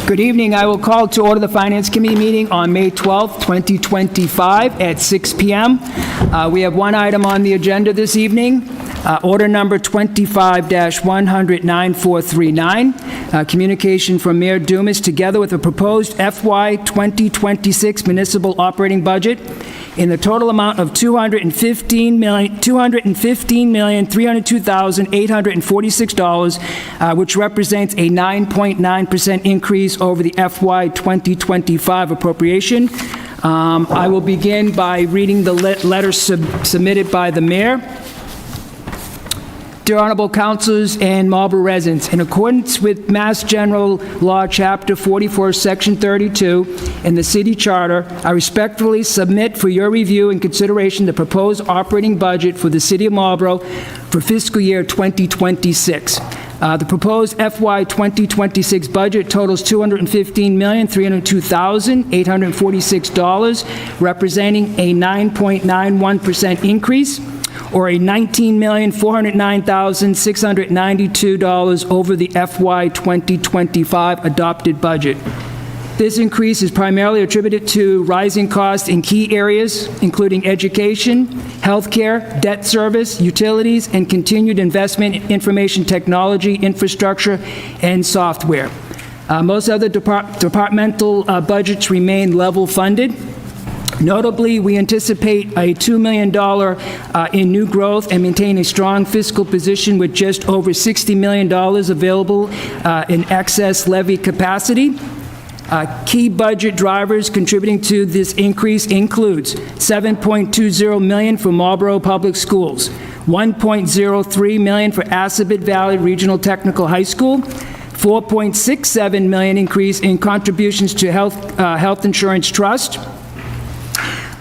Good evening. I will call to order the Finance Committee meeting on May 12th, 2025 at 6 p.m. We have one item on the agenda this evening, order number 25-100-9439, communication from Mayor Dumas together with a proposed FY 2026 municipal operating budget in the total amount of $215,302,846, which represents a 9.9% increase over the FY 2025 appropriation. I will begin by reading the letter submitted by the mayor. Dear Honorable Councilors and Marlborough residents, in accordance with Mass General Law, Chapter 44, Section 32, and the City Charter, I respectfully submit for your review and consideration the proposed operating budget for the City of Marlborough for fiscal year 2026. The proposed FY 2026 budget totals $215,302,846, representing a 9.91% increase, or a $19,409,692 over the FY 2025 adopted budget. This increase is primarily attributed to rising costs in key areas, including education, healthcare, debt service, utilities, and continued investment in information technology, infrastructure, and software. Most other departmental budgets remain level funded. Notably, we anticipate a $2 million in new growth and maintain a strong fiscal position with just over $60 million available in excess levy capacity. Key budget drivers contributing to this increase includes $7.20 million for Marlborough Public Schools, $1.03 million for Assabet Valley Regional Technical High School, $4.67 million increase in contributions to Health Insurance Trust,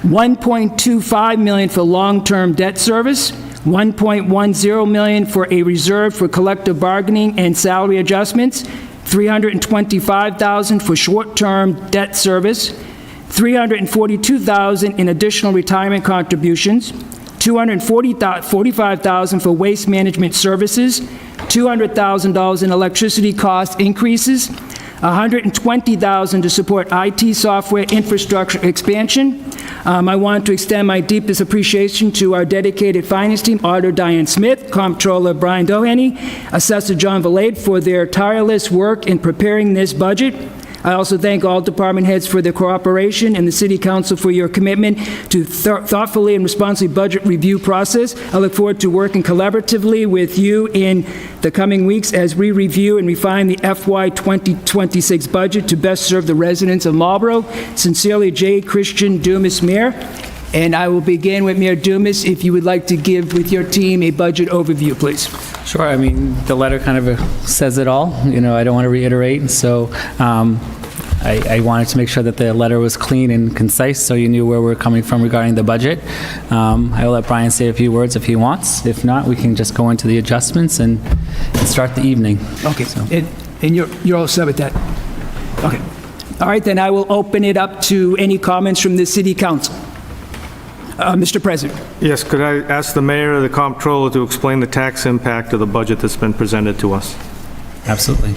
$1.25 million for long-term debt service, $1.10 million for a reserve for collective bargaining and salary adjustments, $325,000 for short-term debt service, $342,000 in additional retirement contributions, $245,000 for waste management services, $200,000 in electricity cost increases, $120,000 to support IT software infrastructure expansion. I want to extend my deepest appreciation to our dedicated finance team, Auditor Diane Smith, Comptroller Brian Doheny, Assessor John Valade, for their tireless work in preparing this budget. I also thank all department heads for their cooperation and the City Council for your commitment to thoughtfully and responsibly budget review process. I look forward to working collaboratively with you in the coming weeks as we review and refine the FY 2026 budget to best serve the residents of Marlborough. Sincerely, J. Christian Dumas, Mayor. And I will begin with Mayor Dumas, if you would like to give with your team a budget overview, please. Sure. I mean, the letter kind of says it all. You know, I don't want to reiterate. So I wanted to make sure that the letter was clean and concise so you knew where we're coming from regarding the budget. I will let Brian say a few words if he wants. If not, we can just go into the adjustments and start the evening. Okay. So. And you're all set with that? Okay. All right, then I will open it up to any comments from the City Council. Mr. President. Yes, could I ask the mayor or the comptroller to explain the tax impact of the budget that's been presented to us? Absolutely.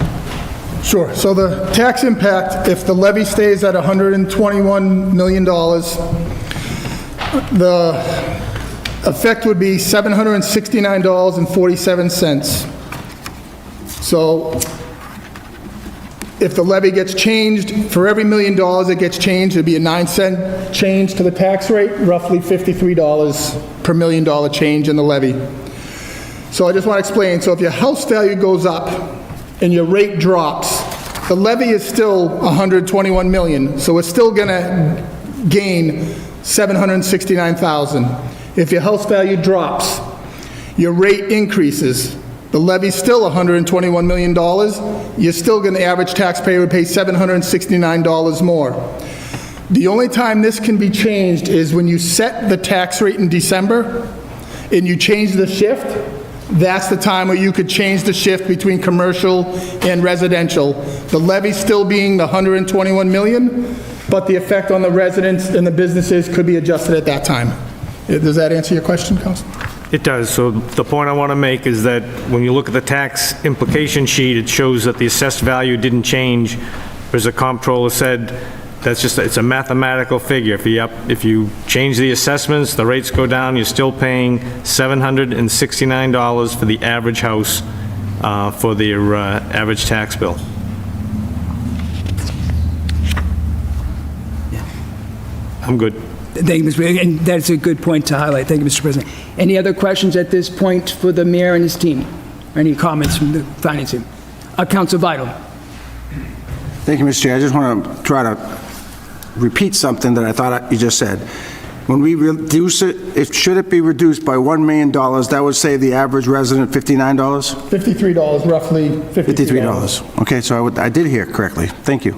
Sure. So the tax impact, if the levy stays at $121 million, the effect would be $769.47. So if the levy gets changed, for every $1 million it gets changed, it'd be a 9-cent change to the tax rate, roughly $53 per $1 million change in the levy. So I just want to explain. So if your house value goes up and your rate drops, the levy is still $121 million, so it's still going to gain $769,000. If your house value drops, your rate increases. The levy's still $121 million. You're still going to, average taxpayer would pay $769 more. The only time this can be changed is when you set the tax rate in December and you change the shift. That's the time where you could change the shift between commercial and residential. The levy still being the $121 million, but the effect on the residents and the businesses could be adjusted at that time. Does that answer your question, Council? It does. So the point I want to make is that when you look at the tax implication sheet, it shows that the assessed value didn't change As the comptroller said, that's just, it's a mathematical figure. If you change the assessments, the rates go down, you're still paying $769 for the average house for their average tax bill. I'm good. Thank you, Mr. President, and that's a good point to highlight. Thank you, Mr. President. Any other questions at this point for the mayor and his team? Or any comments from the finance team? Councilor Vital. Thank you, Mr. Chair. I just want to try to repeat something that I thought you just said. When we reduce it, should it be reduced by $1 million, that would save the average resident $59? $53, roughly $53. Okay, so I did hear correctly. Thank you.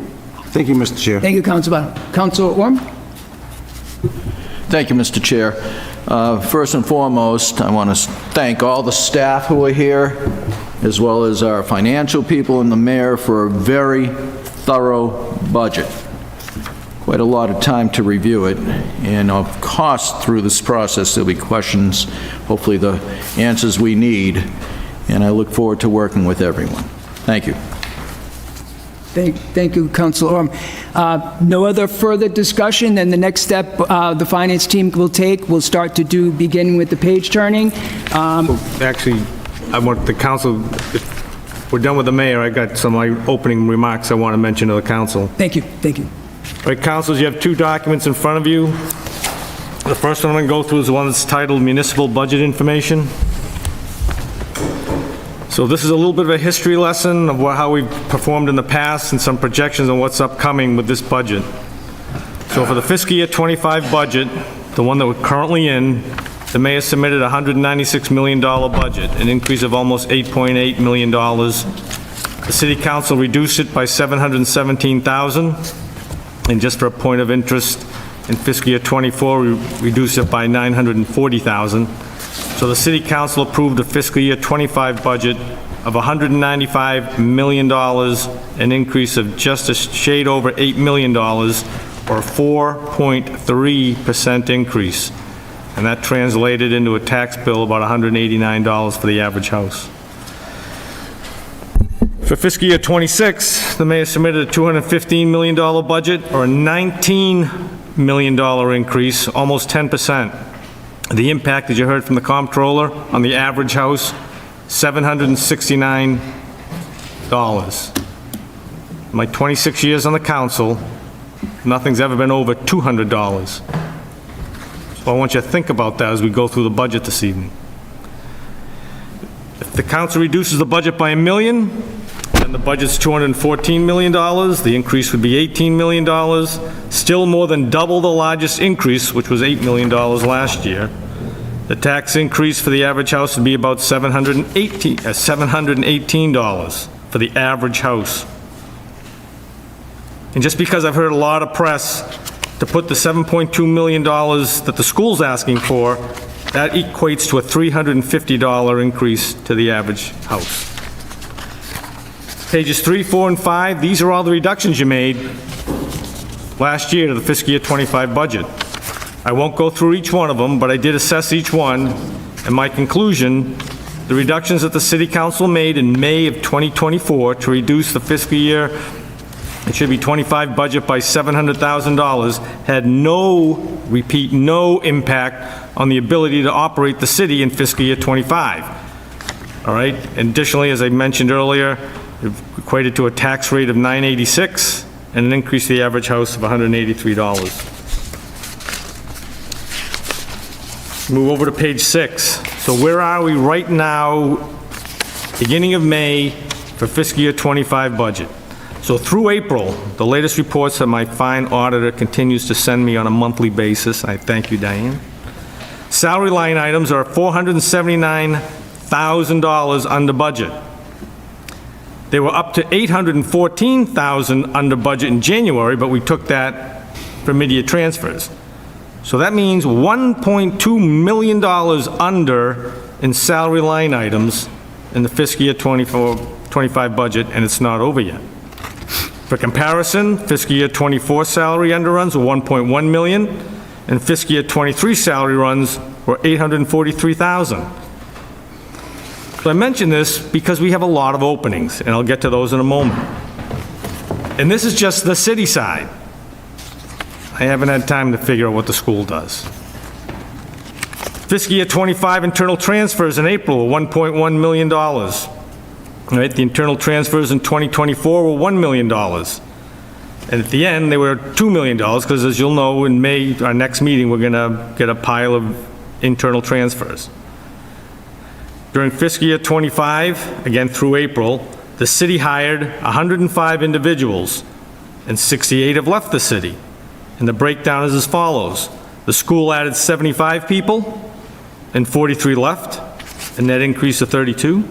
Thank you, Mr. Chair. Thank you, Councilor Vital. Councilor Orm? Thank you, Mr. Chair. First and foremost, I want to thank all the staff who are here, as well as our financial people and the mayor for a very thorough budget. Quite a lot of time to review it, and of course, through this process, there'll be questions, hopefully the answers we need, and I look forward to working with everyone. Thank you. Thank you, Councilor Orm. No other further discussion, then the next step the finance team will take, we'll start to do, beginning with the page turning. Actually, I want the council, if we're done with the mayor, I got some of my opening remarks I want to mention to the council. Thank you, thank you. All right, councilors, you have two documents in front of you. The first one I'm going to go through is the one that's titled Municipal Budget Information. So this is a little bit of a history lesson of how we've performed in the past and some projections on what's upcoming with this budget. So for the fiscal year 25 budget, the one that we're currently in, the mayor submitted a $196 million budget, an increase of almost $8.8 million. The city council reduced it by $717,000. And just for a point of interest, in fiscal year 24, we reduced it by $940,000. So the city council approved a fiscal year 25 budget of $195 million, an increase of just a shade over $8 million, or a 4.3% increase. And that translated into a tax bill about $189 for the average house. For fiscal year 26, the mayor submitted a $215 million budget, or a $19 million increase, almost 10%. The impact, as you heard from the comptroller, on the average house, $769. In my 26 years on the council, nothing's ever been over $200. So I want you to think about that as we go through the budget this evening. If the council reduces the budget by $1 million, then the budget's $214 million. The increase would be $18 million, still more than double the largest increase, which was $8 million last year. The tax increase for the average house would be about $718 for the average house. And just because I've heard a lot of press to put the $7.2 million that the school's asking for, that equates to a $350 increase to the average house. Pages 3, 4, and 5, these are all the reductions you made last year to the fiscal year 25 budget. I won't go through each one of them, but I did assess each one, and my conclusion, the reductions that the city council made in May of 2024 to reduce the fiscal year, it should be 25 budget by $700,000, had no, repeat, no impact on the ability to operate the city in fiscal year 25. All right? Additionally, as I mentioned earlier, it equated to a tax rate of $986 and an increase to the average house of $183. Move over to page 6. So where are we right now, beginning of May, for fiscal year 25 budget? So through April, the latest reports that my fine auditor continues to send me on a monthly basis, I thank you, Diane. Salary line items are $479,000 under budget. They were up to $814,000 under budget in January, but we took that for mid-year transfers. So that means $1.2 million under in salary line items in the fiscal year 25 budget, and it's not over yet. For comparison, fiscal year 24 salary underruns were $1.1 million, and fiscal year 23 salary runs were $843,000. So I mention this because we have a lot of openings, and I'll get to those in a moment. And this is just the city side. I haven't had time to figure out what the school does. Fiscal year '25 internal transfers in April were $1.1 million. Right, the internal transfers in 2024 were $1 million. And at the end, they were $2 million, because as you'll know, in May, our next meeting, we're going to get a pile of internal transfers. During fiscal year '25, again through April, the city hired 105 individuals, and 68 have left the city. And the breakdown is as follows. The school added 75 people, and 43 left, a net increase of 32.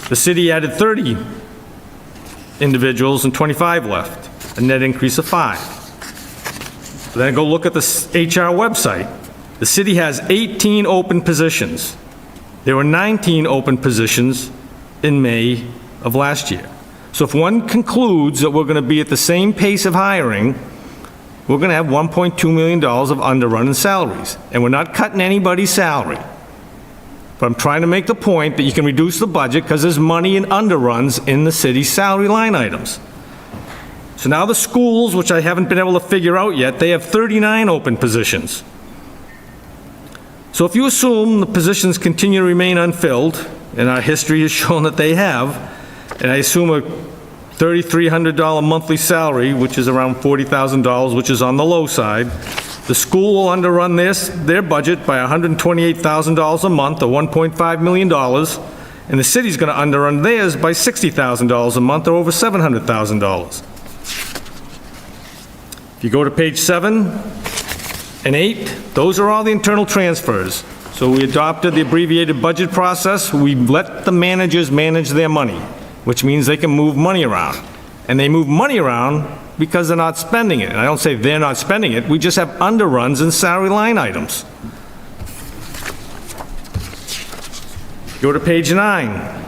The city added 30 individuals, and 25 left, a net increase of 5. Then I go look at the HR website. The city has 18 open positions. There were 19 open positions in May of last year. So if one concludes that we're going to be at the same pace of hiring, we're going to have $1.2 million of underrun in salaries. And we're not cutting anybody's salary. But I'm trying to make the point that you can reduce the budget because there's money in underruns in the city's salary line items. So now the schools, which I haven't been able to figure out yet, they have 39 open positions. So if you assume the positions continue to remain unfilled, and our history has shown that they have, and I assume a $3,300 monthly salary, which is around $40,000, which is on the low side, the school will underrun their budget by $128,000 a month, or $1.5 million, and the city's going to underrun theirs by $60,000 a month, or over $700,000. If you go to page 7 and 8, those are all the internal transfers. So we adopted the abbreviated budget process. We let the managers manage their money, which means they can move money around. And they move money around because they're not spending it. And I don't say they're not spending it, we just have underruns in salary line items. Go to page 9.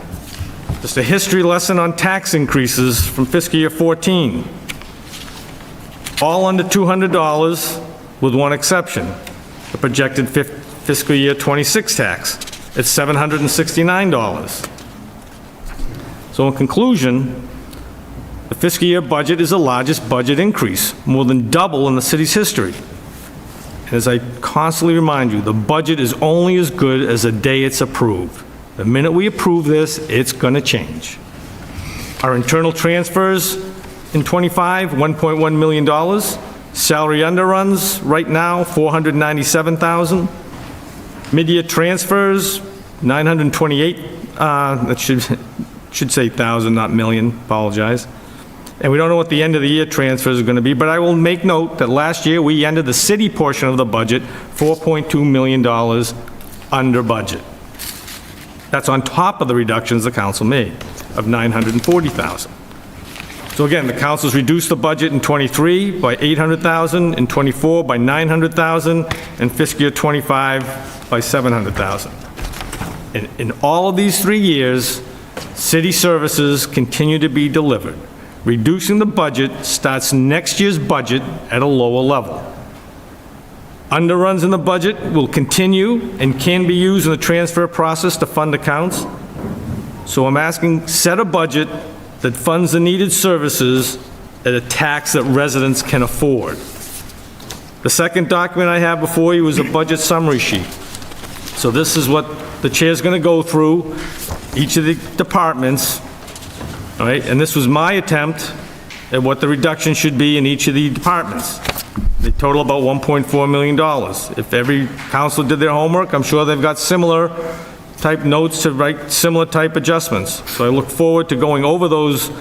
Just a history lesson on tax increases from fiscal year 14. All under $200 with one exception, the projected fiscal year 26 tax at $769. So in conclusion, the fiscal year budget is the largest budget increase, more than double in the city's history. And as I constantly remind you, the budget is only as good as the day it's approved. The minute we approve this, it's going to change. Our internal transfers in '25, $1.1 million. Salary underruns right now, $497,000. Mid-year transfers, 928, that should say thousand, not million, apologize. And we don't know what the end of the year transfers are going to be, but I will make note that last year we ended the city portion of the budget $4.2 million under budget. That's on top of the reductions the council made of $940,000. So again, the council's reduced the budget in '23 by $800,000, in '24 by $900,000, and fiscal year '25 by $700,000. In all of these 3 years, city services continue to be delivered. Reducing the budget starts next year's budget at a lower level. Underruns in the budget will continue and can be used in the transfer process to fund accounts. So I'm asking, set a budget that funds the needed services at a tax that residents can afford. The second document I have before you is a budget summary sheet. So this is what the chair's going to go through, each of the departments, all right? And this was my attempt at what the reduction should be in each of the departments. They total about $1.4 million. If every council did their homework, I'm sure they've got similar type notes to write similar type adjustments. So I look forward to going over those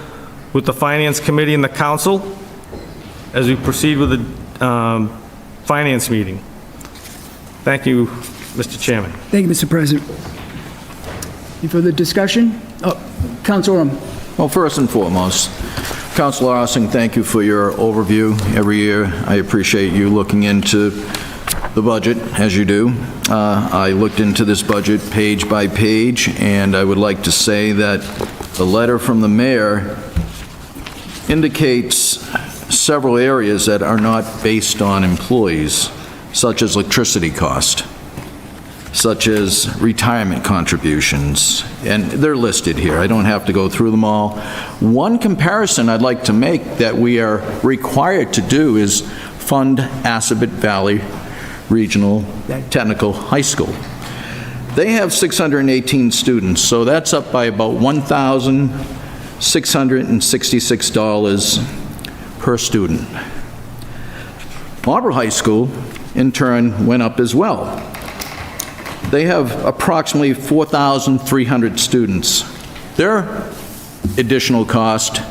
with the Finance Committee and the council as we proceed with the finance meeting. Thank you, Mr. Chairman. Thank you, Mr. President. Any further discussion? Oh, Councilor Rum. Well, first and foremost, Councilor Ossing, thank you for your overview every year. I appreciate you looking into the budget, as you do. I looked into this budget page by page, and I would like to say that the letter from the mayor indicates several areas that are not based on employees, such as electricity cost. such as retirement contributions, and they're listed here. I don't have to go through them all. One comparison I'd like to make that we are required to do is fund Assabet Valley Regional Technical High School. They have 618 students, so that's up by about $1,666 per student. Marlboro High School, in turn, went up as well. They have approximately 4,300 students. Their additional cost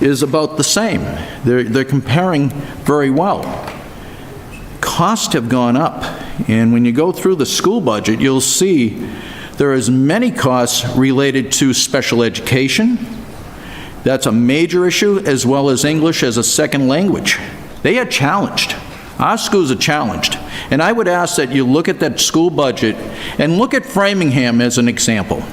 is about the same. They're comparing very well. Costs have gone up, and when you go through the school budget, you'll see there is many costs related to special education. That's a major issue, as well as English as a second language. They are challenged. Our schools are challenged. And I would ask that you look at that school budget and look at Framingham as an example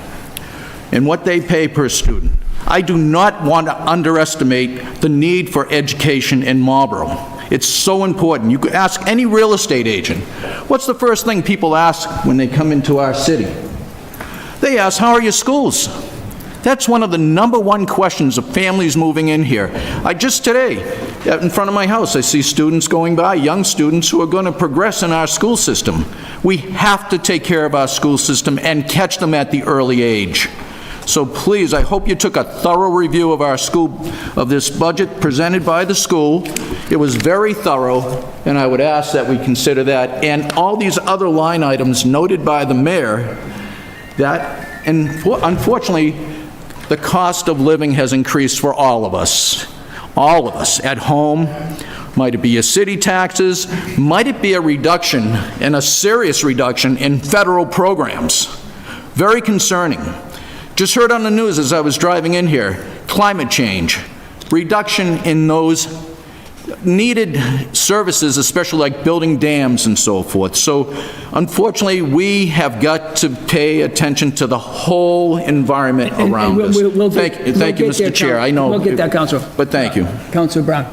and what they pay per student. I do not want to underestimate the need for education in Marlboro. It's so important. You could ask any real estate agent, what's the first thing people ask when they come into our city? They ask, how are your schools? That's one of the #1 questions of families moving in here. I just today, in front of my house, I see students going by, young students who are going to progress in our school system. We have to take care of our school system and catch them at the early age. So please, I hope you took a thorough review of our school, of this budget presented by the school. It was very thorough, and I would ask that we consider that, and all these other line items noted by the mayor, that, and unfortunately, the cost of living has increased for all of us at home. Might it be your city taxes? Might it be a reduction, and a serious reduction, in federal programs? Very concerning. Just heard on the news as I was driving in here, climate change, reduction in those needed services, especially like building dams and so forth. So unfortunately, we have got to pay attention to the whole environment around us. Thank you, Mr. Chair. I know. We'll get that, Councilor. But thank you. Councilor Brown.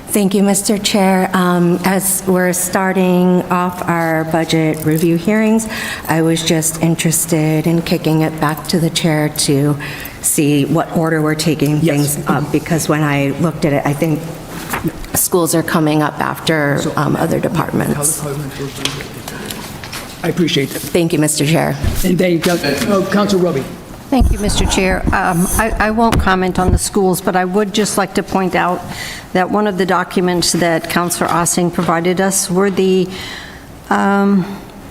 Thank you, Mr. Chair. As we're starting off our budget review hearings, I was just interested in kicking it back to the chair to see what order we're taking things up, because when I looked at it, I think schools are coming up after other departments. I appreciate that. Thank you, Mr. Chair. And thank you, Councilor Roby. Thank you, Mr. Chair. I won't comment on the schools, but I would just like to point out that one of the documents that Councilor Ossing provided us were the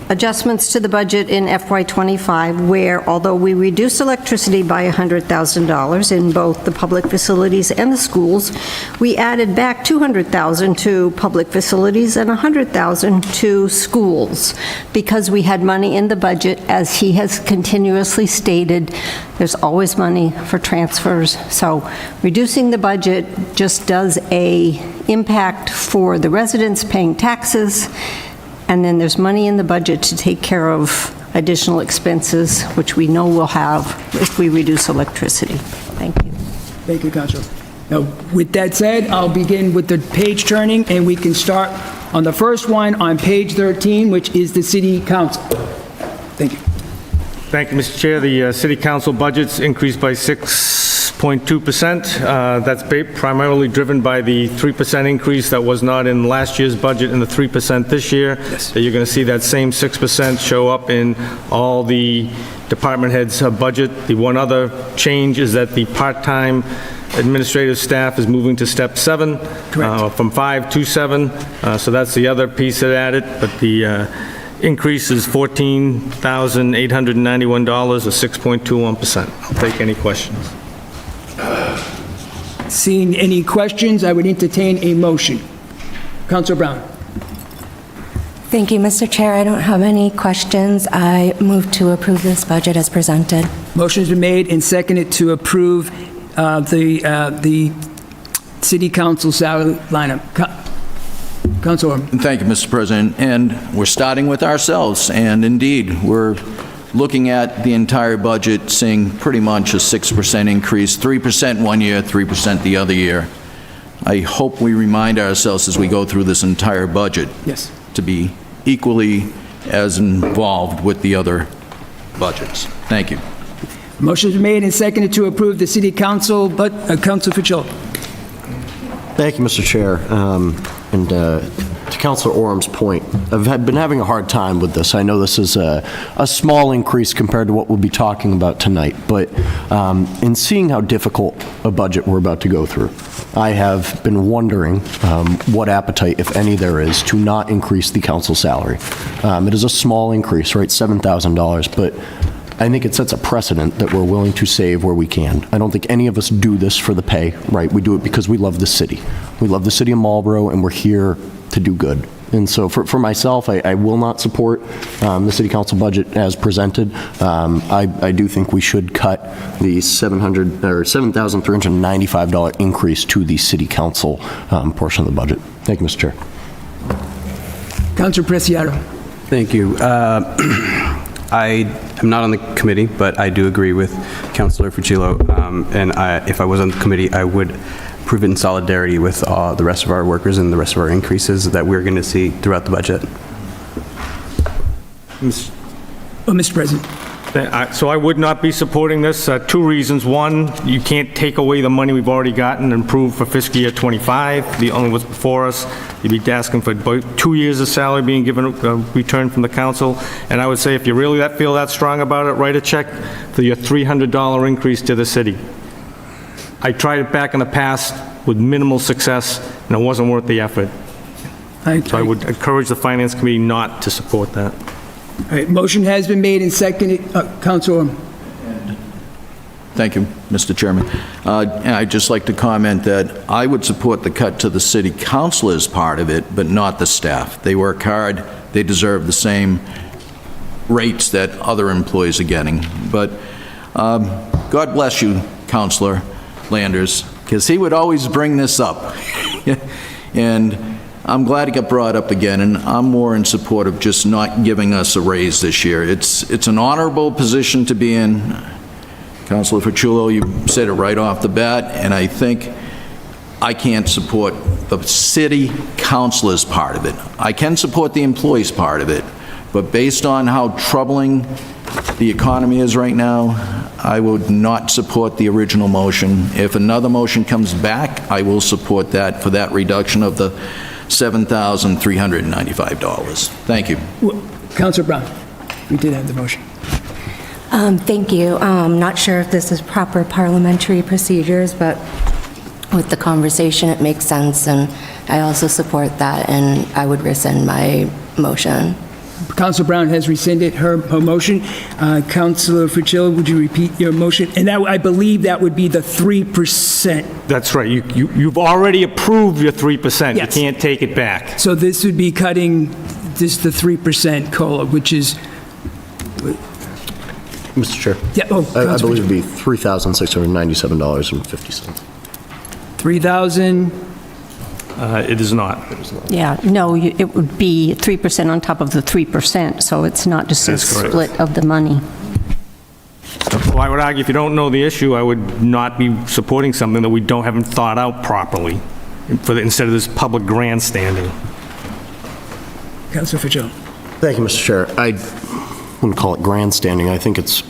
adjustments to the budget in FY25, where although we reduced electricity by $100,000 in both the public facilities and the schools, we added back $200,000 to public facilities and $100,000 to schools, because we had money in the budget. As he has continuously stated, there's always money for transfers. So reducing the budget just does a impact for the residents paying taxes, and then there's money in the budget to take care of additional expenses, which we know we'll have if we reduce electricity. Thank you. Thank you, Councilor. Now, with that said, I'll begin with the page turning, and we can start on the first one on page 13, which is the City Council. Thank you. Thank you, Mr. Chair. The City Council budget's increased by 6.2%. That's primarily driven by the 3% increase that was not in last year's budget and the 3% this year. Yes. So you're going to see that same 6% show up in all the department heads' budget. The one other change is that the part-time administrative staff is moving to step 7 from 5 to 7. So that's the other piece that added, but the increase is $14,891, or 6.21%. I'll take any questions. Seeing any questions, I would entertain a motion. Councilor Brown. Thank you, Mr. Chair. I don't have any questions. I move to approve this budget as presented. Motion's been made and seconded to approve the City Council salary lineup. Councilor. Thank you, Mr. President. And we're starting with ourselves, and indeed, we're looking at the entire budget, seeing pretty much a 6% increase, 3% one year, 3% the other year. I hope we remind ourselves as we go through this entire budget Yes. to be equally as involved with the other budgets. Thank you. Motion's been made and seconded to approve the city council, but Councilor Fitzgerald. Thank you, Mr. Chair. And to Councilor Orm's point, been having a hard time with this. I know this is a small increase compared to what we'll be talking about tonight, but in seeing how difficult a budget we're about to go through, I have been wondering what appetite, if any, there is to not increase the council salary. It is a small increase, right, $7,000, but I think it sets a precedent that we're willing to save where we can. I don't think any of us do this for the pay, right? We do it because we love the city. We love the city of Marlborough, and we're here to do good. And so for myself, I will not support the city council budget as presented. I do think we should cut the $7,395 increase to the city council portion of the budget. Thank you, Mr. Chair. Councilor Preciado. Thank you. I am not on the committee, but I do agree with Councilor Fucillo, and if I was on the committee, I would prove it in solidarity with the rest of our workers and the rest of our increases that we're going to see throughout the budget. Mr. President. So I would not be supporting this. Two reasons. One, you can't take away the money we've already gotten and improve for fiscal year '25. The only what's before us. You'd be asking for about 2 years of salary being given return from the council. And I would say if you really feel that strong about it, write a check for your $300 increase to the city. I tried it back in the past with minimal success, and it wasn't worth the effort. So I would encourage the Finance Committee not to support that. All right, motion has been made and seconded. Councilor Orm. Thank you, Mr. Chairman. And I'd just like to comment that I would support the cut to the city councilors part of it, but not the staff. They work hard. They deserve the same rates that other employees are getting. But God bless you, Councilor Landers, because he would always bring this up. And I'm glad it got brought up again, and I'm more in support of just not giving us a raise this year. It's an honorable position to be in. Councilor Fucillo, you said it right off the bat, and I think I can't support the city councilors part of it. I can support the employees part of it, but based on how troubling the economy is right now, I would not support the original motion. If another motion comes back, I will support that for that reduction of the $7,395. Thank you. Councilor Brown. We did have the motion. Thank you. Not sure if this is proper parliamentary procedures, but with the conversation, it makes sense, and I also support that, and I would rescind my motion. Councilor Brown has rescinded her motion. Councilor Fucillo, would you repeat your motion? And that, I believe that would be the 3%. That's right. You've already approved your 3%. Yes. You can't take it back. So this would be cutting this the 3% COLA, which is... Mr. Chair. Yeah, I believe it would be $3,697.50. 3,000... It is not. Yeah, no, it would be 3% on top of the 3%, so it's not just a That's correct. split of the money. Well, I would argue if you don't know the issue, I would not be supporting something that we haven't thought out properly instead of this public grandstanding. Councilor Fitzgerald. Thank you, Mr. Chair. I wouldn't call it grandstanding. I think it's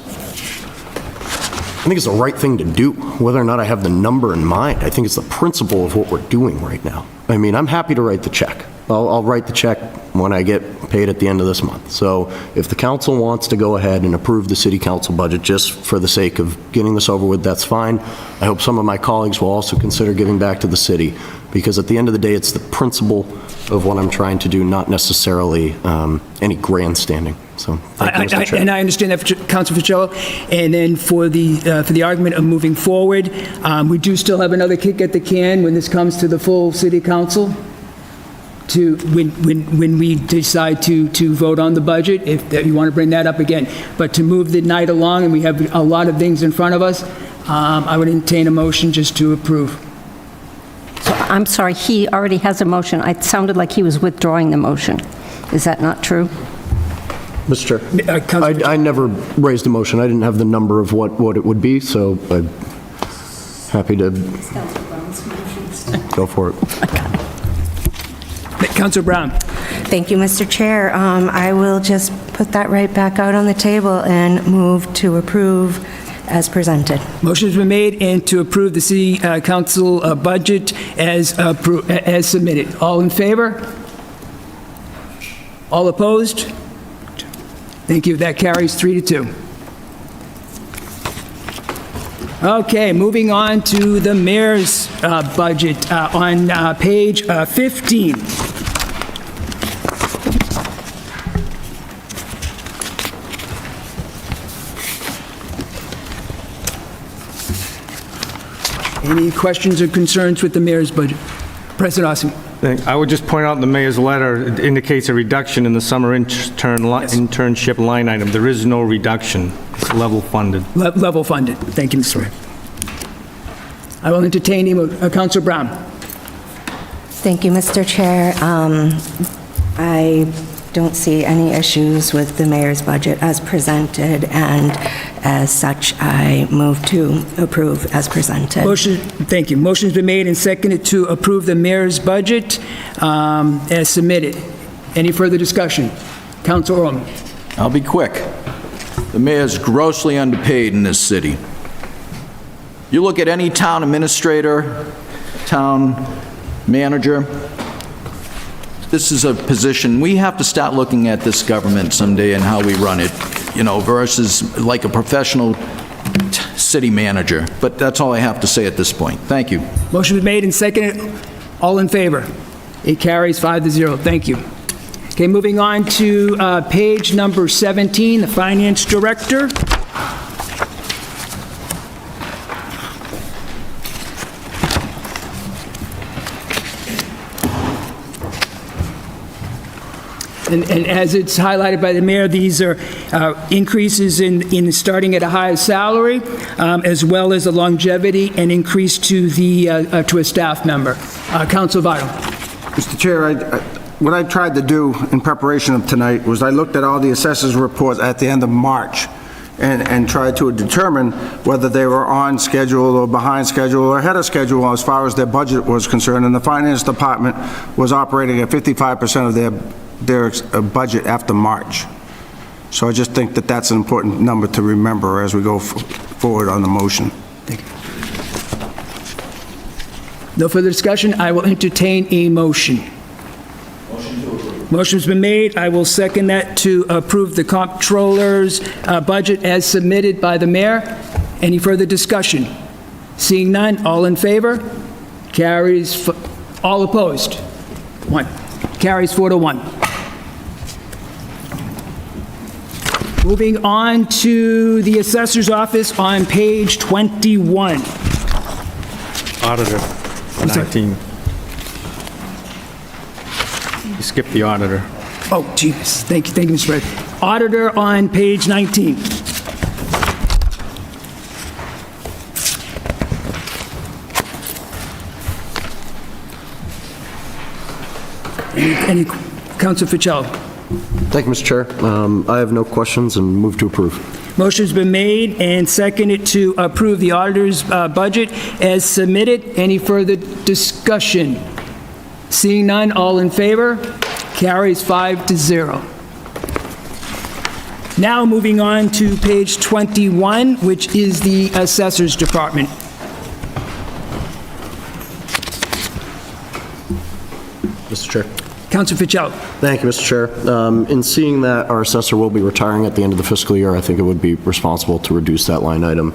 the right thing to do, whether or not I have the number in mind. I think it's the principle of what we're doing right now. I mean, I'm happy to write the check. I'll write the check when I get paid at the end of this month. So if the council wants to go ahead and approve the city council budget just for the sake of getting this over with, that's fine. I hope some of my colleagues will also consider giving back to the city, because at the end of the day, it's the principle of what I'm trying to do, not necessarily any grandstanding. So thank you, Mr. Chair. And I understand that, Councilor Fitzgerald. And then for the argument of moving forward, we do still have another kick at the can when this comes to the full city council, to when we decide to vote on the budget, if that you want to bring that up again. But to move the night along, and we have a lot of things in front of us, I would entertain a motion just to approve. So I'm sorry, he already has a motion. It sounded like he was withdrawing the motion. Is that not true? Mr. Chair, I never raised a motion. I didn't have the number of what it would be, so I'm happy to go for it. Councilor Brown. Thank you, Mr. Chair. I will just put that right back out on the table and move to approve as presented. Motion's been made and to approve the city council budget as submitted. All in favor? All opposed? Thank you. That carries 3-2. Okay, moving on to the mayor's budget on page 15. Any questions or concerns with the mayor's budget? President Austin. I would just point out in the mayor's letter, it indicates a reduction in the summer internship line item. There is no reduction. It's level funded. Level funded. Thank you, Mr. Ray. I will entertain Councilor Brown. Thank you, Mr. Chair. I don't see any issues with the mayor's budget as presented, and as such, I move to approve as presented. Thank you. Motion's been made and seconded to approve the mayor's budget as submitted. Any further discussion? Councilor Orman. I'll be quick. The mayor's grossly underpaid in this city. You look at any town administrator, town manager, this is a position, we have to start looking at this government someday and how we run it, you know, versus like a professional city manager. But that's all I have to say at this point. Thank you. Motion been made and seconded. All in favor? It carries 5-0. Thank you. Okay, moving on to page number 17, the Finance Director. And as it's highlighted by the mayor, these are increases in starting at a higher salary, as well as the longevity and increase to a staff member. Councilor Vital. Mr. Chair, what I tried to do in preparation of tonight was I looked at all the assessors' reports at the end of March and tried to determine whether they were on schedule or behind schedule or ahead of schedule as far as their budget was concerned. And the Finance Department was operating at 55% of their budget after March. So I just think that that's an important number to remember as we go forward on the motion. Thank you. No further discussion. I will entertain a motion. Motion to approve. Motion's been made. I will second that to approve the comptroller's budget as submitted by the mayor. Any further discussion? Seeing none, all in favor? Carries. All opposed? 1. Carries 4-1. Moving on to the assessor's office on page 21. Auditor, 19. You skipped the auditor. Oh, Jesus. Thank you, Mr. President. Auditor on page 19. Any Councilor Fitzgerald? Thank you, Mr. Chair. I have no questions and move to approve. Motion's been made and seconded to approve the auditor's budget as submitted. Any further discussion? Seeing none, all in favor? Carries 5-0. Now moving on to page 21, which is the Assessor's Department. Mr. Chair. Councilor Fitzgerald. Thank you, Mr. Chair. In seeing that our assessor will be retiring at the end of the fiscal year, I think it would be responsible to reduce that line item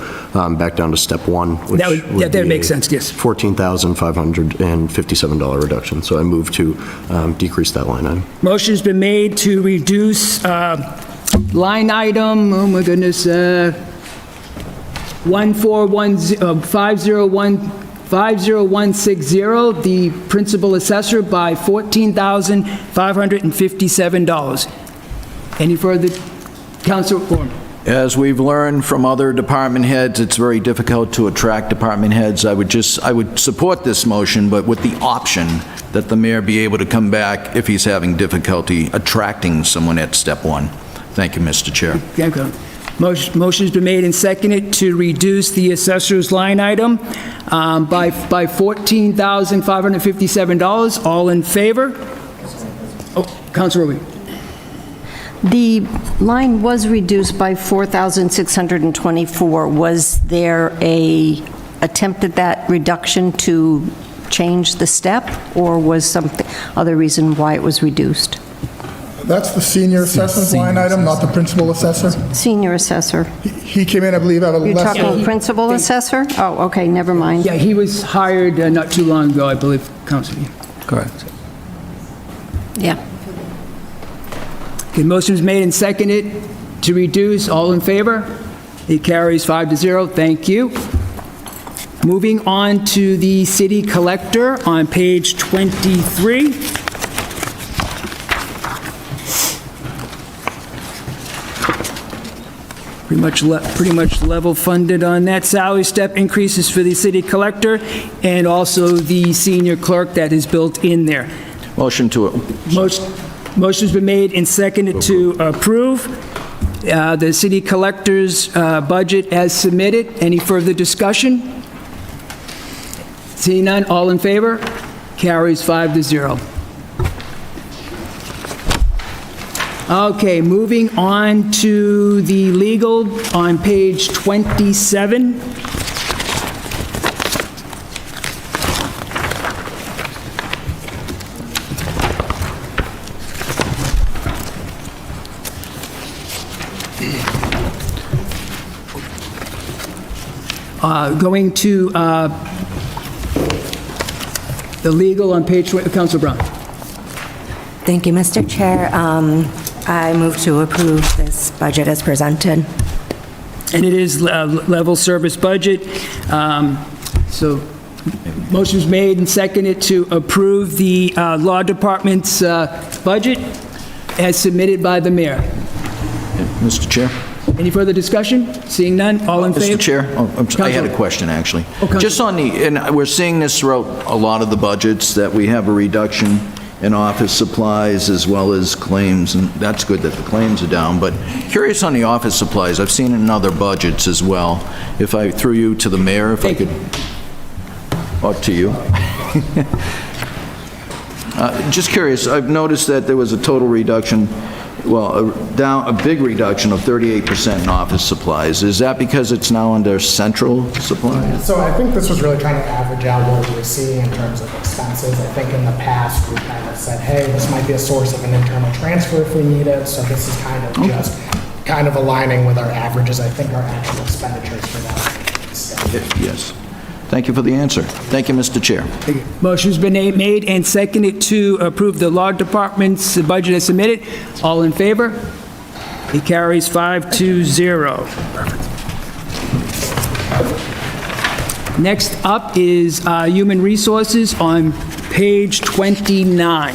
back down to step 1, which That would make sense, yes. $14,557 reduction. So I move to decrease that line item. Motion's been made to reduce line item, oh my goodness, 50160, the principal assessor, by $14,557. Any further? Councilor Orman. As we've learned from other department heads, it's very difficult to attract department heads. I would support this motion, but with the option that the mayor be able to come back if he's having difficulty attracting someone at step 1. Thank you, Mr. Chair. Motion's been made and seconded to reduce the assessor's line item by $14,557. All in favor? Oh. Councilor Rubio. The line was reduced by $4,624. Was there a attempt at that reduction to change the step, or was something other reason why it was reduced? That's the senior assessor's line item, not the principal assessor. Senior assessor. He came in, I believe, at a You're lesser... talking principal assessor? Oh, okay, never mind. Yeah, he was hired not too long ago, I believe, Councilor. Correct. Yeah. Okay, motion is made and seconded to reduce. All in favor? It carries 5-0. Thank you. Moving on to the city collector on page 23. Pretty much level funded on that. Salary step increases for the city collector and also the senior clerk that is built in there. Motion to, Motion's been made and seconded to approve the city collector's budget as submitted. Any further discussion? Seeing none, all in favor? Carries 5-0. Okay, moving on to the legal on page 27. Going to the legal on page 20, Councilor Brown. Thank you, Mr. Chair. I move to approve this budget as presented. And it is level service budget. So motion's made and seconded to approve the law department's budget as submitted by the mayor. Mr. Chair? Any further discussion? Seeing none, all in favor? Mr. Chair, I had a question, actually. Councilor. Just on the, and we're seeing this throughout a lot of the budgets, that we have a reduction in office supplies as well as claims, and that's good that the claims are down, but curious on the office supplies, I've seen it in other budgets as well. If I threw you to the mayor, if I could, or to you. Just curious, I've noticed that there was a total reduction, well, a big reduction of 38% in office supplies. Is that because it's now under central supplies? So I think this was really trying to average out what we were seeing in terms of expenses. I think in the past, we kind of said, hey, this might be a source of an internal transfer if we need it. So this is kind of just kind of aligning with our averages. I think our actual expenditures for that. Yes. Thank you for the answer. Thank you, Mr. Chair. Motion's been made and seconded to approve the law department's budget as submitted. All in favor? It carries 5-0. Next up is Human Resources on page 29.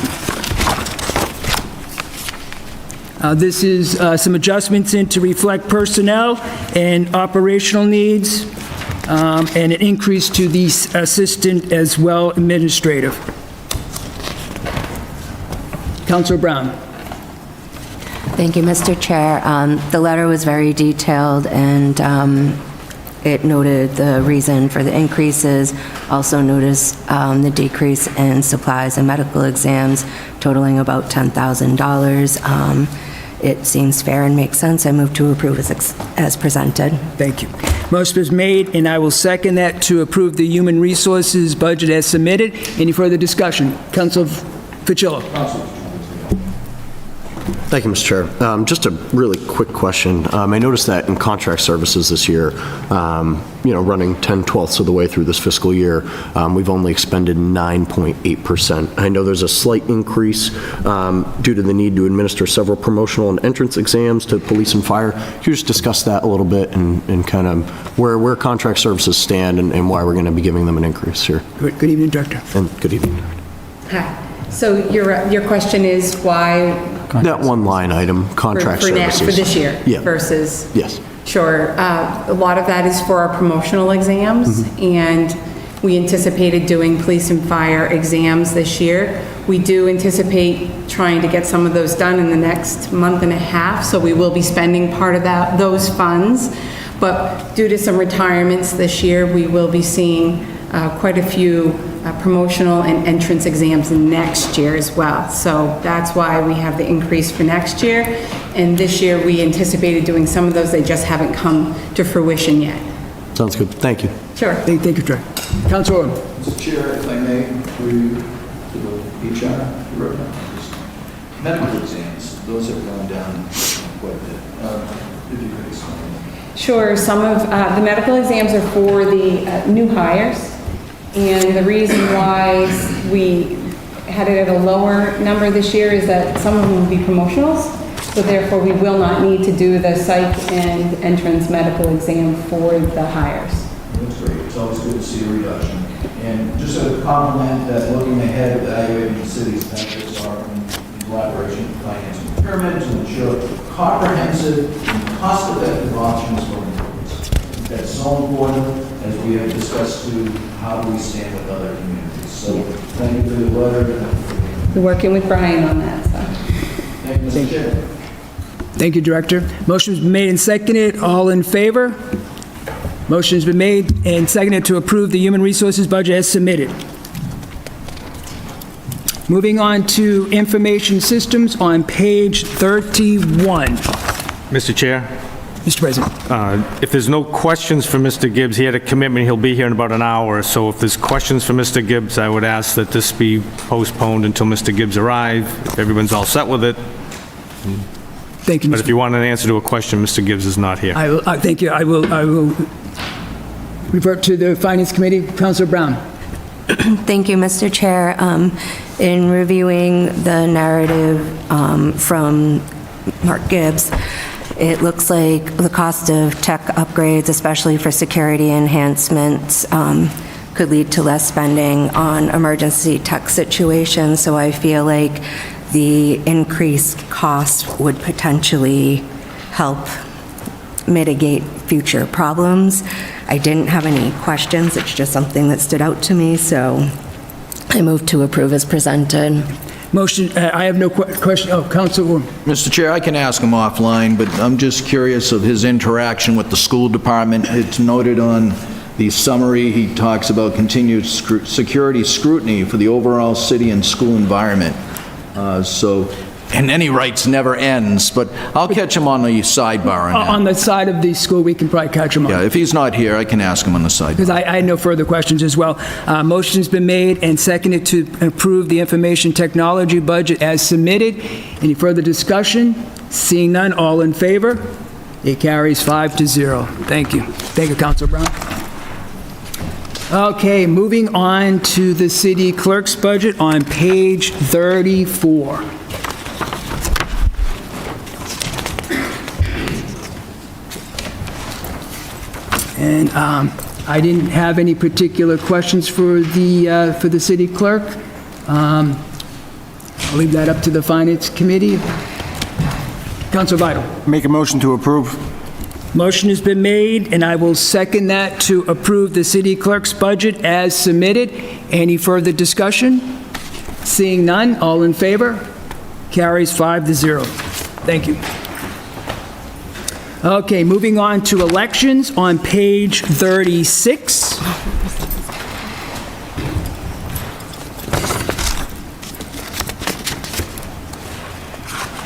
This is some adjustments in to reflect personnel and operational needs, and an increase to the assistant as well administrative. Councilor Brown. Thank you, Mr. Chair. The letter was very detailed, and it noted the reason for the increases, also noticed the decrease in supplies and medical exams totaling about $10,000. It seems fair and makes sense. I move to approve as presented. Thank you. Motion is made, and I will second that to approve the Human Resources budget as submitted. Any further discussion? Councilor Ficillo. Thank you, Mr. Chair. Just a really quick question. I noticed that in contract services this year, running 10/12ths of the way through this fiscal year, we've only expended 9.8%. I know there's a slight increase due to the need to administer several promotional and entrance exams to police and fire. Could you just discuss that a little bit and kind of where contract services stand and why we're going to be giving them an increase here? Good evening, Director. And good evening. Hi. So your question is why? That one line item, contract services. For this year? Yeah. Versus? Yes. Sure. A lot of that is for our promotional exams, and we anticipated doing police and fire exams this year. We do anticipate trying to get some of those done in the next month and a half, so we will be spending part of those funds. But due to some retirements this year, we will be seeing quite a few promotional and entrance exams next year as well. So that's why we have the increase for next year. And this year, we anticipated doing some of those, they just haven't come to fruition yet. Sounds good. Thank you. Sure. Thank you, Trey. Councilor Orm. Mr. Chair, if I may, through you to the HR director. Medical exams, those have gone down quite a bit. If you could explain. Sure, some of, the medical exams are for the new hires, and the reason why we had it at a lower number this year is that some of them will be promotionals, so therefore we will not need to do the psych and entrance medical exam for the hires. That's great. It's always good to see a reduction. And just a compliment that looking ahead, evaluating the city's benefits are in collaboration with finance and procurement to ensure comprehensive and cost-effective options for employees. I think that's so important as we have discussed too, how do we stand with other communities. So thank you for the letter. We're working with Brian on that, so. Thank you, Mr. Chair. Thank you, Director. Motion's been made and seconded. All in favor? Motion's been made and seconded to approve the Human Resources budget as submitted. Moving on to Information Systems on page 31. Mr. Chair, Mr. President. if there's no questions for Mr. Gibbs, he had a commitment, he'll be here in about an hour. So if there's questions for Mr. Gibbs, I would ask that this be postponed until Mr. Gibbs arrives, if everyone's all set with it. Thank you, But if Mr. you want an answer to a question, Mr. Gibbs is not here. I will, thank you. I will revert to the Finance Committee. Councilor Brown. Thank you, Mr. Chair. In reviewing the narrative from Mark Gibbs, it looks like the cost of tech upgrades, especially for security enhancements, could lead to less spending on emergency tech situations. So I feel like the increased cost would potentially help mitigate future problems. I didn't have any questions. It's just something that stood out to me, so I move to approve as presented. Motion, I have no question. Oh, Councilor Orm. Mr. Chair, I can ask him offline, but I'm just curious of his interaction with the school department. It's noted on the summary, he talks about continued security scrutiny for the overall city and school environment. And any rights never ends, but I'll catch him on the sidebar on that. On the side of the school, we can probably catch him on. Yeah, if he's not here, I can ask him on the sidebar. Because I had no further questions as well. Motion's been made and seconded to approve the information technology budget as submitted. Any further discussion? Seeing none, all in favor? It carries 5-0. Thank you. Thank you, Councilor Brown. Okay, moving on to the city clerk's budget on page 34. And I didn't have any particular questions for the city clerk. I'll leave that up to the Finance Committee. Councilor Vital. Make a motion to approve. Motion has been made, and I will second that to approve the city clerk's budget as submitted. Any further discussion? Seeing none, all in favor? Carries 5-0. Thank you. Okay, moving on to elections on page 36.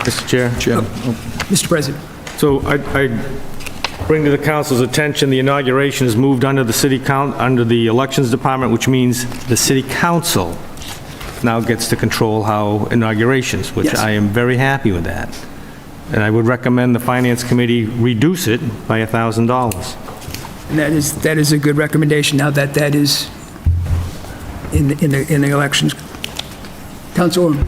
Mr. Chair? Mr. President. So I bring to the council's attention, the inauguration is moved under the under the elections department, which means the city council now gets to control how inaugurations, which Yes. I am very happy with that. And I would recommend the Finance Committee reduce it by $1,000. And that is a good recommendation now that that is in the elections. Councilor Orm.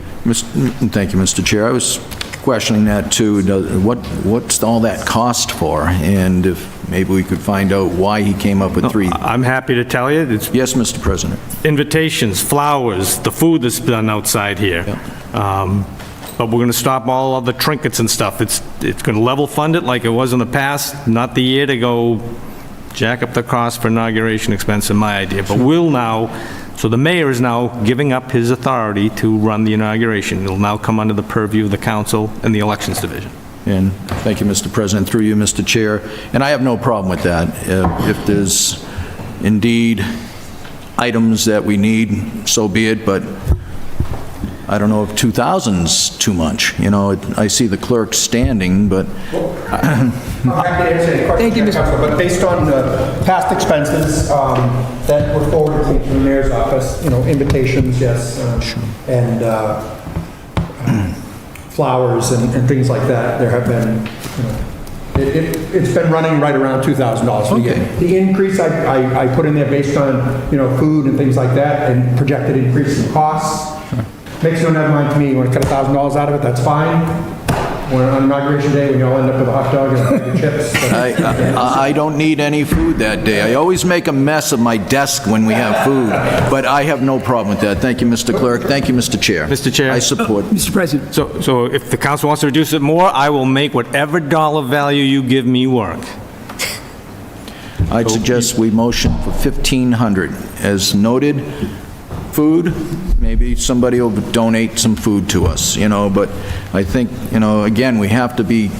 Thank you, Mr. Chair. I was questioning that too. What's all that cost for? And if maybe we could find out why he came up with three. I'm happy to tell you, it's Yes, Mr. President. invitations, flowers, the food that's done outside here. But we're going to stop all of the trinkets and stuff. It's going to level fund it like it was in the past, not the year to go jack up the cost for inauguration expense, in my idea. But we'll now, so the mayor is now giving up his authority to run the inauguration. It'll now come under the purview of the council and the elections division. And thank you, Mr. President, through you, Mr. Chair. And I have no problem with that. If there's indeed items that we need, so be it, but I don't know if 2,000's too much. You know, I see the clerk standing, but I'm happy to answer any questions, Councilor, but based on past expenses that were forwarded to me from the mayor's office, you know, invitations, yes, and flowers and things like that, there have been, you know, it's been running right around $2,000. Okay. The increase I put in there based on, you know, food and things like that, and projected increase in costs. Makes no never mind to me. You want to cut $1,000 out of it, that's fine. When on inauguration day, when you all end up with a hot dog and a bag of chips. I don't need any food that day. I always make a mess of my desk when we have food, but I have no problem with that. Thank you, Mr. Clerk. Thank you, Mr. Chair. Mr. Chair. I support. Mr. President. So if the council wants to reduce it more, I will make whatever dollar value you give me work. I'd suggest we motion for 1,500. As noted, food, maybe somebody will donate some food to us, you know, but I think, you know, again, we have to be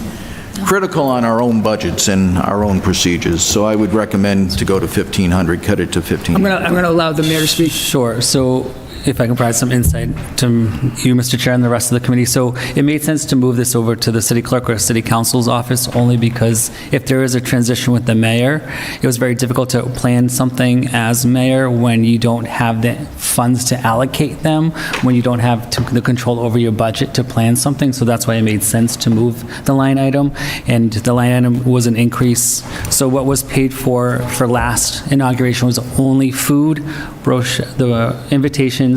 critical on our own budgets and our own procedures, so I would recommend to go to 1,500, cut it to 1,500. I'm going to allow the mayor to speak. Sure. So if I can provide some insight to you, Mr. Chair, and the rest of the committee. So it made sense to move this over to the city clerk or city council's office only because if there is a transition with the mayor, it was very difficult to plan something as mayor when you don't have the funds to allocate them, when you don't have the control over your budget to plan something. So that's why it made sense to move the line item. And the line item was an increase. So what was paid for last inauguration was only food, brochure, the invitations,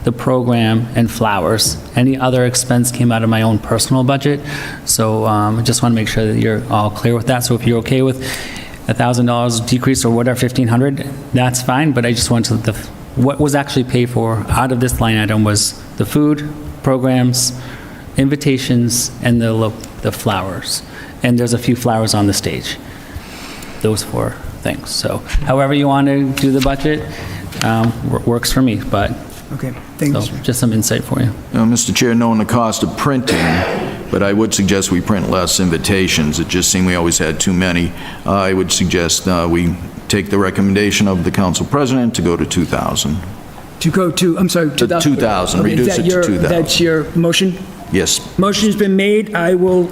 the program, and flowers. Any other expense came out of my own personal budget. So I just want to make sure that you're all clear with that. So if you're okay with $1,000 decrease or whatever, 1,500, that's fine. But I just wanted what was actually paid for out of this line item was the food, programs, invitations, and the flowers. And there's a few flowers on the stage. Those 4 things. So however you want to do the budget works for me, but Okay, thank you. so just some insight for you. Mr. Chair, knowing the cost of printing, but I would suggest we print less invitations. It just seemed we always had too many. I would suggest we take the recommendation of the council president to go to 2,000. To go to, I'm sorry, To 2,000, Okay, reduce it to 2,000. That's your motion? Yes. Motion's been made. I will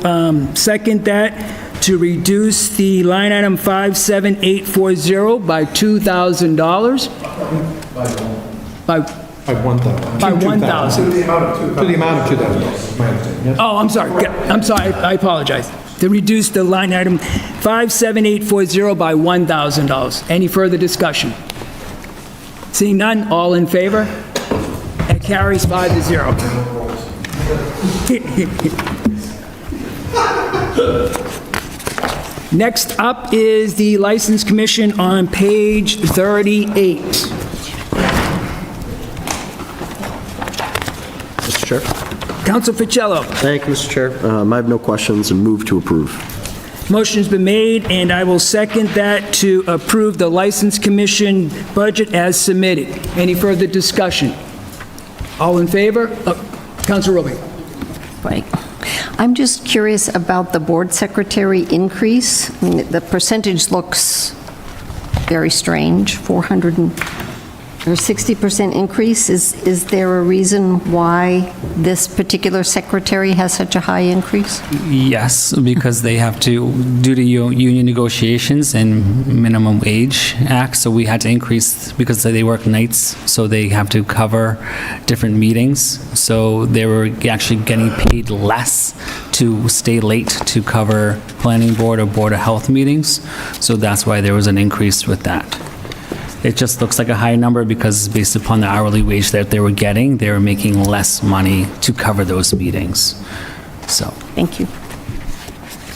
second that to reduce the line item 57840 by $2,000. By By 1,000. By 1,000. To the amount of $2,000, my understanding, yes? Oh, I'm sorry. I'm sorry. I apologize. To reduce the line item 57840 by $1,000. Any further discussion? Seeing none, all in favor? It carries 5-0. Next up is the License Commission on page 38. Mr. Chair. Council Ficello. Thank you, Mr. Chair. I have no questions and move to approve. Motion's been made, and I will second that to approve the License Commission budget as submitted. Any further discussion? All in favor? Council Rubin. Right. I'm just curious about the board secretary increase. I mean, the percentage looks very strange, 60% increase. Is there a reason why this particular secretary has such a high increase? Yes, because they have to, due to union negotiations and minimum wage act, so we had to increase because they work nights, so they have to cover different meetings. So they were actually getting paid less to stay late to cover planning board or board of health meetings. So that's why there was an increase with that. It just looks like a high number because based upon the hourly wage that they were getting, they were making less money to cover those meetings. So. Thank you.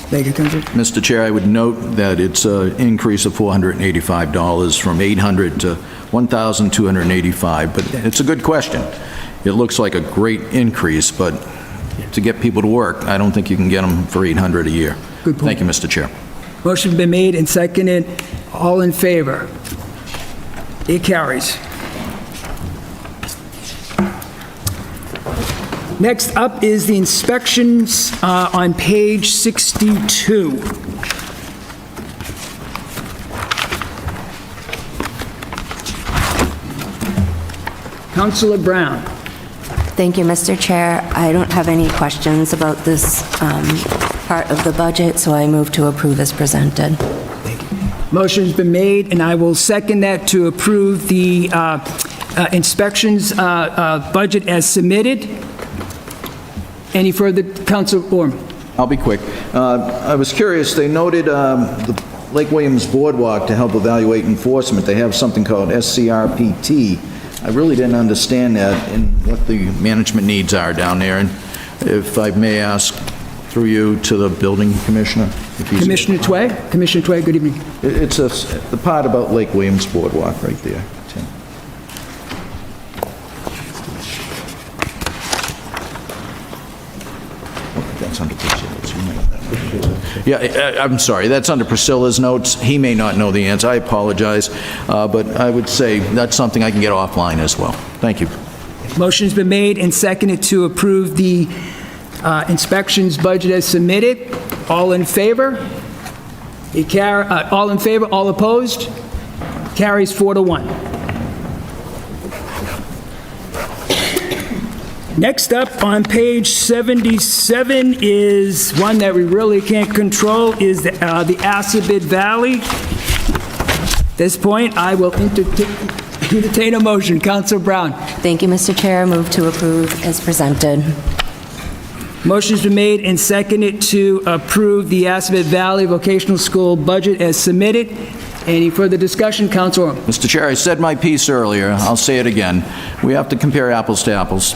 Thank you, Council. Mr. Chair, I would note that it's an increase of $485 from $800 to $1,285, but it's a good question. It looks like a great increase, but to get people to work, I don't think you can get them for $800 a year. Good point. Thank you, Mr. Chair. Motion's been made and seconded. All in favor? It carries. Next up is the inspections on page 62. Councilor Brown. Thank you, Mr. Chair. I don't have any questions about this part of the budget, so I move to approve as presented. Motion's been made, and I will second that to approve the inspections budget as submitted. Any further, Councilor Orm? I'll be quick. I was curious, they noted the Lake Williams Boardwalk to help evaluate enforcement. They have something called SCRPT. I really didn't understand that and what the management needs are down there. And if I may ask through you to the building commissioner. if he's- Commissioner Tway? Commissioner Tway, good evening. It's the part about Lake Williams Boardwalk right there, Tim. That's under Priscilla's. You may know that. Yeah, I'm sorry, that's under Priscilla's notes. He may not know the answer, I apologize, but I would say that's something I can get offline as well. Thank you. Motion's been made and seconded to approve the inspections budget as submitted. All in favor? All in favor, all opposed? Carries 4-1. Next up on page 77 is one that we really can't control, is the Assabet Valley. At this point, I will entertain a motion. Councilor Brown. Thank you, Mr. Chair. Move to approve as presented. Motion's been made and seconded to approve the Assabet Valley Vocational School budget as submitted. Any further discussion, Councilor Orm? Mr. Chair, I said my piece earlier, I'll say it again. We have to compare apples to apples,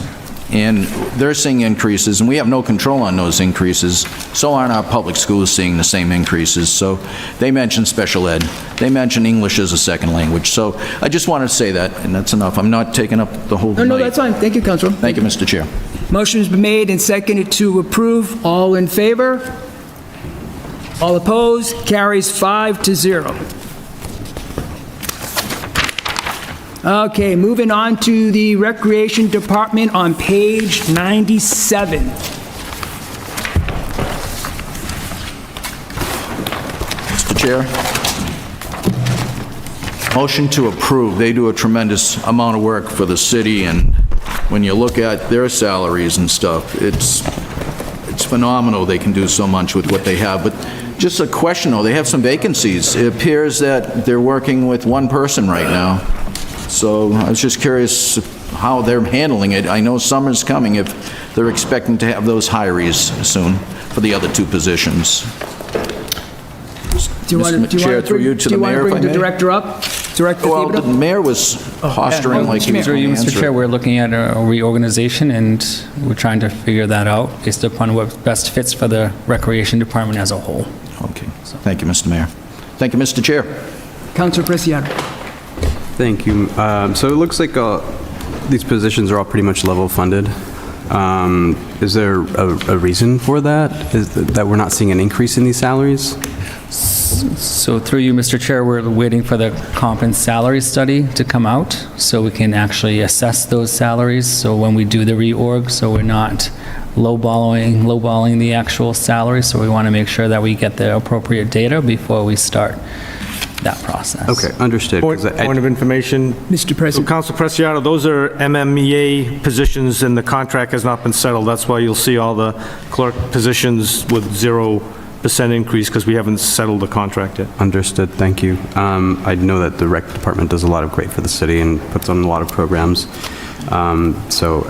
and they're seeing increases, and we have no control on those increases. So aren't our public schools seeing the same increases. So they mentioned special ed. They mentioned English as a second language. So I just wanted to say that, and that's enough. I'm not taking up the whole night. No, that's fine. Thank you, Councilor. Thank you, Mr. Chair. Motion's been made and seconded to approve. All in favor? All opposed? Carries 5-0. Okay, moving on to the Recreation Department on page 97. Mr. Chair, motion to approve. They do a tremendous amount of work for the city, and when you look at their salaries and stuff, it's phenomenal. They can do so much with what they have. But just a question, though, they have some vacancies. It appears that they're working with one person right now. So I was just curious how they're handling it. I know summer's coming, if they're expecting to have those hires soon for the other two positions. Do you want Mr. Chair, through you to the mayor, if I bring the may? director up? Director Well, the Thibodeau? mayor was posturing like he was Through going you, to Mr. answer. Chair, we're looking at a reorganization, and we're trying to figure that out based upon what best fits for the Recreation Department as a whole. Okay. Thank you, Mr. Mayor. Thank you, Mr. Chair. Councilor Preciado. Thank you. So it looks like these positions are all pretty much level funded. Is there a reason for that? Is that we're not seeing an increase in these salaries? So through you, Mr. Chair, we're waiting for the comp and salary study to come out so we can actually assess those salaries. So when we do the reorg, so we're not lowballing the actual salary. So we want to make sure that we get the appropriate data before we start that process. Okay, understood. 'Cause Point of information. Mr. So, President. Council Preciado, those are MMEA positions, and the contract has not been settled. That's why you'll see all the clerk positions with 0% increase, because we haven't settled the contract yet. Understood, thank you. I know that the rec department does a lot of great for the city and puts on a lot of programs. So,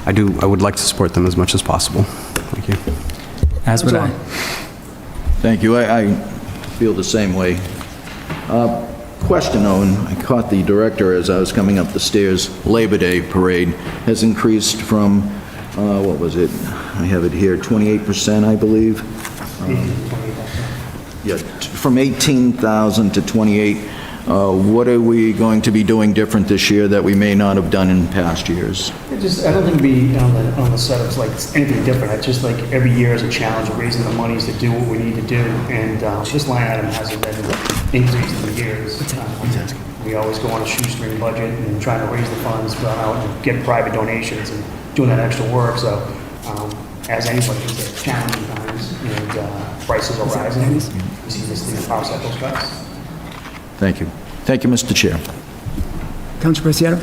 I would like to support them as much as possible. Thank you. As would I. Thank you. I feel the same way. Question, though, and I caught the director as I was coming up the stairs. Labor Day parade has increased from, what was it? I have it here, 28%, I believe. Yeah, from 18,000 to 28. What are we going to be doing different this year that we may not have done in past years? I don't think we, on the setups, like anything different. It's just like every year is a challenge of raising the monies to do what we need to do. And this line item hasn't been increased in years. We always go on a shoestring budget and trying to raise the funds, go out and get private donations and doing that extra work. So as anybody, it's challenging times and prices are rising. We see this thing offset those cuts. Thank you. Thank you, Mr. Chair. Councilor Preciado.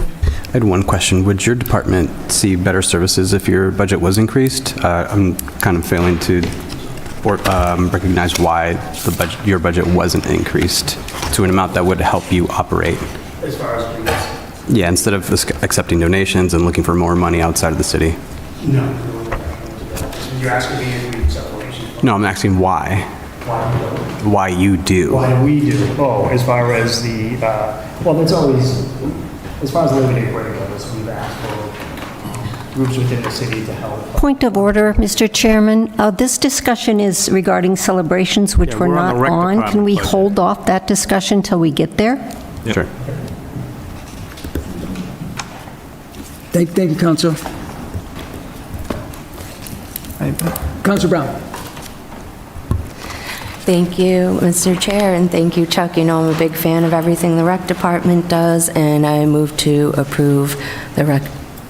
I had one question. Would your department see better services if your budget was increased? I'm kind of failing to recognize why your budget wasn't increased to an amount that would help you operate. As far as previous? Yeah, instead of accepting donations and looking for more money outside of the city. No. You're asking me if we accept donations? No, I'm asking why. Why you do. Why we do? Oh, as far as the, well, it's always, as far as the Labor Day parade goes, we've asked for groups within the city to help. Point of order, Mr. Chairman. This discussion is regarding celebrations, which Yeah, we're we're on not the rec on. Can department we budget. hold off that discussion till we get there? Sure. Thank you, Council. Council Brown. Thank you, Mr. Chair, and thank you, Chuck. You know I'm a big fan of everything the rec department does, and I move to approve the rec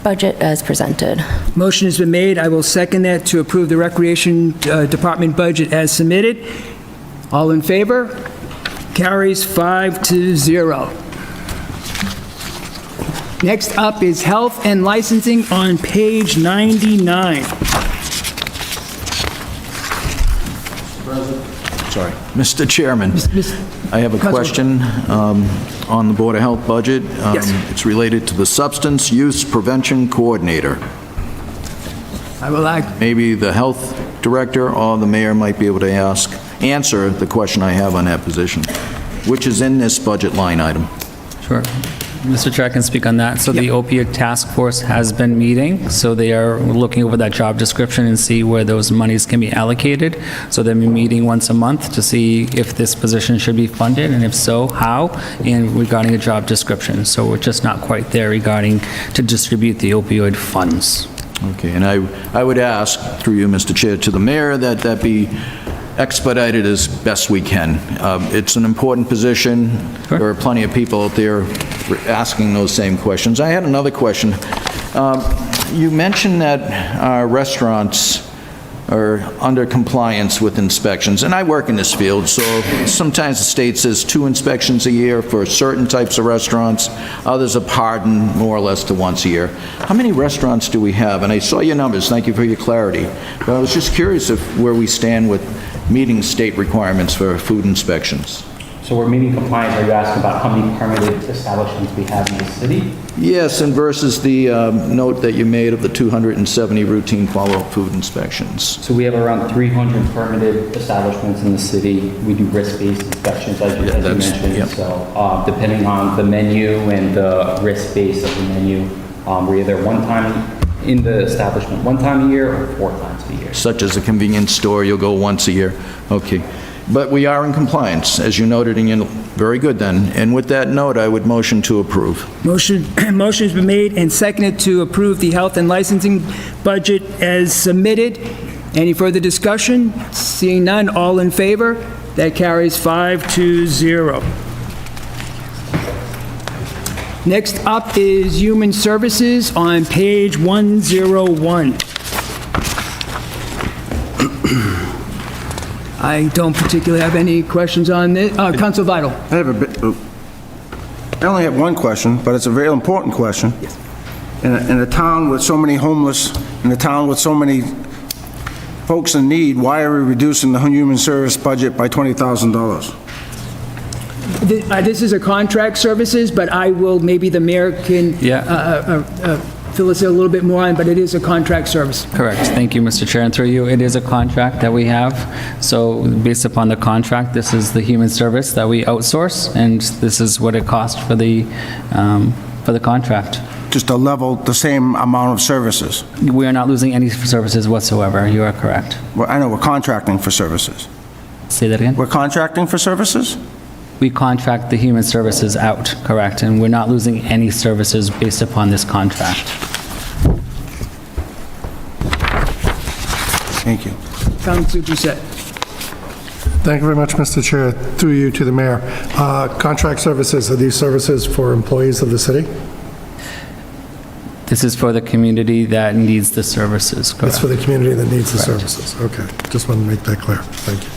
budget as presented. Motion has been made. I will second that to approve the Recreation Department budget as submitted. All in favor? Carries 5-0. Next up is Health and Licensing on page 99. Sorry. Mr. Chairman, I have a Councilor. question on the Board of Health budget. Yes. It's related to the Substance Use Prevention Coordinator. I will act. Maybe the Health Director or the Mayor might be able to answer the question I have on that position, which is in this budget line item. Sure. Mr. Chair, I can speak on that. So the opioid task force has been meeting, so they are looking over that job description and see where those monies can be allocated. So they'll be meeting once a month to see if this position should be funded, and if so, how, and regarding a job description. So we're just not quite there regarding to distribute the opioid funds. Okay, and I would ask, through you, Mr. Chair, to the Mayor, that be expedited as best we can. It's an important position. Sure. There are plenty of people out there asking those same questions. I had another question. You mentioned that restaurants are under compliance with inspections, and I work in this field, so sometimes the state says 2 inspections a year for certain types of restaurants. Others are pardoned more or less to once a year. How many restaurants do we have? And I saw your numbers, thank you for your clarity. But I was just curious where we stand with meeting state requirements for food inspections. So we're meeting compliance. Are you asking about how many permitted establishments we have in the city? Yes, and versus the note that you made of the 270 routine follow-up food inspections. So we have around 300 permitted establishments in the city. We do risk-based inspections, as you mentioned. Yep. So depending on the menu and the risk base of the menu, we're either one time in the establishment 1 time a year or 4 times a year. Such as a convenience store, you'll go once a year. Okay. But we are in compliance, as you noted, and you're very good then. And with that note, I would motion to approve. Motion's been made and seconded to approve the Health and Licensing budget as submitted. Any further discussion? Seeing none, all in favor? That carries 5-0. Next up is Human Services on page 101. I don't particularly have any questions on this. Council Vital. I have a bit, I only have one question, but it's a very important question. Yes. In a town with so many homeless, in a town with so many folks in need, why are we reducing the human service budget by $20,000? This is a contract services, but I will, maybe the mayor can fill us in a little bit more on, but it is a contract service. Correct. Thank you, Mr. Chair. And through you, it is a contract that we have. So based upon the contract, this is the human service that we outsource, and this is what it costs for the contract. Just a level, the same amount of services? We are not losing any services whatsoever. You are correct. Well, I know we're contracting for services. Say that again? We're contracting for services? We contract the human services out, correct, and we're not losing any services based upon this contract. Thank you. Councilor Doucette. Thank you very much, Mr. Chair. Through you to the mayor. Contract services, are these services for employees of the city? This is for the community that needs the services, correct? It's for the community that needs the services. Okay, just want to make that clear. Thank you.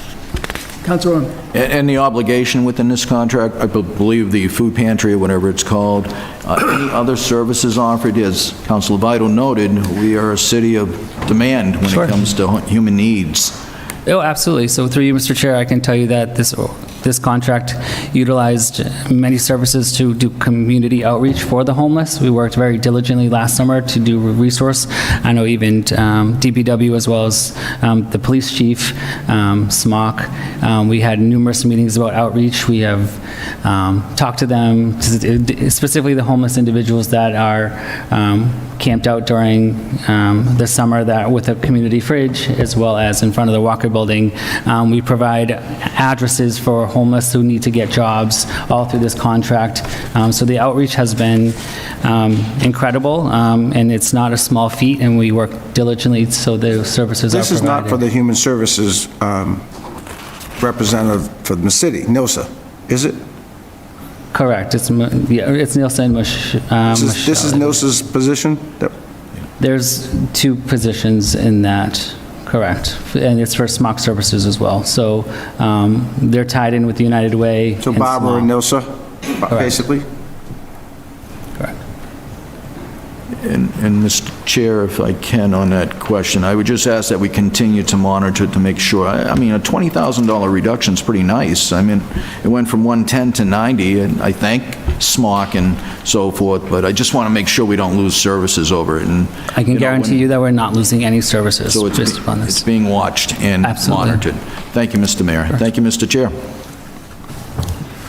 Councilor Orm. And the obligation within this contract, I believe the food pantry or whatever it's called, any other services offered, as Councilor Vital noted, we are a city of demand when Sure. it comes to human needs. Oh, absolutely. So through you, Mr. Chair, I can tell you that this contract utilized many services to do community outreach for the homeless. We worked very diligently last summer to do resource. I know even DPW as well as the police chief, SMOC. We had numerous meetings about outreach. We have talked to them, specifically the homeless individuals that are camped out during the summer that with a community fridge, as well as in front of the Walker Building. We provide addresses for homeless who need to get jobs all through this contract. So the outreach has been incredible, and it's not a small feat, and we work diligently so the services are provided. This is not for the Human Services representative from the city, NILSA, is it? Correct. It's Nielsen Mush. This is NILSA's position? There's two positions in that, correct. And it's for SMOC services as well. So they're tied in with the United Way. So and Barbara SMOC. and NILSA, basically? Correct. And Mr. Chair, if I can, on that question, I would just ask that we continue to monitor to make sure. I mean, a $20,000 reduction is pretty nice. I mean, it went from 110 to 90, and I thank SMOC and so forth, but I just want to make sure we don't lose services over it. And I can guarantee you that we're not losing any services so based upon this. it's being watched and Absolutely. monitored. Thank you, Mr. Mayor. Thank you, Mr. Chair.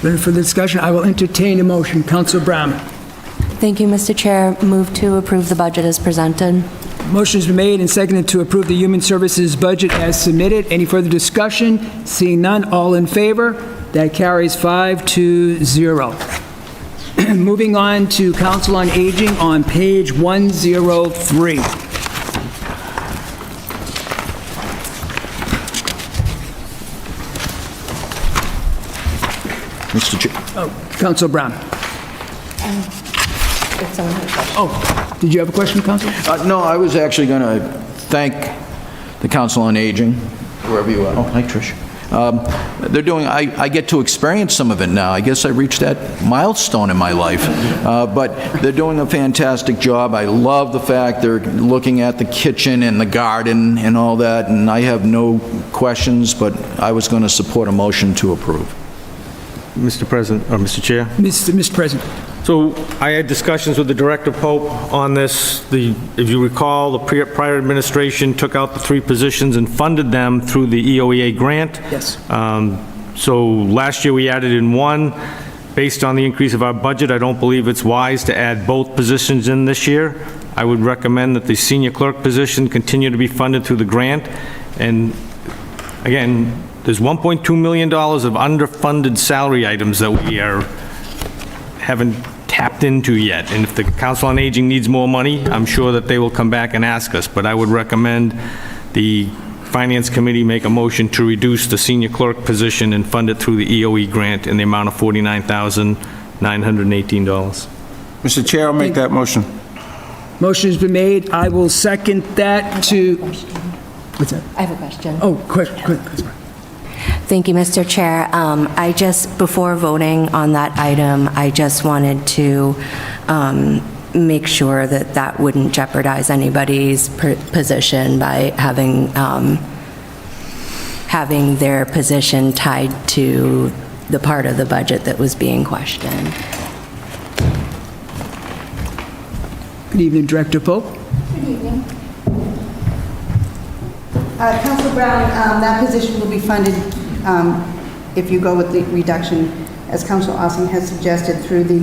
Ready for the discussion? I will entertain a motion. Councilor Brown. Thank you, Mr. Chair. Move to approve the budget as presented. Motion's been made and seconded to approve the Human Services budget as submitted. Any further discussion? Seeing none, all in favor? That carries 5-0. Moving on to Council on Aging on page 103. Mr. Chair. Oh, Councilor Brown. If someone has a question. Oh, did you have a question, Councilor? No, I was actually going to thank the Council on Aging, wherever you are. Oh, hi, Trish. They're doing, I get to experience some of it now. I guess I reached that milestone in my life. But they're doing a fantastic job. I love the fact they're looking at the kitchen and the garden and all that, and I have no questions, but I was going to support a motion to approve. Mr. President, or Mr. Chair? Mr. President. So I had discussions with the Director Pope on this. If you recall, the prior administration took out the 3 positions and funded them through the EOEA grant. Yes. So last year we added in 1. Based on the increase of our budget, I don't believe it's wise to add both positions in this year. I would recommend that the senior clerk position continue to be funded through the grant. And again, there's $1.2 million of underfunded salary items that we haven't tapped into yet. And if the Council on Aging needs more money, I'm sure that they will come back and ask us. But I would recommend the Finance Committee make a motion to reduce the senior clerk position and fund it through the EOE grant in the amount of $49,918. Mr. Chair, I'll make that motion. Motion's been made. I will second that to... What's that? I have a question. Oh, question. Thank you, Mr. Chair. I just, before voting on that item, I just wanted to make sure that that wouldn't jeopardize anybody's position by having their position tied to the part of the budget that was being questioned. Good evening, Director Pope. Good evening. Councilor Brown, that position will be funded if you go with the reduction, as Councilor Ossing has suggested, through the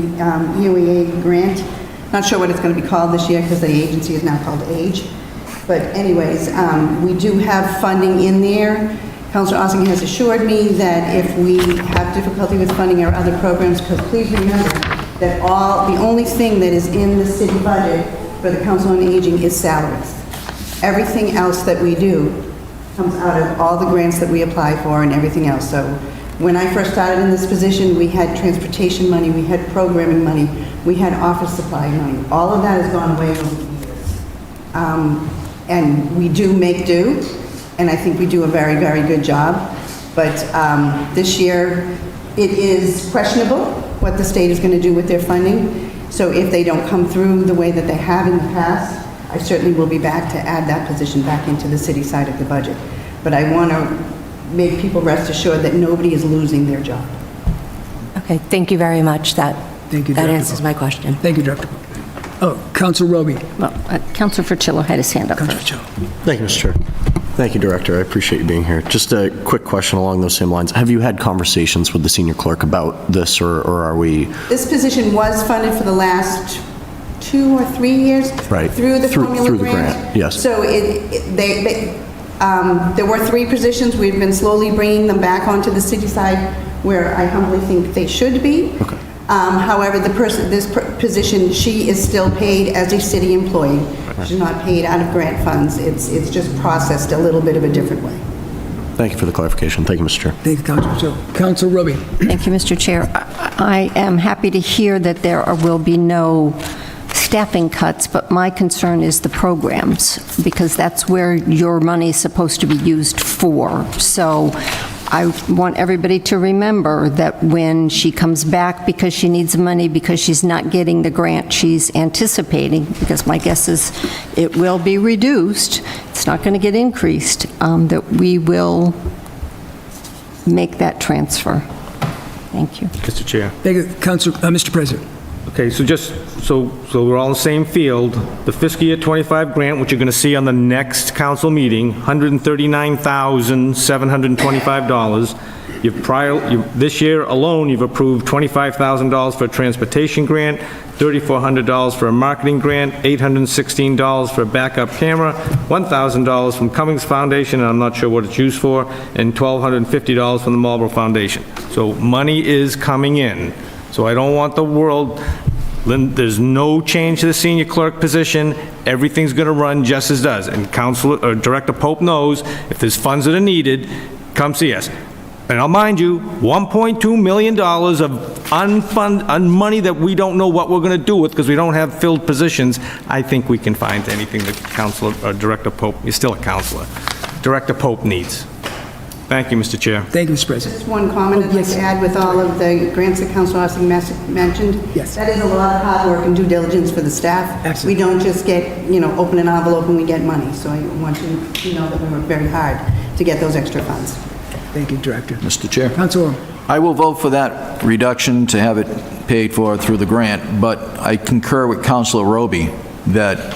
EOEA grant. Not sure what it's going to be called this year because the agency is now called AGE. But anyways, we do have funding in there. Councilor Ossing has assured me that if we have difficulty with funding our other programs, because please remember that the only thing that is in the city budget for the Council on Aging is salaries. Everything else that we do comes out of all the grants that we apply for and everything else. So when I first started in this position, we had transportation money, we had programming money, we had office supply money. All of that has gone away over the years. And we do make do, and I think we do a very, very good job. But this year, it is questionable what the state is going to do with their funding. So if they don't come through the way that they have in the past, I certainly will be back to add that position back into the city side of the budget. But I want to make people rest assured that nobody is losing their job. Okay, thank you very much. That Thank you, that Director answers my question. Thank you, Director. Oh, Council Roby. Well, Counselor Fricillo had his hand up first. Thank you, Mr. Chair. Thank you, Director. I appreciate you being here. Just a quick question along those same lines. Have you had conversations with the senior clerk about this, or are we? This position was funded for the last 2 or 3 years. Right. Through the formula through the grant. grant, yes. So there were 3 positions. We've been slowly bringing them back onto the city side where I humbly think they should be. Okay. However, this position, she is still paid as a city employee. She's not paid out of grant funds. It's just processed a little bit of a different way. Thank you for the clarification. Thank you, Mr. Chair. Thank you, Council. Council Roby. Thank you, Mr. Chair. I am happy to hear that there will be no staffing cuts, but my concern is the programs, because that's where your money is supposed to be used for. So I want everybody to remember that when she comes back because she needs money, because she's not getting the grant she's anticipating, because my guess is it will be reduced, it's not going to get increased, that we will make that transfer. Thank you. Mr. Chair. Thank you, Council, Mr. President. Okay, so just, so we're all in the same field, the fiscal year '25 grant, which you're going to see on the next council meeting, $139,725. This year alone, you've approved $25,000 for a transportation grant, $3,400 for a marketing grant, $816 for a backup camera, $1,000 from Cummings Foundation, and I'm not sure what it's used for, and $1,250 from the Marlboro Foundation. So money is coming in. So I don't want the world, there's no change to the senior clerk position. Everything's going to run just as does. And Director Pope knows if there's funds that are needed, come see us. And I'll mind you, $1.2 million of unfunded money that we don't know what we're going to do with because we don't have filled positions. I think we can find anything that Director Pope, he's still a counselor, Director Pope needs. Thank you, Mr. Chair. Thank you, Mr. President. Just one comment I'd like to add with all of the grants that Councilor Ossing mentioned. Yes. That is a lot of hard work and due diligence for the staff. Absolutely. We don't just get, open an envelope and we get money. So I want you to know that we work very hard to get those extra funds. Thank you, Director. Mr. Chair. Council Orr. I will vote for that reduction to have it paid for through the grant, but I concur with Councilor Roby that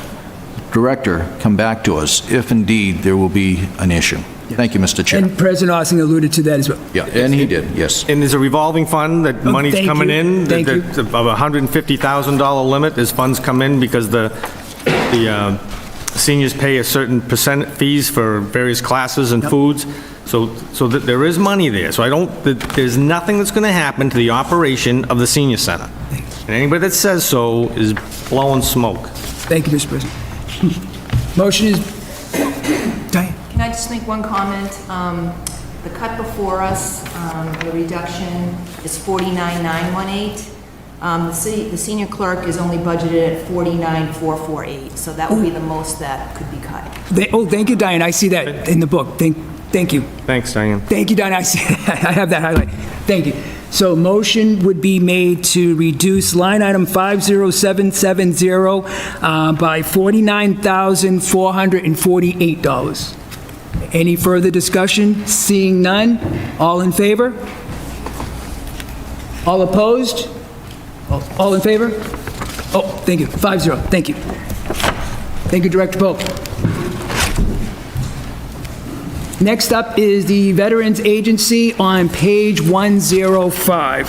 Director come back to us if indeed there will be an issue. Thank you, Mr. Chair. And President Ossing alluded to that as well. Yeah, and he did, yes. And there's a revolving fund that money's thank coming you. in. Thank you. Of a $150,000 limit as funds come in because the seniors pay a certain percent fees for various classes and foods. So that there is money there. So there's nothing that's going to happen to the operation of the senior center. And anybody that says so is blowing smoke. Thank you, Mr. President. Motion is, Diane. Can I just make one comment? The cut before us, the reduction is 49,918. The senior clerk is only budgeted at 49,448, so that would be the most that could be cut. Thank you, Diane. I see that in the book. Thank you. Thanks, Diane. Thank you, Diane. I see, I have that highlight. Thank you. So motion would be made to reduce line item 50770 by $49,448. Any further discussion? Seeing none, all in favor? All opposed? All in favor? Oh, thank you, 5-0, thank you. Thank you, Director Pope. Next up is the Veterans Agency on page 105.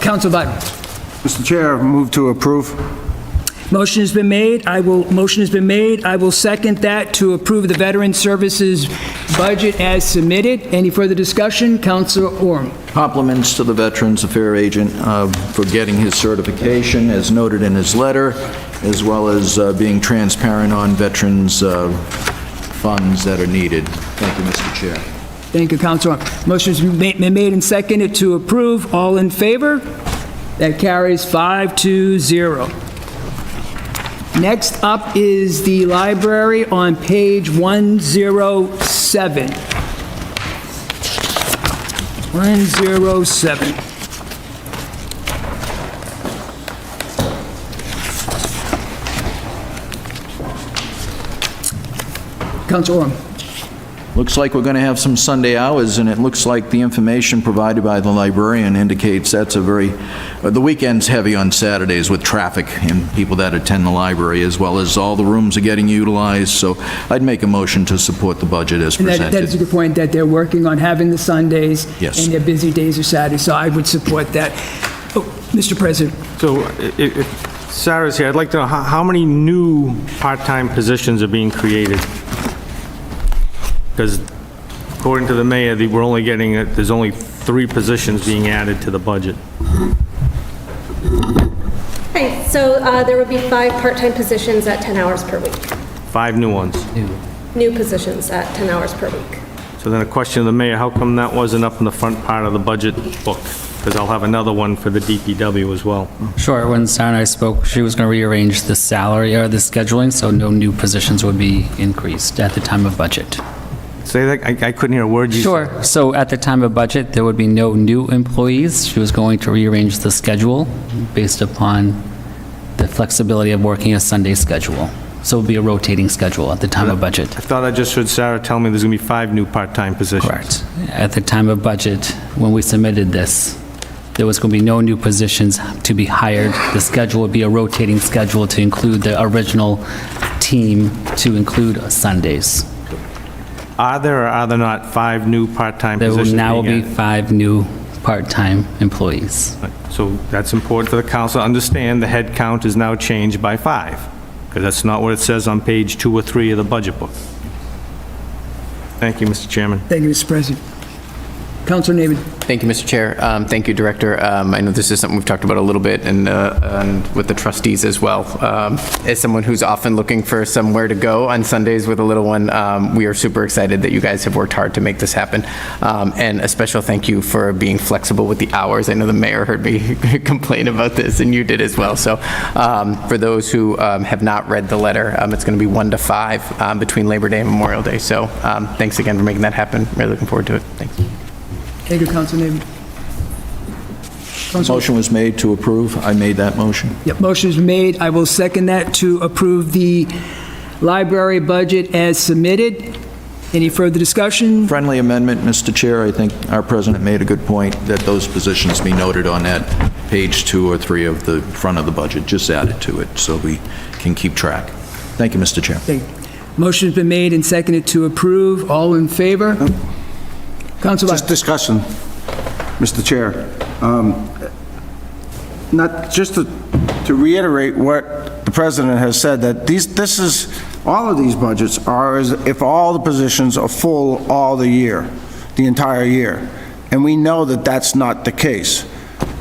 Council Biden. Mr. Chair, move to approve. Motion has been made. Motion has been made. I will second that to approve the Veteran Services budget as submitted. Any further discussion? Councilor Orm. Compliments to the Veterans Affairs agent for getting his certification, as noted in his letter, as well as being transparent on veterans' funds that are needed. Thank you, Mr. Chair. Thank you, Councilor Orm. Motion has been made and seconded to approve. All in favor? That carries 5-0. Next up is the library on page 107. 107. Council Orm. Looks like we're going to have some Sunday hours, and it looks like the information provided by the librarian indicates that's the weekend's heavy on Saturdays with traffic and people that attend the library, as well as all the rooms are getting utilized, so I'd make a motion to support the budget as And presented. that is a good point, that they're working on having the Sundays. Yes. And their busy days are Saturdays, so I would support that. Oh, Mr. President. So if Sarah's here, I'd like to know how many new part-time positions are being created? Because according to the mayor, we're only getting, there's only 3 positions being added to the budget. Okay, so there would be 5 part-time positions at 10 hours per week. 5 new ones. New positions at 10 hours per week. So then a question of the mayor, how come that wasn't up in the front part of the budget book? Because I'll have another one for the DPW as well. Sure, when Sarah and I spoke, she was going to rearrange the salary or the scheduling, so no new positions would be increased at the time of budget. Say that, I couldn't hear a word you said. Sure, so at the time of budget, there would be no new employees. She was going to rearrange the schedule based upon the flexibility of working a Sunday schedule. So it would be a rotating schedule at the time of budget. I thought I just heard Sarah tell me there's going to be 5 new part-time positions. Correct. At the time of budget, when we submitted this, there was going to be no new positions to be hired. The schedule would be a rotating schedule to include the original team, to include Sundays. Are there or are there not 5 new part-time There positions will now being be added? 5 new part-time employees. So that's important for the council to understand. The head count is now changed by 5, because that's not what it says on page 2 or 3 of the budget book. Thank you, Mr. Chairman. Thank you, Mr. President. Councilor Navin. Thank you, Mr. Chair. Thank you, Director. I know this is something we've talked about a little bit and with the trustees as well. As someone who's often looking for somewhere to go on Sundays with a little one, we are super excited that you guys have worked hard to make this happen. And a special thank you for being flexible with the hours. I know the mayor heard me complain about this, and you did as well. So for those who have not read the letter, it's going to be 1 to 5 between Labor Day and Memorial Day. So thanks again for making that happen. Really looking forward to it. Thanks. Thank you, Councilor Navin. Motion was made to approve. I made that motion. Yep, motion is made. I will second that to approve the library budget as submitted. Any further discussion? Friendly amendment, Mr. Chair. I think our president made a good point that those positions be noted on that page 2 or 3 of the front of the budget. Just add it to it so we can keep track. Thank you, Mr. Chair. Thank you. Motion's been made and seconded to approve. All in favor? Councilor Just discussion, Mr. Chair. Not just to reiterate what the president has said, that all of these budgets are as if all the positions are full all the year, the entire year. And we know that that's not the case.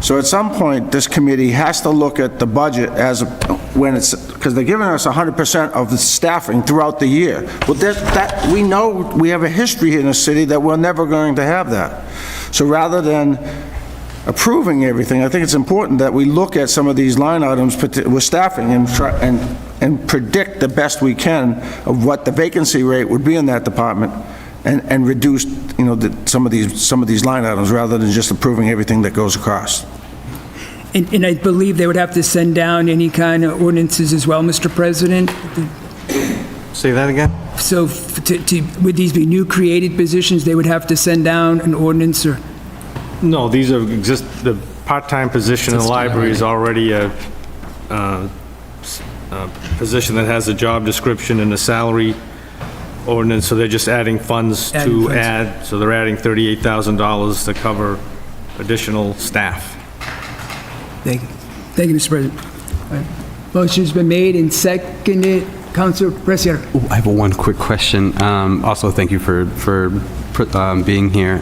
So at some point, this committee has to look at the budget because they're giving us 100% of the staffing throughout the year. Well, we know we have a history here in the city that we're never going to have that. So rather than approving everything, I think it's important that we look at some of these line items with staffing and predict the best we can of what the vacancy rate would be in that department and reduce, some of these line items rather than just approving everything that goes across. And I believe they would have to send down any kind of ordinances as well, Mr. President? Say that again? So would these be new created positions, they would have to send down an ordinance or? No, these are the part-time position in the library is already a position that has a job description and a salary ordinance, so they're just adding funds to add, so they're adding $38,000 to cover additional staff. Thank you. Thank you, Mr. President. All right. Motion's been made and seconded. Councilor Presier. I have one quick question. Also, thank you for being here.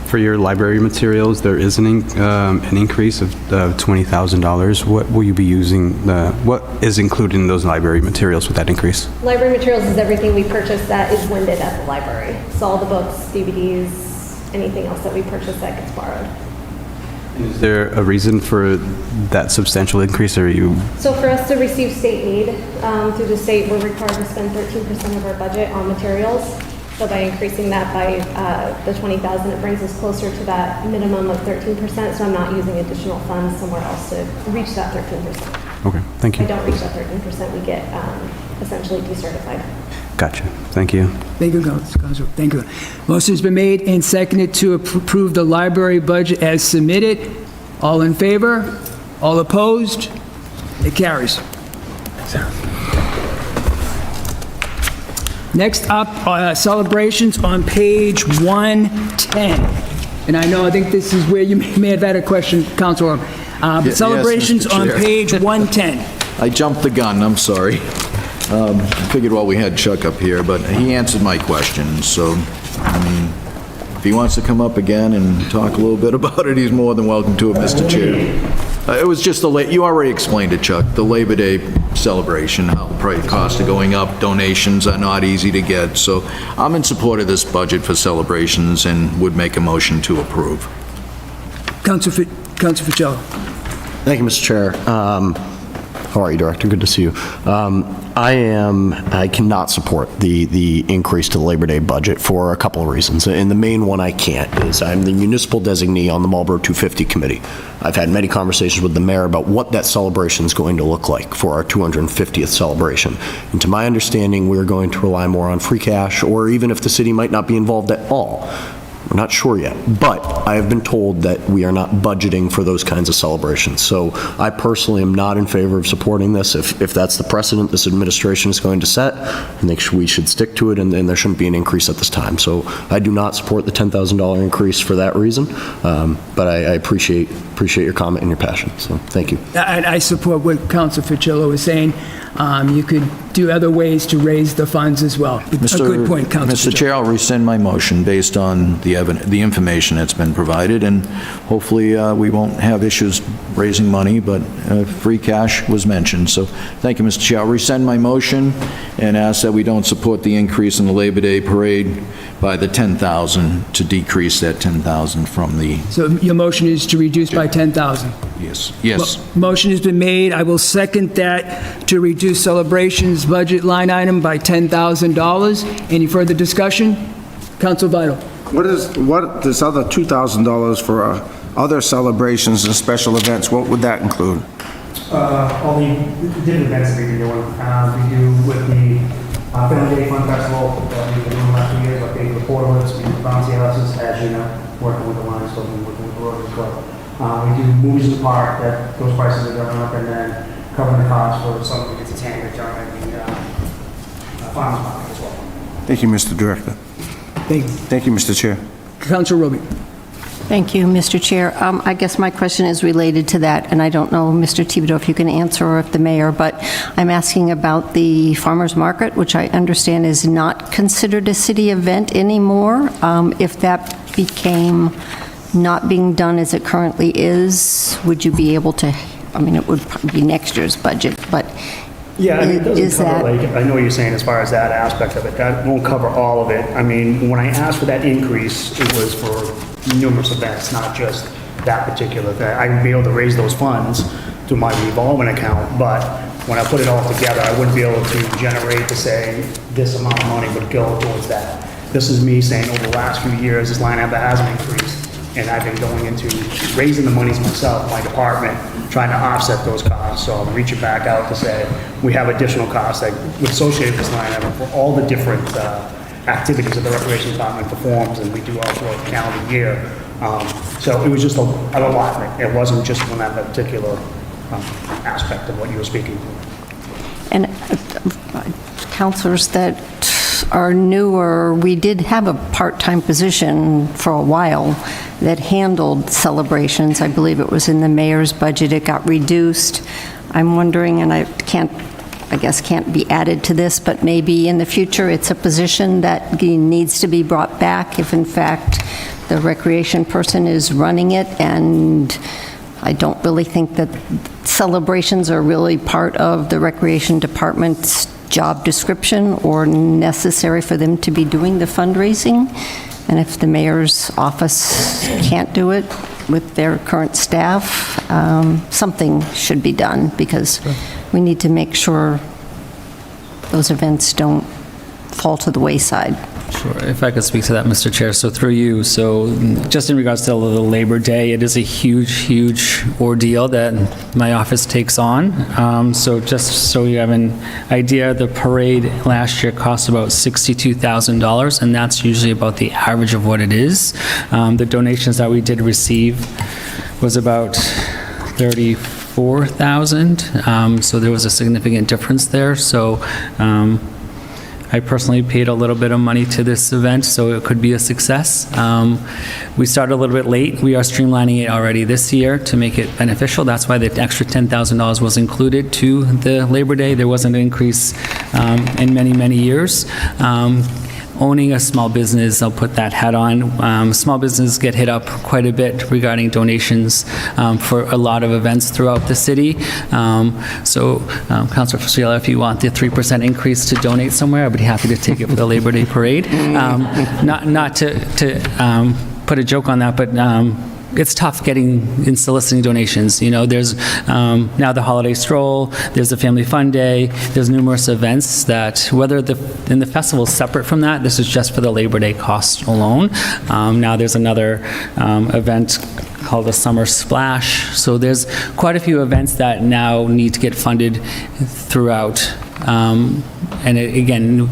For your library materials, there is an increase of $20,000. What will you be using? What is included in those library materials with that increase? Library materials is everything we purchase that is lended at the library. So all the books, DVDs, anything else that we purchase that gets borrowed. Is there a reason for that substantial increase, or are you? So for us to receive state aid through the state, we're required to spend 13% of our budget on materials. So by increasing that by the 20,000, it brings us closer to that minimum of 13%. So I'm not using additional funds somewhere else to reach that 13%. Okay, thank you. If I don't reach that 13%, we get essentially decertified. Gotcha. Thank you. Thank you, Councilor. Thank you. Motion's been made and seconded to approve the library budget as submitted. All in favor? All opposed? It carries. Next up, celebrations on page 110. And I think this is where you may have had a question, Councilor. Yes, Celebrations Mr. on Chair. page 110. I jumped the gun, I'm sorry. Figured while we had Chuck up here, but he answered my question, so, I mean, if he wants to come up again and talk a little bit about it, he's more than welcome to it, Mr. Chair. It was just you already explained it, Chuck, the Labor Day celebration, how the costs are going up, donations are not easy to get, so I'm in support of this budget for celebrations and would make a motion to approve. Councilor Fitzgerald. Thank you, Mr. Chair. How are you, Director? Good to see you. I cannot support the increase to the Labor Day budget for a couple of reasons. And the main one I can't is I'm the municipal designee on the Marlboro 250 Committee. I've had many conversations with the mayor about what that celebration is going to look like for our 250th celebration. And to my understanding, we're going to rely more on free cash, or even if the city might not be involved at all. We're not sure yet, but I have been told that we are not budgeting for those kinds of celebrations. So I personally am not in favor of supporting this. If that's the precedent this administration is going to set, I think we should stick to it, and there shouldn't be an increase at this time. So I do not support the $10,000 increase for that reason, but I appreciate your comment and your passion, so thank you. I support what Councilor Fitzgerald was saying. You could do other ways to raise the funds as well. A good point, Councilor Mr. Chair, I'll rescind my motion based on the information that's been provided, and hopefully we won't have issues raising money, but free cash was mentioned. So thank you, Mr. Chair. I'll rescind my motion and ask that we don't support the increase in the Labor Day parade by the 10,000, to decrease that 10,000 from the... So your motion is to reduce by 10,000? Yes. Yes. Motion has been made. I will second that, to reduce celebrations budget line item by $10,000. Any further discussion? Council Vital. What this other $2,000 for other celebrations and special events, what would that include? All the different events that we've been doing. We do with the Family Day Fun Festival that we've been doing the last few years, like the Portals, we do bouncy houses, as you know, working with the Lions Club and working with the Rotary Club. We do movies in the park, that those prices are going up, and then covering the cost for some entertainment during the farmers market as well. Thank you, Mr. Director. Thank you, Mr. Chair. Councilor Roby. Thank you, Mr. Chair. I guess my question is related to that, and I don't know, Mr. Thibodeau, if you can answer, or if the mayor, but I'm asking about the farmers market, which I understand is not considered a city event anymore. If that became not being done as it currently is, would you be able to, I mean, it would probably be next year's budget, but yeah, I mean, it is doesn't cover, that... like, I know what you're saying as far as that aspect of it. That won't cover all of it. I mean, when I asked for that increase, it was for numerous events, not just that particular thing. I would be able to raise those funds to my revolving account, but when I put it all together, I wouldn't be able to generate to say this amount of money would go towards that. This is me saying over the last few years, this line item hasn't increased, and I've been going into raising the monies myself, my department, trying to offset those costs. So I'm reaching back out to say, we have additional costs that would associate with this line item for all the different activities that the Recreation Department performs, and we do all throughout the calendar year. So it was just an allotment. It wasn't just on that particular aspect of what you were speaking to. And counselors that are newer, we did have a part-time position for a while that handled celebrations. I believe it was in the mayor's budget. It got reduced. I'm wondering, and I guess can't be added to this, but maybe in the future it's a position that needs to be brought back if in fact the recreation person is running it, and I don't really think that celebrations are really part of the recreation department's job description or necessary for them to be doing the fundraising. And if the mayor's office can't do it, with their current staff, something should be done, because we need to make sure those events don't fall to the wayside. Sure. If I could speak to that, Mr. Chair. So through you, so just in regards to the Labor Day, it is a huge, huge ordeal that my office takes on. So just so you have an idea, the parade last year cost about $62,000, and that's usually about the average of what it is. The donations that we did receive was about $34,000. So there was a significant difference there. So I personally paid a little bit of money to this event, so it could be a success. We started a little bit late. We are streamlining it already this year to make it beneficial. That's why the extra $10,000 was included to the Labor Day. There wasn't an increase in many, many years. Owning a small business, I'll put that hat on. Small businesses get hit up quite a bit regarding donations for a lot of events throughout the city. Councilor Fusila, if you want the 3% increase to donate somewhere, I'd be happy to take it for the Labor Day parade. Not to put a joke on that, but it's tough getting and soliciting donations. You know, there's now the holiday stroll, there's the family fun day, there's numerous events that, whether the festival is separate from that, this is just for the Labor Day cost alone. Now there's another event called the Summer Splash. So there's quite a few events that now need to get funded throughout. Again,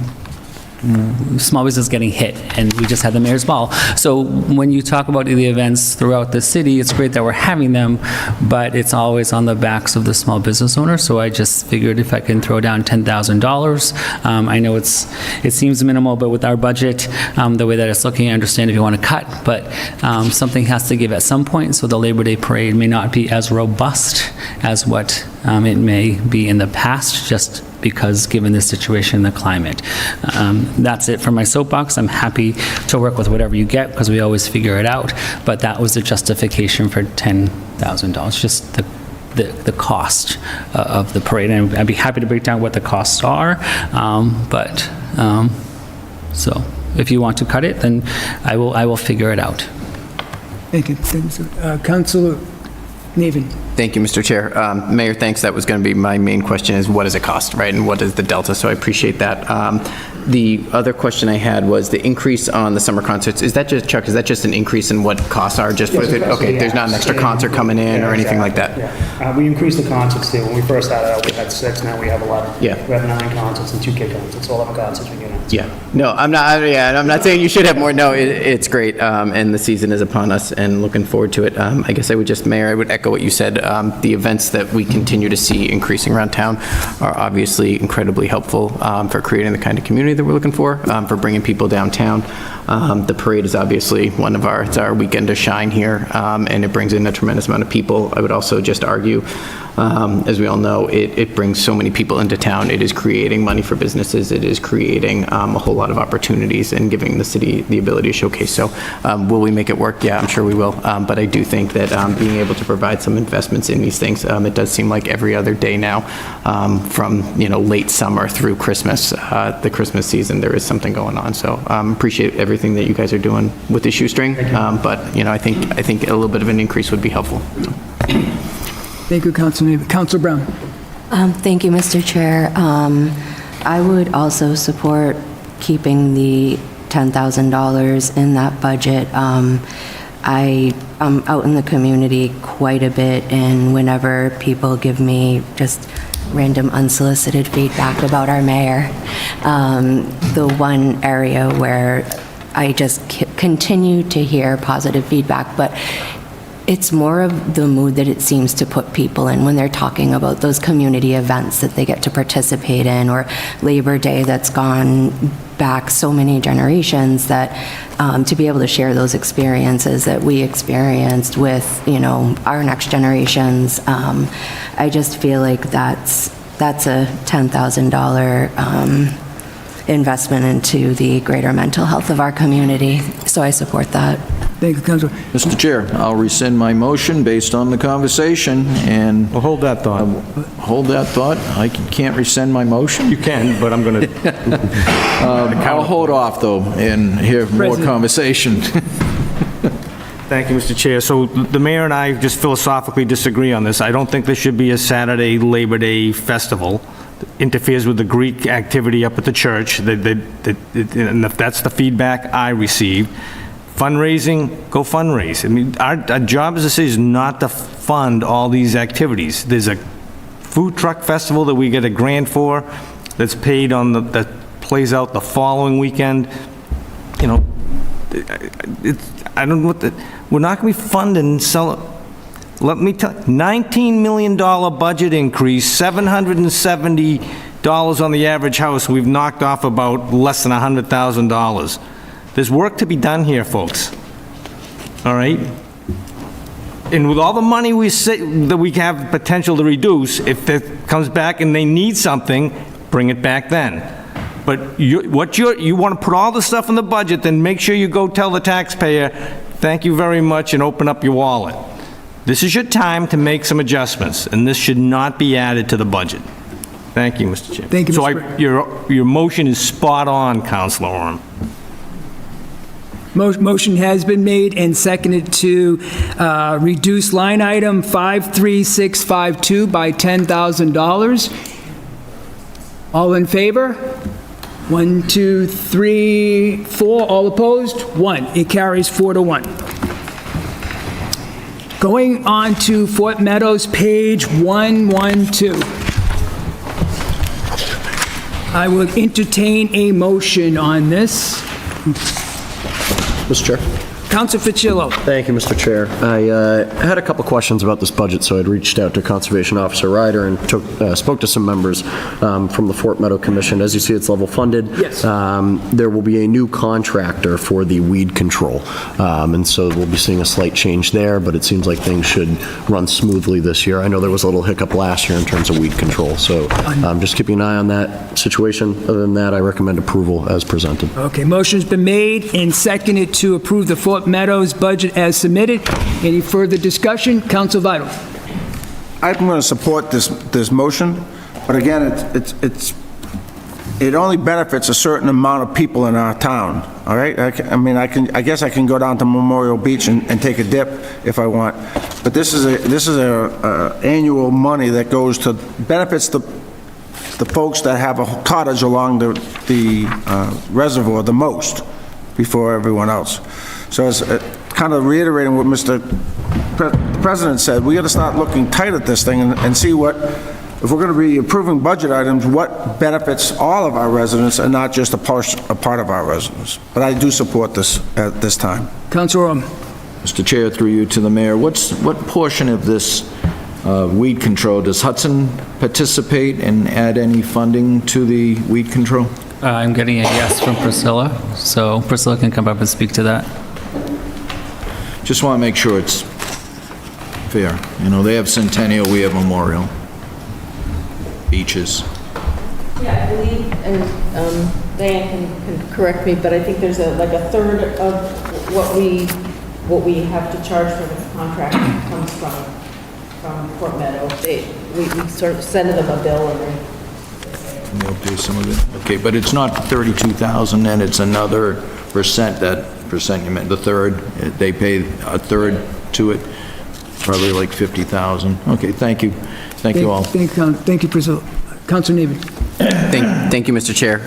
small business getting hit, and we just had the mayor's ball. So when you talk about the events throughout the city, it's great that we're having them, but it's always on the backs of the small business owner. So I just figured if I can throw down $10,000, I know it seems minimal, but with our budget, the way that it's looking, I understand if you want to cut, but something has to give at some point. So the Labor Day parade may not be as robust as what it may be in the past, just because given the situation and the climate. That's it for my soapbox. I'm happy to work with whatever you get, because we always figure it out, but that was the justification for $10,000, just the cost of the parade. And I'd be happy to break down what the costs are, so if you want to cut it, then I will figure it out. Thank you. Councilor Navin. Thank you, Mr. Chair. Mayor, thanks. That was going to be my main question, is what does it cost, right? And what is the delta? So I appreciate that. The other question I had was the increase on the summer concerts. Is that just, Chuck, is that just an increase in what costs are? Just Yes, okay, there's not an extra concert coming in or anything like that? Yeah. We increased the concerts too. When we first started out, we had 6, now we have 11. Yeah. We have 9 concerts and 2 kid concerts, so 11 concerts we get on. Yeah. No, I'm not saying you should have more. No, it's great. And the season is upon us and looking forward to it. I guess I would just, Mayor, I would echo what you said. The events that we continue to see increasing around town are obviously incredibly helpful for creating the kind of community that we're looking for bringing people downtown. The parade is obviously it's our weekend to shine here, and it brings in a tremendous amount of people. I would also just argue, as we all know, it brings so many people into town. It is creating money for businesses. It is creating a whole lot of opportunities and giving the city the ability to showcase. So will we make it work? Yeah, I'm sure we will. But I do think that being able to provide some investments in these things, it does seem like every other day now, from late summer through Christmas, the Christmas season, there is something going on. So appreciate everything that you guys are doing with the shoestring. But I think a little bit of an increase would be helpful. So. Thank you, Councilor Navin. Councilor Brown. Thank you, Mr. Chair. I would also support keeping the $10,000 in that budget. I am out in the community quite a bit, and whenever people give me just random unsolicited feedback about our mayor, the one area where I just continue to hear positive feedback, but it's more of the mood that it seems to put people in when they're talking about those community events that they get to participate in, or Labor Day that's gone back so many generations, that to be able to share those experiences that we experienced with, our next generations, I just feel like that's a $10,000 investment into the greater mental health of our community. So I support that. Thank you, Councilor. Mr. Chair, I'll rescind my motion based on the conversation, and... Well, hold that thought. Hold that thought? I can't rescind my motion? You can, but I'm going to... I'll hold off, though, and hear more conversation. Thank you, Mr. Chair. So the mayor and I just philosophically disagree on this. I don't think there should be a Saturday Labor Day festival that interferes with the Greek activity up at the church. And if that's the feedback I received, fundraising, go fundraise. I mean, our job as a city is not to fund all these activities. There's a food truck festival that we get a grant for that's paid on that plays out the following weekend. You know, I don't know what we're not going to be funding let me tell you, $19 million budget increase, $770 on the average house. We've knocked off about less than $100,000. There's work to be done here, folks. All right? And with all the money we say that we have potential to reduce, if it comes back and they need something, bring it back then. But you want to put all the stuff in the budget, then make sure you go tell the taxpayer, thank you very much, and open up your wallet. This is your time to make some adjustments, and this should not be added to the budget. Thank you, Mr. Chair. Thank you, So Mr. your motion is spot on, Councilor Orem. Motion has been made and seconded to reduce line item 53652 by $10,000. All in favor? 1, 2, 3, 4. All opposed? 1. It carries 4-1. Going on to Fort Meadows, page 112. I will entertain a motion on this. Mr. Chair. Councilor Ficillo. Thank you, Mr. Chair. I had a couple questions about this budget, so I'd reached out to Conservation Officer Ryder and spoke to some members from the Fort Meadow Commission. As you see, it's level funded. Yes. There will be a new contractor for the weed control, and so we'll be seeing a slight change there, but it seems like things should run smoothly this year. I know there was a little hiccup last year in terms of weed control, so just keeping an eye on that situation. Other than that, I recommend approval as presented. Okay, motion's been made and seconded to approve the Fort Meadows budget as submitted. Any further discussion? Council Vital. I'm going to support this motion, but again, it only benefits a certain amount of people in our town, all right? I guess I can go down to Memorial Beach and take a dip if I want, but this is a annual money that goes to, benefits the folks that have a cottage along the reservoir the most before everyone else. So it's kind of reiterating what Mr. President said, we got to start looking tight at this thing and see what, if we're going to be approving budget items, what benefits all of our residents and not just a part of our residents. But I do support this at this time. Councilor Orem. Mr. Chair, through you to the mayor, what portion of this weed control, does Hudson participate and add any funding to the weed control? I'm getting a yes from Priscilla, so Priscilla can come up and speak to that. Just want to make sure it's fair. You know, they have Centennial, we have Memorial. Beaches. Yeah, I believe, and Diane can correct me, but I think there's like a third of what we have to charge for the contract comes from Fort Meadow. We sort of send them a bill and then They'll do some of it. Okay, but it's not 32,000 and it's another percent, that percent you meant, the third, they pay a third to it, probably like 50,000. Okay, thank you. Thank you all. Thank you, Priscilla. Councilor Navy. Thank you, Mr. Chair.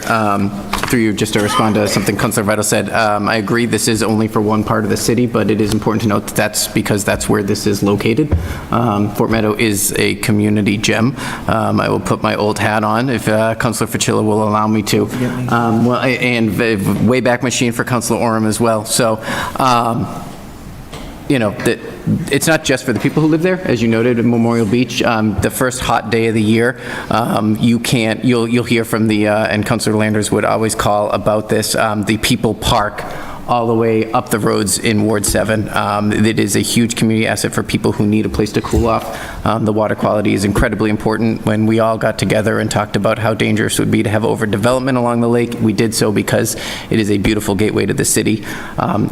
Through you, just to respond to something Councilor Vital said, I agree this is only for one part of the city, but it is important to note that that's because that's where this is located. Fort Meadow is a community gem. I will put my old hat on if Councilor Ficillo will allow me to. Well, and Wayback Machine for Councilor Orem as well. So, you know, it's not just for the people who live there, as you noted in Memorial Beach. The first hot day of the year, you'll hear from the, and Councilor Landers would always call about this, the people park all the way up the roads in Ward 7. It is a huge community asset for people who need a place to cool off. The water quality is incredibly important. When we all got together and talked about how dangerous it would be to have overdevelopment along the lake, we did so because it is a beautiful gateway to the city.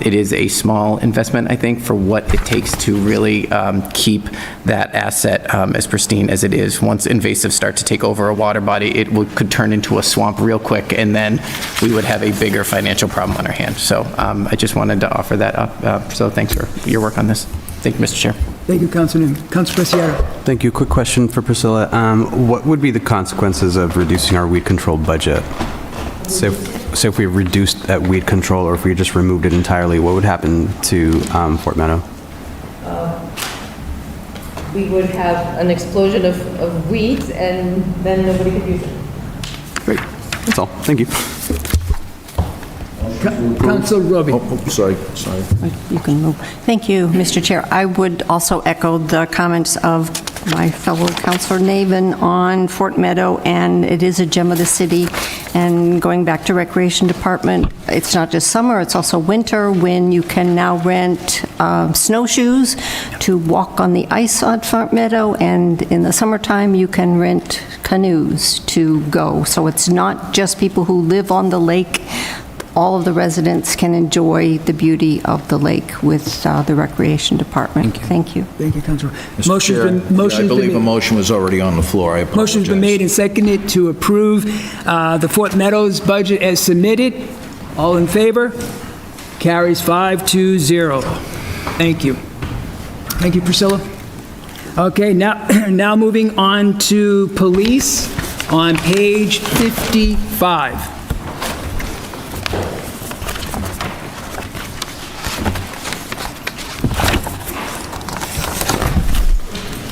It is a small investment, I think, for what it takes to really keep that asset as pristine as it is. Once invasives start to take over a water body, it could turn into a swamp real quick, and then we would have a bigger financial problem on our hands. So I just wanted to offer that up. So thanks for your work on this. Thank you, Mr. Chair. Thank you, Councilor Newman. Councilor Preciado. Thank you. Quick question for Priscilla. What would be the consequences of reducing our weed control budget? So if we reduced that weed control, or if we just removed it entirely, what would happen to Fort Meadow? We would have an explosion of weeds, and then nobody could use it. Great. That's all. Thank you. Councilor Roby. Sorry. You can move. Thank you, Mr. Chair. I would also echo the comments of my fellow Councilor Navin on Fort Meadow, and it is a gem of the city. And going back to Recreation Department, it's not just summer, it's also winter, when you can now rent snowshoes to walk on the ice on Fort Meadow, and in the summertime, you can rent canoes to go. So it's not just people who live on the lake. All of the residents can enjoy the beauty of the lake with the Recreation Department. Thank you. Thank you, Councilor. Mr. Chair, I believe a motion was already on the floor. I apologize. Motion's been made and seconded to approve the Fort Meadows budget as submitted. All in favor? Carries 5-0. Thank you. Thank you, Priscilla. Okay, now moving on to police on page 55.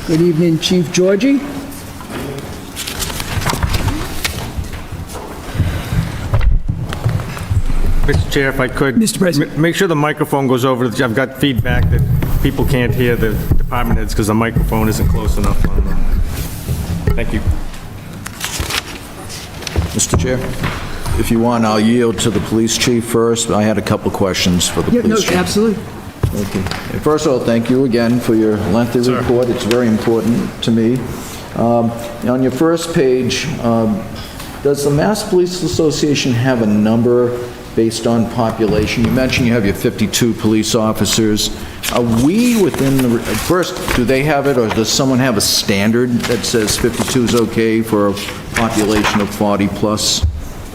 Good evening, Chief Georgie. Mr. Chair, if I could. Mr. President. Make sure the microphone goes over. I've got feedback that people can't hear the department heads because the microphone isn't close enough on them. Thank you. Mr. Chair, if you want, I'll yield to the police chief first. I had a couple questions for the police chief. Absolutely. Okay. First of all, thank you again for your lengthy report. It's very important to me. On your first page, does the Mass Police Association have a number based on population? You mentioned you have your 52 police officers. Are we within the, first, do they have it, or does someone have a standard that says 52 is okay for a population of 40 plus?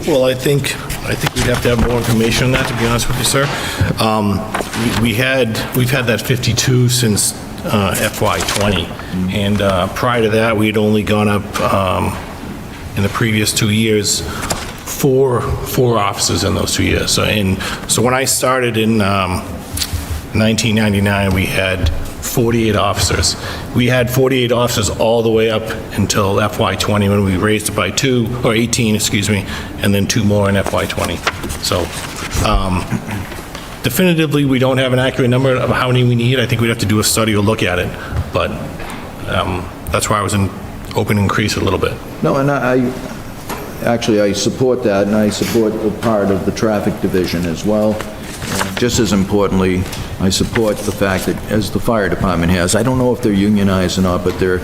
Well, I think we'd have to have more information on that, to be honest with you, sir. We've had that 52 since FY20, and prior to that, we had only gone up in the previous 2 years, four officers in those 2 years. So when I started in 1999, we had 48 officers. We had 48 officers all the way up until FY20, when we raised it by 18, excuse me, and then 2 more in FY20. So definitively, we don't have an accurate number of how many we need. I think we'd have to do a study or look at it, but that's why I was open to increase it a little bit. No, and I support that, and I support the part of the traffic division as well. Just as importantly, I support the fact that, as the fire department has, I don't know if they're unionized or not, but they're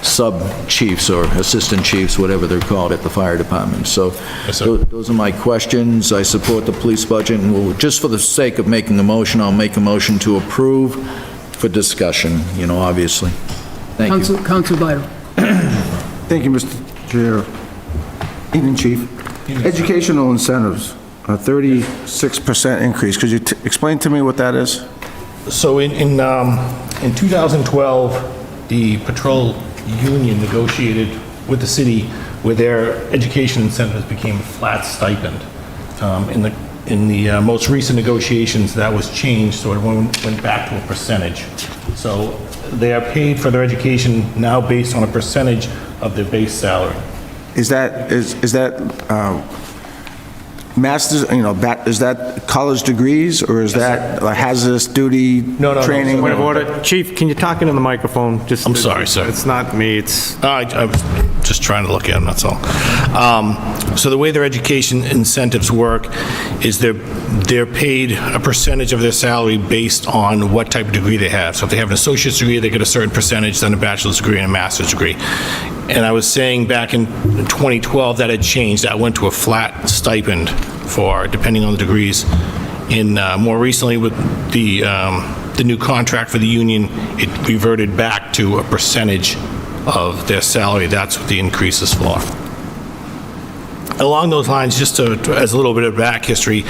sub-chiefs or assistant chiefs, whatever they're called at the fire department. So those are my questions. I support the police budget, and just for the sake of making a motion, I'll make a motion to approve for discussion, obviously. Thank you. Councilor Vital. Thank you, Mr. Chair. Evening, Chief. Educational incentives, a 36% increase. Could you explain to me what that is? So in 2012, the patrol union negotiated with the city where their education incentives became a flat stipend. In the most recent negotiations, that was changed, so it went back to a percentage. So they are paid for their education now based on a percentage of their base salary. Is that master's, is that college degrees, or is that a hazardous duty training? Point of order. Chief, can you talk into the microphone? I'm sorry, sir. It's not me, it's... I was just trying to look at them, that's all. So the way their education incentives work is they're paid a percentage of their salary based on what type of degree they have. So if they have an associate's degree, they get a certain percentage, then a bachelor's degree and a master's degree. And I was saying back in 2012 that had changed. That went to a flat stipend for, depending on the degrees. More recently with the new contract for the union, it reverted back to a percentage of their salary. That's what the increase is for. Along those lines, just as a little bit of back history,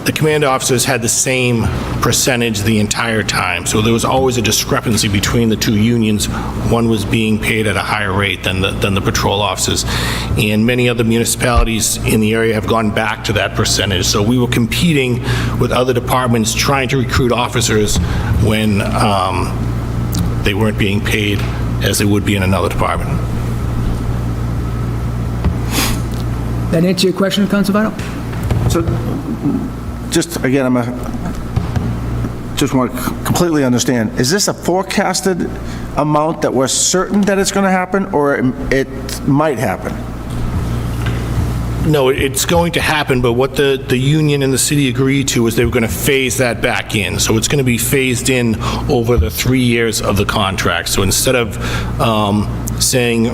the command officers had the same percentage the entire time. So there was always a discrepancy between the two unions. One was being paid at a higher rate than the patrol officers. And many other municipalities in the area have gone back to that percentage. So we were competing with other departments trying to recruit officers when they weren't being paid as they would be in another department. That answer your question, Council Vital? So, just again, just want to completely understand, is this a forecasted amount that we're certain that it's going to happen, or it might happen? No, it's going to happen, but what the union and the city agreed to is they were going to phase that back in. So it's going to be phased in over the 3 years of the contract. So instead of saying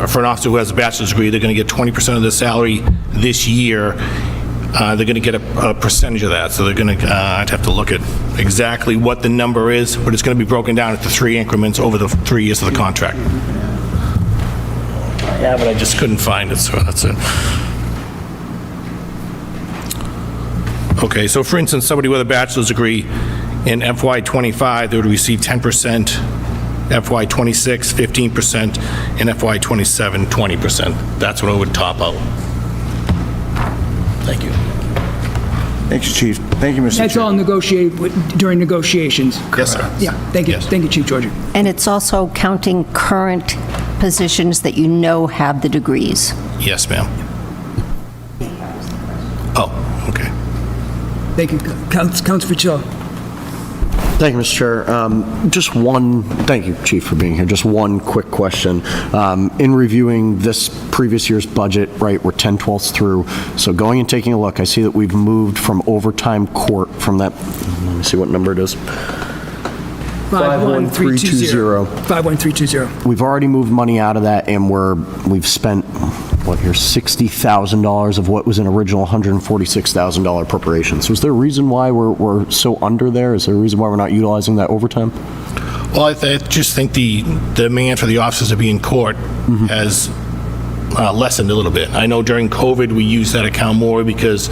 for an officer who has a bachelor's degree, they're going to get 20% of their salary this year, they're going to get a percentage of that. So they're going to have to look at exactly what the number is, but it's going to be broken down into 3 increments over the 3 years of the contract. Yeah, but I just couldn't find it, so that's it. Okay, so for instance, somebody with a bachelor's degree in FY25, they would receive 10%, FY26, 15%, and FY27, 20%. That's what it would top out. Thank you. Thank you, Chief. Thank you, Mr. That's Chair. all negotiated during negotiations. Yes, sir. Yeah, thank you. Yes. Thank you, Chief Georgie. And it's also counting current positions that you know have the degrees. Yes, ma'am. Oh, okay. Thank you, Councilor Fitzgerald. Thank you, Mr. Chair. Just one, thank you, Chief, for being here. Just one quick question. In reviewing this previous year's budget, right, we're 10/12 through, so going and taking a look, I see that we've moved from overtime court from that, let me see what number it is. 51320. 51320. We've already moved money out of that, and we've spent, what here, $60,000 of what was an original $146,000 appropriation. So is there a reason why we're so under there? Is there a reason why we're not utilizing that overtime? Well, I just think the demand for the officers to be in court has lessened a little bit. I know during COVID, we used that account more because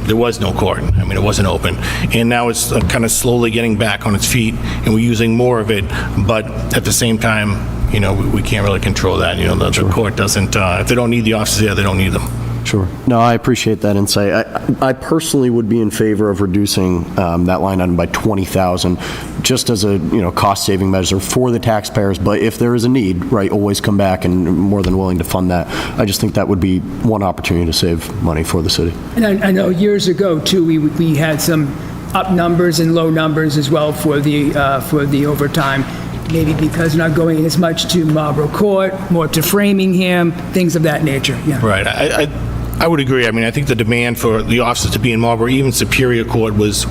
there was no court. I mean, it wasn't open. And now it's kind of slowly getting back on its feet, and we're using more of it. But at the same time, you know, we can't really control that. You know, the court doesn't, if they don't need the officers there, they don't need them. Sure. No, I appreciate that insight. I personally would be in favor of reducing that line item by $20,000, just as a, you know, cost-saving measure for the taxpayers. But if there is a need, right, always come back, and more than willing to fund that. I just think that would be one opportunity to save money for the city. And I know years ago, too, we had some up numbers and low numbers as well for the overtime. Maybe because not going as much to Marlborough Court, more to Framingham, things of that nature. Yeah. Right. I would agree. I mean, I think the demand for the officers to be in Marlborough, even Superior Court, was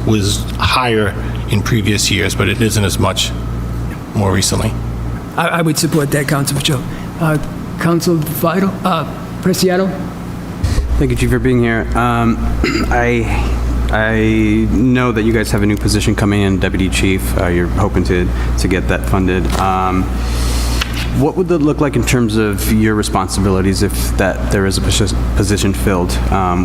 higher in previous years, but it isn't as much more recently. I would support that, Councilor Fitzgerald. Councilor Vital, Preciado? Thank you, Chief, for being here. I know that you guys have a new position coming in, Deputy Chief. You're hoping to get that funded. What would that look like in terms of your responsibilities if there is a position filled?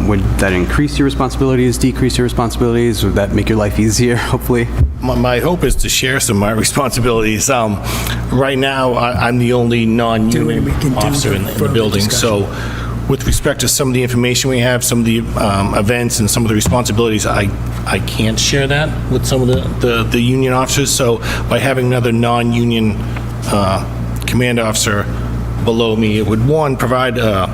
Would that increase your responsibilities, decrease your responsibilities? Would that make your life easier, hopefully? My hope is to share some of my responsibilities. Right now, I'm the only non-union officer in the building, so with respect to some of the information we have, some of the events and some of the responsibilities, I can't share that with some of the union officers. So by having another non-union command officer below me, it would, one, provide a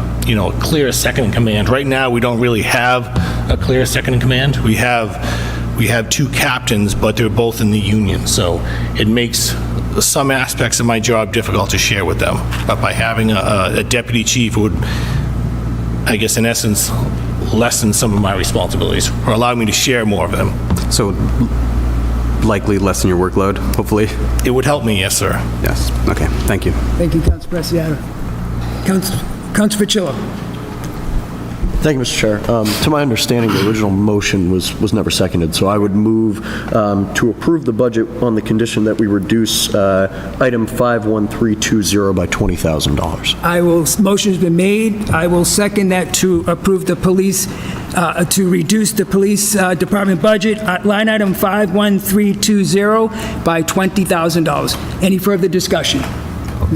clear second in command. Right now, we don't really have a clear second in command. We have 2 captains, but they're both in the union. So it makes some aspects of my job difficult to share with them. But by having a deputy chief, it would, I guess, in essence, lessen some of my responsibilities or allow me to share more of them. So likely lessen your workload, hopefully? It would help me, yes, sir. Yes. Okay. Thank you. Thank you, Councilor Preciado. Councilor Fitzgerald. Thank you, Mr. Chair. To my understanding, the original motion was never seconded, so I would move to approve the budget on the condition that we reduce item 51320 by $20,000. Motion's been made. I will second that to approve the police, to reduce the police department budget, line item 51320 by $20,000. Any further discussion?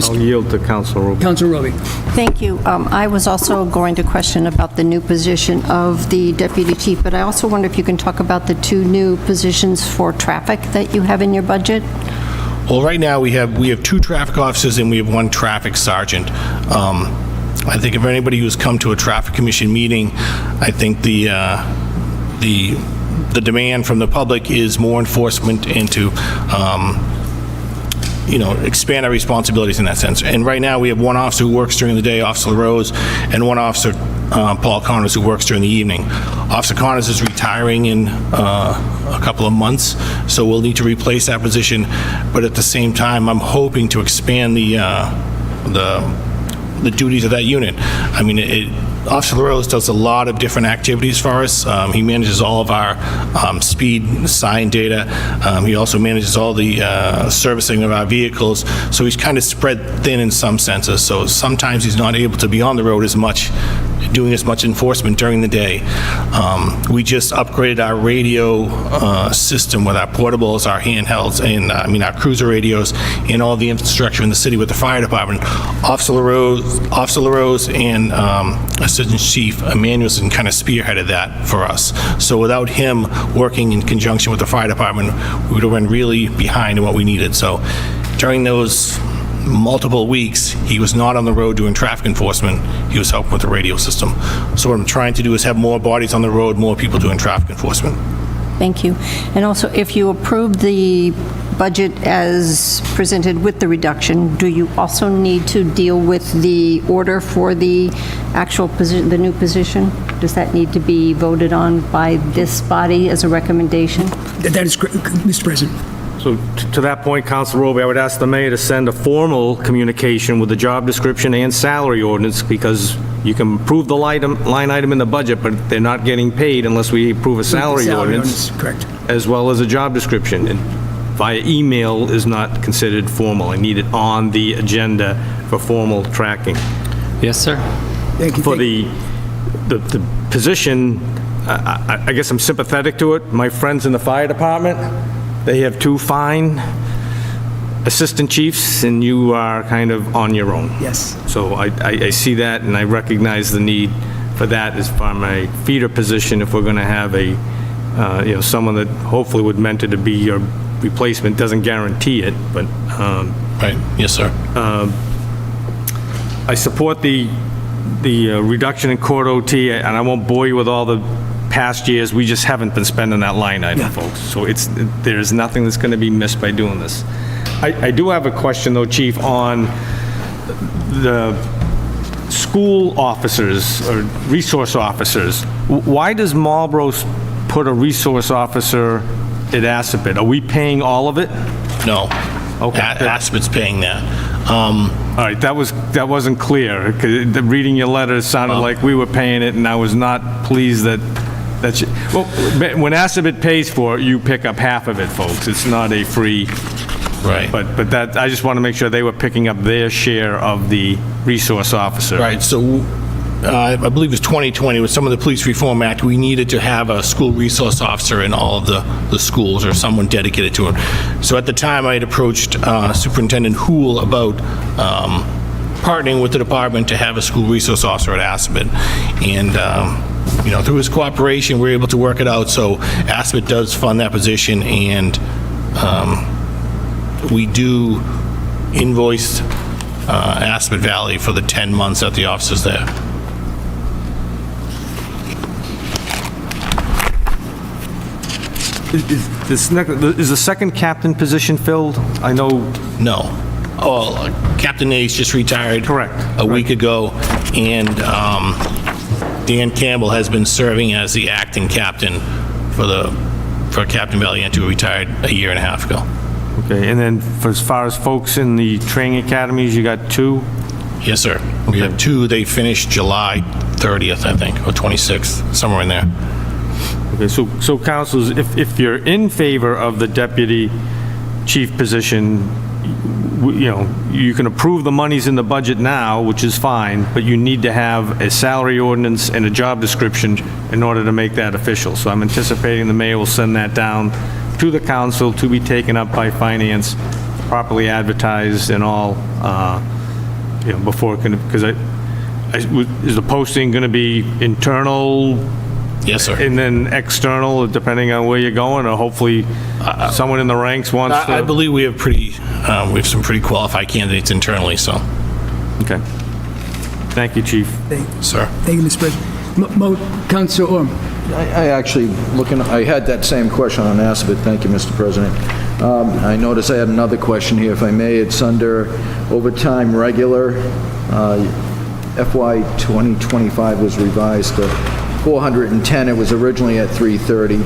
I'll yield to Councilor Roby. Councilor Roby. Thank you. I was also going to question about the new position of the deputy chief, but I also wonder if you can talk about the 2 new positions for traffic that you have in your budget? Well, right now, we have 2 traffic officers and we have 1 traffic sergeant. I think if anybody who's come to a traffic commission meeting, I think the demand from the public is more enforcement and to expand our responsibilities in that sense. And right now, we have 1 officer who works during the day, Officer LaRose, and 1 officer, Paul Connors, who works during the evening. Officer Connors is retiring in a couple of months, so we'll need to replace that position. But at the same time, I'm hoping to expand the duties of that unit. I mean, Officer LaRose does a lot of different activities for us. He manages all of our speed sign data. He also manages all the servicing of our vehicles. So he's kind of spread thin in some senses. So sometimes he's not able to be on the road as much, doing as much enforcement during the day. We just upgraded our radio system with our portables, our handhelds, and our cruiser radios, and all the infrastructure in the city with the fire department. Officer LaRose and Assistant Chief Emanuelson kind of spearheaded that for us. So without him working in conjunction with the fire department, we would have been really behind in what we needed. So during those multiple weeks, he was not on the road doing traffic enforcement. He was helping with the radio system. So what I'm trying to do is have more bodies on the road, more people doing traffic enforcement. Thank you. And also, if you approve the budget as presented with the reduction, do you also need to deal with the order for the actual position, the new position? Does that need to be voted on by this body as a recommendation? That is correct, Mr. President. So to that point, Councilor Roby, I would ask the mayor to send a formal communication with the job description and salary ordinance, because you can approve the line item in the budget, but they're not getting paid unless we approve a salary ordinance. Correct. As well as a job description. And via email is not considered formal. I need it on the agenda for formal tracking. Yes, sir. Thank you. For the position, I guess I'm sympathetic to it. My friends in the fire department, they have 2 fine assistant chiefs, and you are kind of on your own. Yes. So I see that, and I recognize the need for that as far as my feeder position, if we're going to have a, someone that hopefully would mentor to be your replacement. Doesn't guarantee it, but... Right. Yes, sir. I support the reduction in court OT, and I won't bore you with all the past years. We just haven't been spending that line item, folks. So there's nothing that's going to be missed by doing this. I do have a question, though, Chief, on the school officers or resource officers. Why does Marlboro put a resource officer at Assabet? Are we paying all of it? No. Okay. Assabet's paying that. All right, that wasn't clear. 'Cause reading your letter, it sounded like we were paying it, and I was not pleased that well, when Assabet pays for it, you pick up half of it, folks. It's not a free. Right. But that, I just want to make sure they were picking up their share of the resource officer. Right. So I believe it was 2020 with some of the Police Reform Act, we needed to have a school resource officer in all of the schools, or someone dedicated to it. So at the time, I had approached Superintendent Houle about partnering with the department to have a school resource officer at Assabet. And through his cooperation, we were able to work it out. So Assabet does fund that position, and we do invoice Assabet Valley for the 10 months that the officer's there. Is the second captain position filled? I know. No. Oh, Captain Ace just retired. Correct. A week ago, and Dan Campbell has been serving as the acting captain for Captain Valiente, who retired a year and a half ago. Okay, and then for as far as folks in the training academies, you got 2? Yes, sir. We have 2. They finished July 30th, I think, or 26th, somewhere in there. Okay, so councilors, if you're in favor of the deputy chief position, you can approve the monies in the budget now, which is fine, but you need to have a salary ordinance and a job description in order to make that official. So I'm anticipating the mayor will send that down to the council to be taken up by finance, properly advertised and all, before it can, because is the posting going to be internal? Yes, sir. And then external, depending on where you're going, or hopefully someone in the ranks wants to? I believe we have some pretty qualified candidates internally, so. Okay. Thank you, Chief. Sir. Thank you, Mr. President. Councilor Orm. I actually, I had that same question on asked, but thank you, Mr. President. I noticed I had another question here, if I may. It's under overtime regular. FY 2025 was revised to 410. It was originally at 330.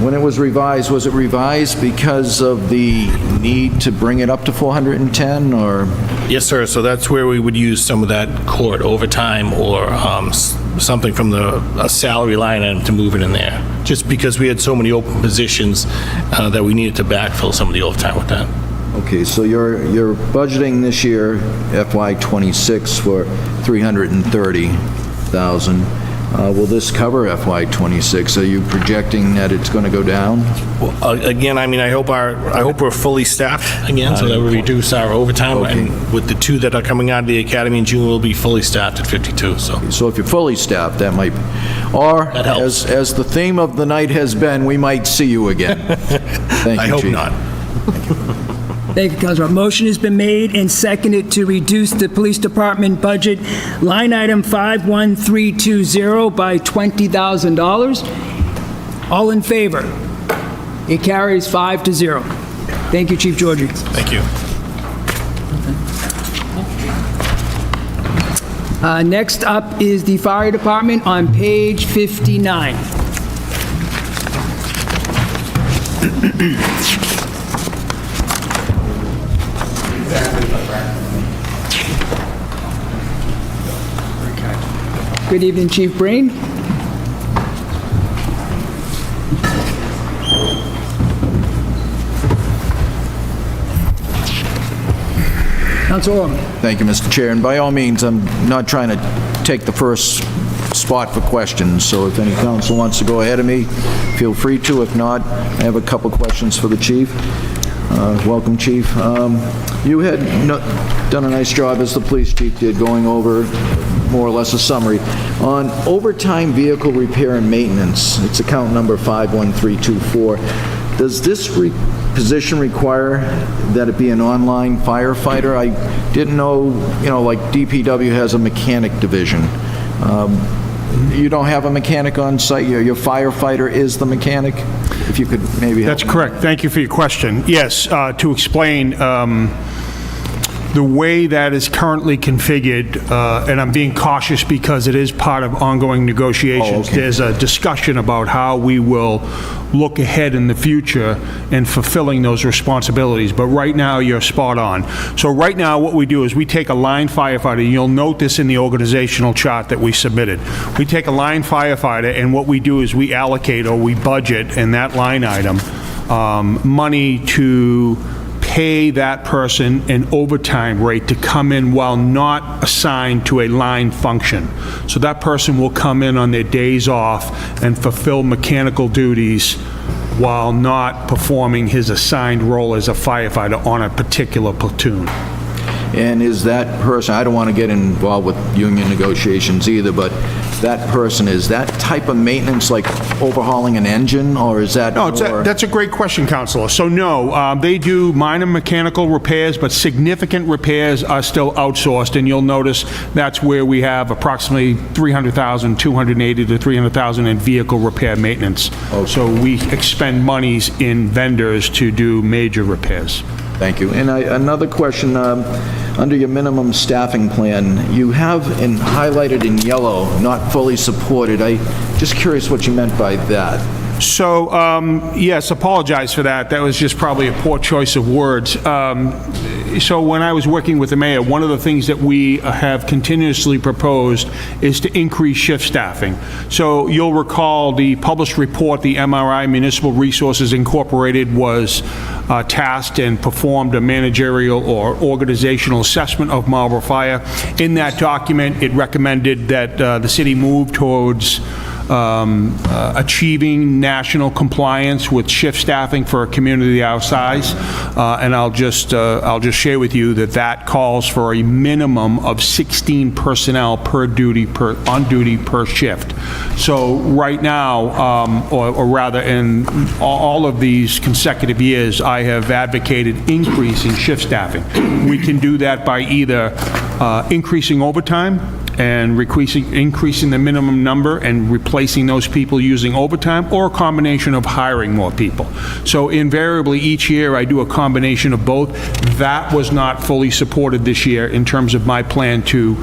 When it was revised, was it revised because of the need to bring it up to 410, or? Yes, sir. So that's where we would use some of that court overtime or something from the salary line item to move it in there. Just because we had so many open positions that we needed to backfill some of the overtime with that. Okay, so you're budgeting this year, FY '26, for $330,000. Will this cover FY '26? Are you projecting that it's going to go down? Well, again, I mean, I hope we're fully staffed again, so that we reduce our overtime. Okay. And with the 2 that are coming out of the academy in June, we'll be fully staffed at 52. So if you're fully staffed, that might, or that helps. As the theme of the night has been, we might see you again. Thank you, I hope Chief. not. Thank you, Councilor. Motion has been made and seconded to reduce the police department budget, line item 51320, by $20,000. All in favor? It carries 5-0. Thank you, Chief Georgie. Thank you. Next up is the fire department on page 59. Good evening, Chief Breen. Councilor Orm. Thank you, Mr. Chair. And by all means, I'm not trying to take the first spot for questions, so if any council wants to go ahead of me, feel free to. If not, I have a couple questions for the chief. Welcome, Chief. You had done a nice job, as the police chief did, going over more or less a summary. On overtime vehicle repair and maintenance, it's account number 51324. Does this position require that it be an online firefighter? I didn't know, like DPW has a mechanic division. You don't have a mechanic on site? Your firefighter is the mechanic? If you could maybe help. That's correct. Thank you for your question. Yes, to explain, the way that is currently configured, and I'm being cautious because it is part of ongoing negotiations, there's a discussion about how we will look ahead in the future in fulfilling those responsibilities. But right now, you're spot on. So right now, what we do is we take a line firefighter, and you'll note this in the organizational chart that we submitted. We take a line firefighter, and what we do is we allocate or we budget in that line item money to pay that person an overtime rate to come in while not assigned to a line function. So that person will come in on their days off and fulfill mechanical duties while not performing his assigned role as a firefighter on a particular platoon. And is that person, I don't want to get involved with union negotiations either, but that person, is that type of maintenance like overhauling an engine, or is that No, more? that's a great question, Counselor. So no, they do minor mechanical repairs, but significant repairs are still outsourced, and you'll notice that's where we have approximately $300,000, $280,000 to $300,000 in vehicle repair maintenance. So we expend monies in vendors to do major repairs. Thank you. And another question, under your minimum staffing plan, you have highlighted in yellow, not fully supported. I just curious what you meant by that. So, yes, apologize for that. That was just probably a poor choice of words. So when I was working with the mayor, one of the things that we have continuously proposed is to increase shift staffing. So you'll recall the published report, the MRI Municipal Resources Incorporated was tasked and performed a managerial or organizational assessment of Marlboro Fire. In that document, it recommended that the city move towards achieving national compliance with shift staffing for a community our size, and I'll just share with you that that calls for a minimum of 16 personnel on duty per shift. So right now, or rather in all of these consecutive years, I have advocated increasing shift staffing. We can do that by either increasing overtime and increasing the minimum number and replacing those people using overtime, or a combination of hiring more people. So invariably, each year, I do a combination of both. That was not fully supported this year in terms of my plan to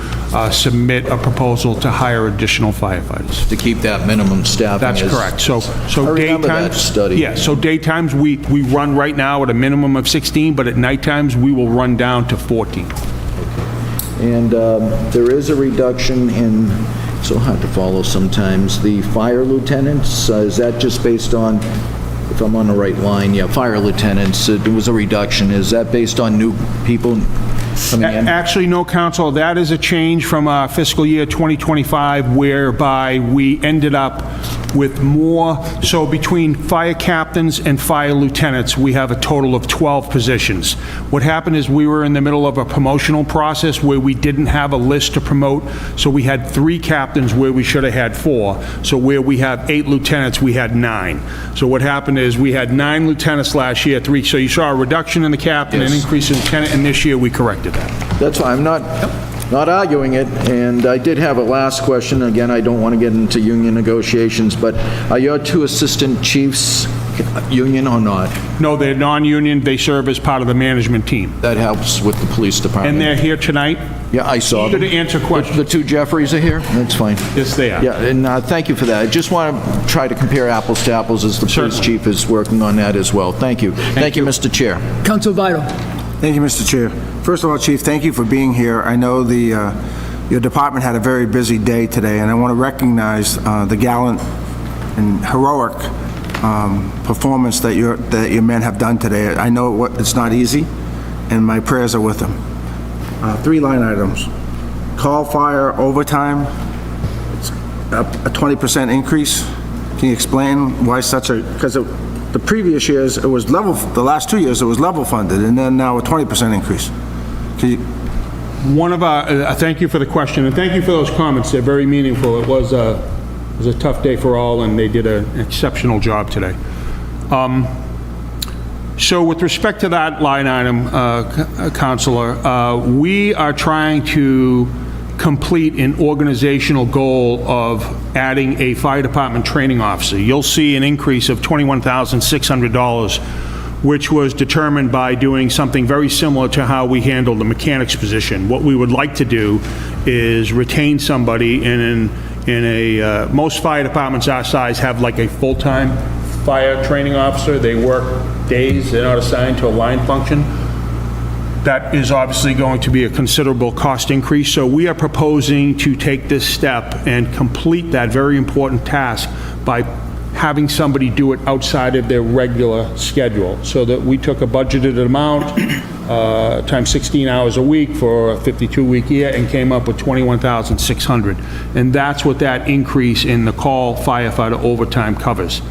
submit a proposal to hire additional firefighters. To keep that minimum staffing. That's correct. So I remember that study. Yeah, so daytimes, we run right now at a minimum of 16, but at nighttimes, we will run down to 14. And there is a reduction in, so hard to follow sometimes, the fire lieutenants. Is that just based on, if I'm on the right line, yeah, fire lieutenants, there was a reduction. Is that based on new people coming in? Actually, no, Council. That is a change from fiscal year 2025, whereby we ended up with more. So between fire captains and fire lieutenants, we have a total of 12 positions. What happened is we were in the middle of a promotional process where we didn't have a list to promote, so we had 3 captains where we should have had 4. So where we have 8 lieutenants, we had 9. So what happened is we had 9 lieutenants last year, 3. So you saw a reduction in the captain, an increase in lieutenant, and this year we corrected that. That's fine. I'm not arguing it, and I did have a last question. Again, I don't want to get into union negotiations, but are your 2 assistant chiefs union or not? No, they're non-union. They serve as part of the management team. That helps with the police department. And they're here tonight? Yeah, I saw them. Eager to answer questions. The 2 Jeffreys are here? That's fine. Yes, they are. Yeah, and thank you for that. I just want to try to compare apples to apples as the police chief is working on that as well. Thank you. Thank you, Mr. Chair. Council Vital. Thank you, Mr. Chair. First of all, Chief, thank you for being here. I know your department had a very busy day today, and I want to recognize the gallant and heroic performance that your men have done today. I know it's not easy, and my prayers are with them. 3 line items. Call fire overtime, it's a 20% increase. Can you explain why such a, because the previous years, it was level, the last 2 years, it was level funded, and then now a 20% increase. One of our, thank you for the question, and thank you for those comments. They're very meaningful. It was a tough day for all, and they did an exceptional job today. So with respect to that line item, Counselor, we are trying to complete an organizational goal of adding a fire department training officer. You'll see an increase of $21,600, which was determined by doing something very similar to how we handled the mechanics position. What we would like to do is retain somebody most fire departments our size have like a full-time fire training officer. They work days, they're not assigned to a line function. That is obviously going to be a considerable cost increase, so we are proposing to take this step and complete that very important task by having somebody do it outside of their regular schedule, so that we took a budgeted amount times 16 hours a week for a 52-week year and came up with $21,600. And that's what that increase in the call firefighter overtime covers.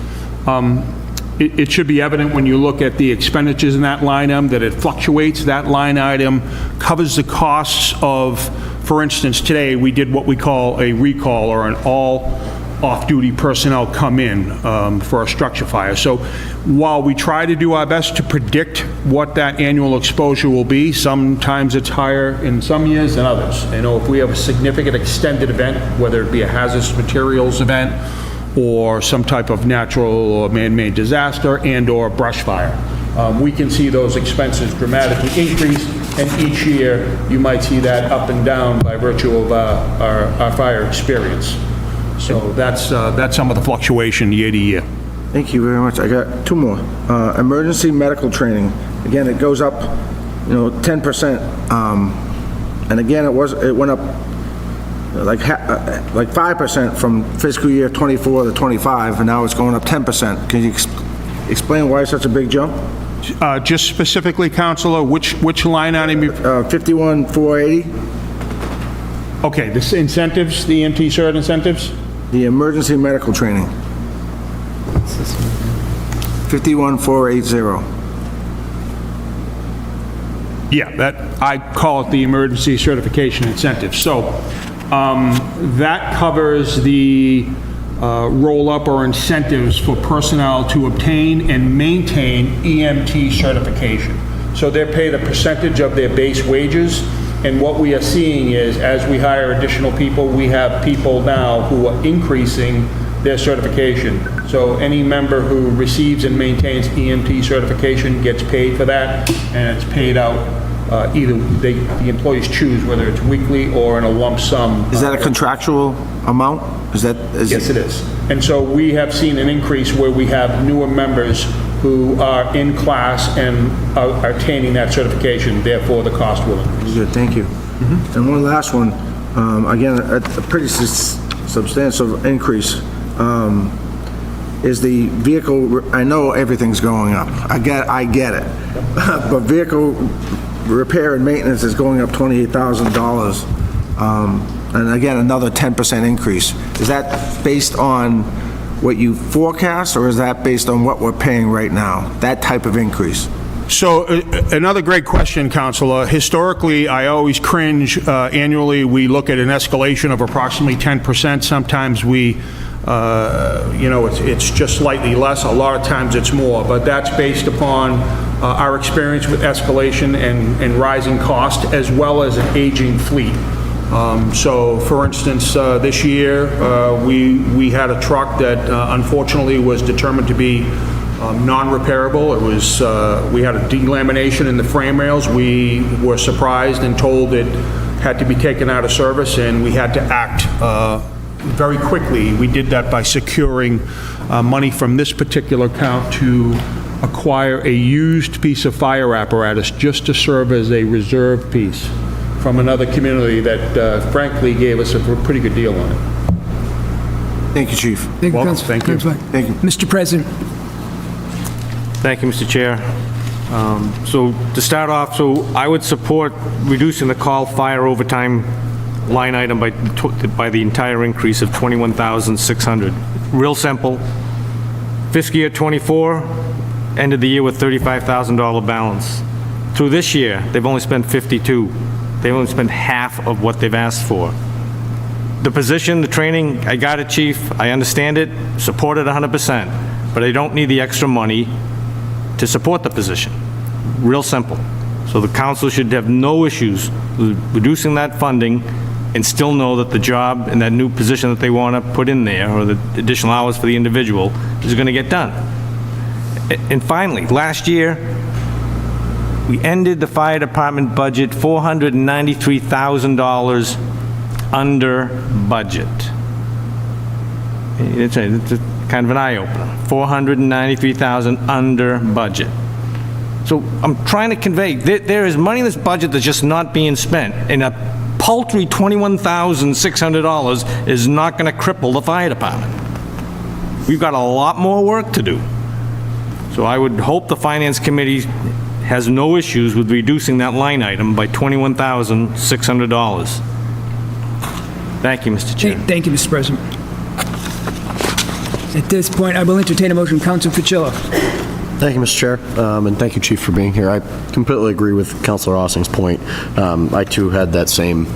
It should be evident when you look at the expenditures in that line item that it fluctuates. That line item covers the costs of, for instance, today we did what we call a recall, or an all off-duty personnel come in for a structure fire. So while we try to do our best to predict what that annual exposure will be, sometimes it's higher in some years than others. You know, if we have a significant extended event, whether it be a hazardous materials event or some type of natural or man-made disaster and or brush fire, we can see those expenses dramatically increase, and each year you might see that up and down by virtue of our fire experience. So that's some of the fluctuation year to year. Thank you very much. I got 2 more. Emergency medical training. Again, it goes up 10%, and again, it went up like 5% from fiscal year '24 to '25, and now it's going up 10%. Can you explain why such a big jump? Just specifically, Counselor, which line item? 51,480. Okay, the incentives, the EMT cert incentives? The emergency medical training. 51,480. Yeah, I call it the emergency certification incentive. So that covers the roll-up or incentives for personnel to obtain and maintain EMT certification. So they're paid a percentage of their base wages, and what we are seeing is, as we hire additional people, we have people now who are increasing their certification. So any member who receives and maintains EMT certification gets paid for that, and it's paid out either the employees choose whether it's weekly or in a lump sum. Is that a contractual amount? Yes, it is. And so we have seen an increase where we have newer members who are in class and are attaining that certification, therefore the cost will increase. Good, thank you. And one last one, again, a pretty substantial increase, is the vehicle, I know everything's going up, I get it, but vehicle repair and maintenance is going up $28,000, and again, another 10% increase. Is that based on what you forecast, or is that based on what we're paying right now, that type of increase? So another great question, Counselor. Historically, I always cringe. Annually, we look at an escalation of approximately 10%. Sometimes we, it's just slightly less. A lot of times it's more, but that's based upon our experience with escalation and rising cost, as well as an aging fleet. So, for instance, this year, we had a truck that unfortunately was determined to be non-repairable. It was, we had a delamination in the frame rails. We were surprised and told it had to be taken out of service, and we had to act very quickly. We did that by securing money from this particular account to acquire a used piece of fire apparatus just to serve as a reserve piece from another community that frankly gave us a pretty good deal on it. Thank you, Chief. Thank you, Welcome. Council. Thank you. Thank you. Mr. President. Thank you, Mr. Chair. So to start off, so I would support reducing the call fire overtime line item by the entire increase of $21,600. Real simple. Fiscal year '24 ended the year with $35,000 balance. Through this year, they've only spent $52,000. They only spent half of what they've asked for. The position, the training, I got it, Chief. I understand it, support it 100%, but I don't need the extra money to support the position. Real simple. So the council should have no issues with reducing that funding and still know that the job and that new position that they want to put in there, or the additional hours for the individual, is going to get done. And finally, last year, we ended the fire department budget $493,000 under budget. It's kind of an eye-opener. $493,000 under budget. So I'm trying to convey, there is money in this budget that's just not being spent, and a paltry $21,600 is not going to cripple the fire department. We've got a lot more work to do. So I would hope the Finance Committee has no issues with reducing that line item by $21,600. Thank you, Mr. Chair. Thank you, Mr. President. At this point, I will entertain a motion. Council Fucillo. Thank you, Mr. Chair, and thank you, Chief, for being here. I completely agree with Councilor Ossing's point. I, too, had that same,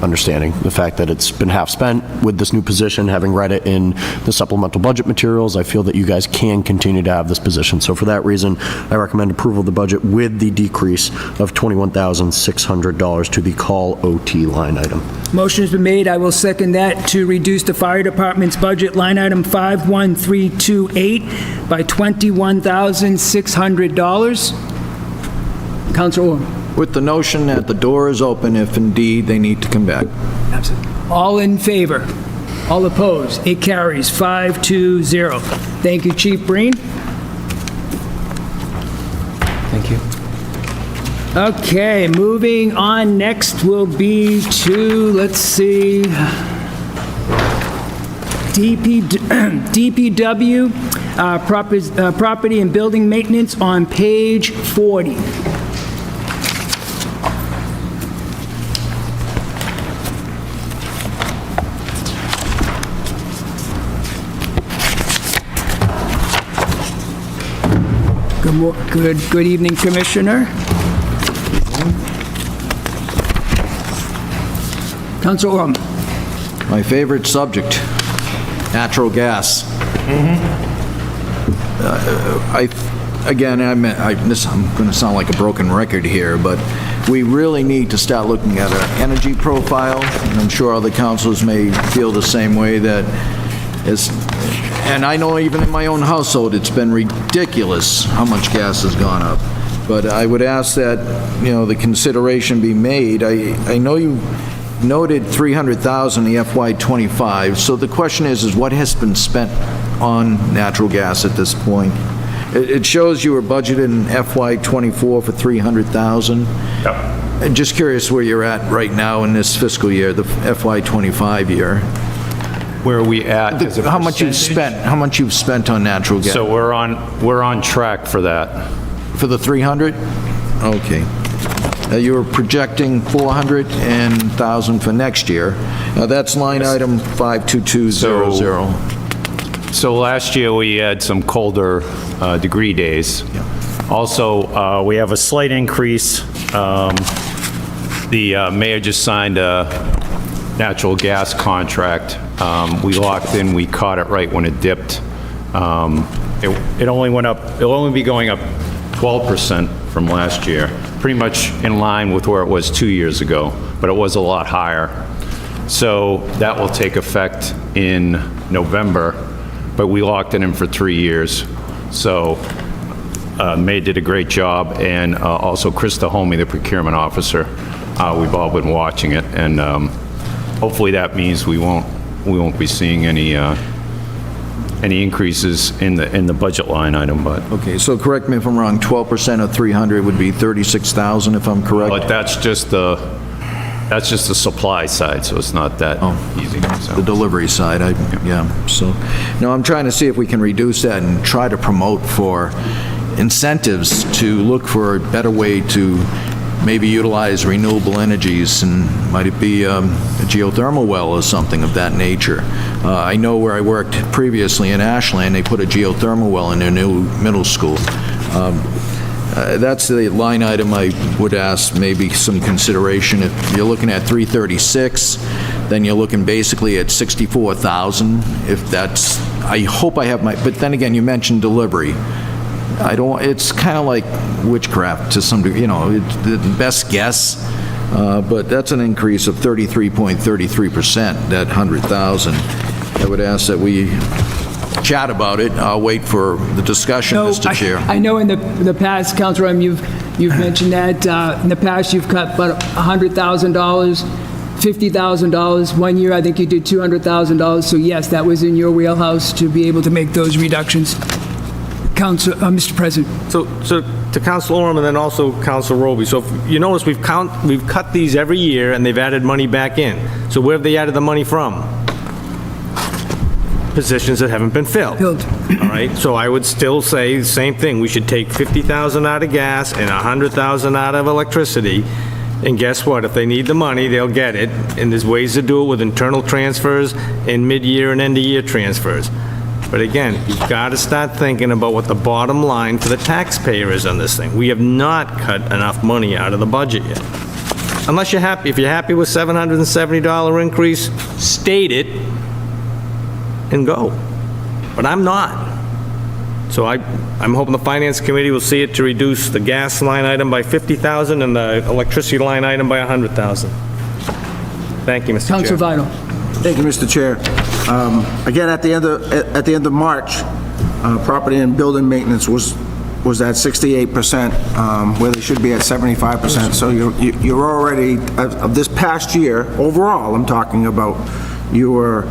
understanding. The fact that it's been half spent with this new position, having read it in the supplemental budget materials, I feel that you guys can continue to have this position. So for that reason, I recommend approval of the budget with the decrease of $21,600 to the call OT line item. Motion has been made. I will second that to reduce the fire department's budget line item 51328 by $21,600. Councilor Orr. With the notion that the door is open if indeed they need to come back. Absolutely. All in favor? All opposed? It carries 5-0. Thank you, Chief Breen. Thank you. Okay, moving on, next will be to, let's see, DPW, property and building maintenance on page 40. Good evening, Commissioner. Council Orm. My favorite subject, natural gas. Again, I'm going to sound like a broken record here, but we really need to start looking at our energy profile, and I'm sure other councilors may feel the same way, that is, and I know even in my own household, it's been ridiculous how much gas has gone up. But I would ask that, the consideration be made. I know you noted $300,000 in the FY25, so the question is what has been spent on natural gas at this point? It shows you were budgeted in FY24 for $300,000. Yep. I'm just curious where you're at right now in this fiscal year, the FY25 year. Where are we at? How much you've spent? How much you've spent on natural gas? So we're on track for that. For the 300? Okay. You were projecting 400,000 for next year. Now that's line item 52200. So last year we had some colder degree days. Also, we have a slight increase. The mayor just signed a natural gas contract. We locked in, we caught it right when it dipped. It only went up, it'll only be going up 12% from last year, pretty much in line with where it was 2 years ago, but it was a lot higher. So that will take effect in November, but we locked it in for 3 years. So May did a great job, and also Krista Homey, the procurement officer. We've all been watching it, and hopefully that means we won't be seeing any increases in the budget line item, but. Okay, so correct me if I'm wrong, 12% of 300 would be 36,000 if I'm correct? But that's just the supply side, so it's not that easy. So. The delivery side, yeah. So, no, I'm trying to see if we can reduce that and try to promote for incentives to look for a better way to maybe utilize renewable energies, and might it be a geothermal well or something of that nature. I know where I worked previously in Ashland, they put a geothermal well in their new middle school. That's the line item I would ask maybe some consideration. If you're looking at 336, then you're looking basically at 64,000. If that's, I hope I have but then again, you mentioned delivery. It's kind of like witchcraft to some degree, it's the best guess, but that's an increase of 33.33%, that 100,000. I would ask that we chat about it. I'll wait for the discussion, Mr. Chair. I know in the past, Councilor, you've mentioned that in the past you've cut about $100,000, $50,000. 1 year, I think you did $200,000. So yes, that was in your wheelhouse to be able to make those reductions. Mr. President. So to Council Orm and then also Council Roby. So if you notice, we've cut these every year and they've added money back in. So where have they added the money from? Positions that haven't been filled. All right. So I would still say the same thing. We should take 50,000 out of gas and 100,000 out of electricity. And guess what? If they need the money, they'll get it. And there's ways to do it with internal transfers and mid-year and end-of-year transfers. But again, you've got to start thinking about what the bottom line for the taxpayer is on this thing. We have not cut enough money out of the budget yet. Unless you're happy. If you're happy with $770 increase, state it and go. But I'm not. So I'm hoping the Finance Committee will see it to reduce the gas line item by 50,000 and the electricity line item by 100,000. Thank you, Mr. Chair. Councilor Vital. Thank you, Mr. Chair. Again, at the end of March, property and building maintenance was at 68%, where they should be at 75%. So you're already, of this past year, overall, I'm talking about, you were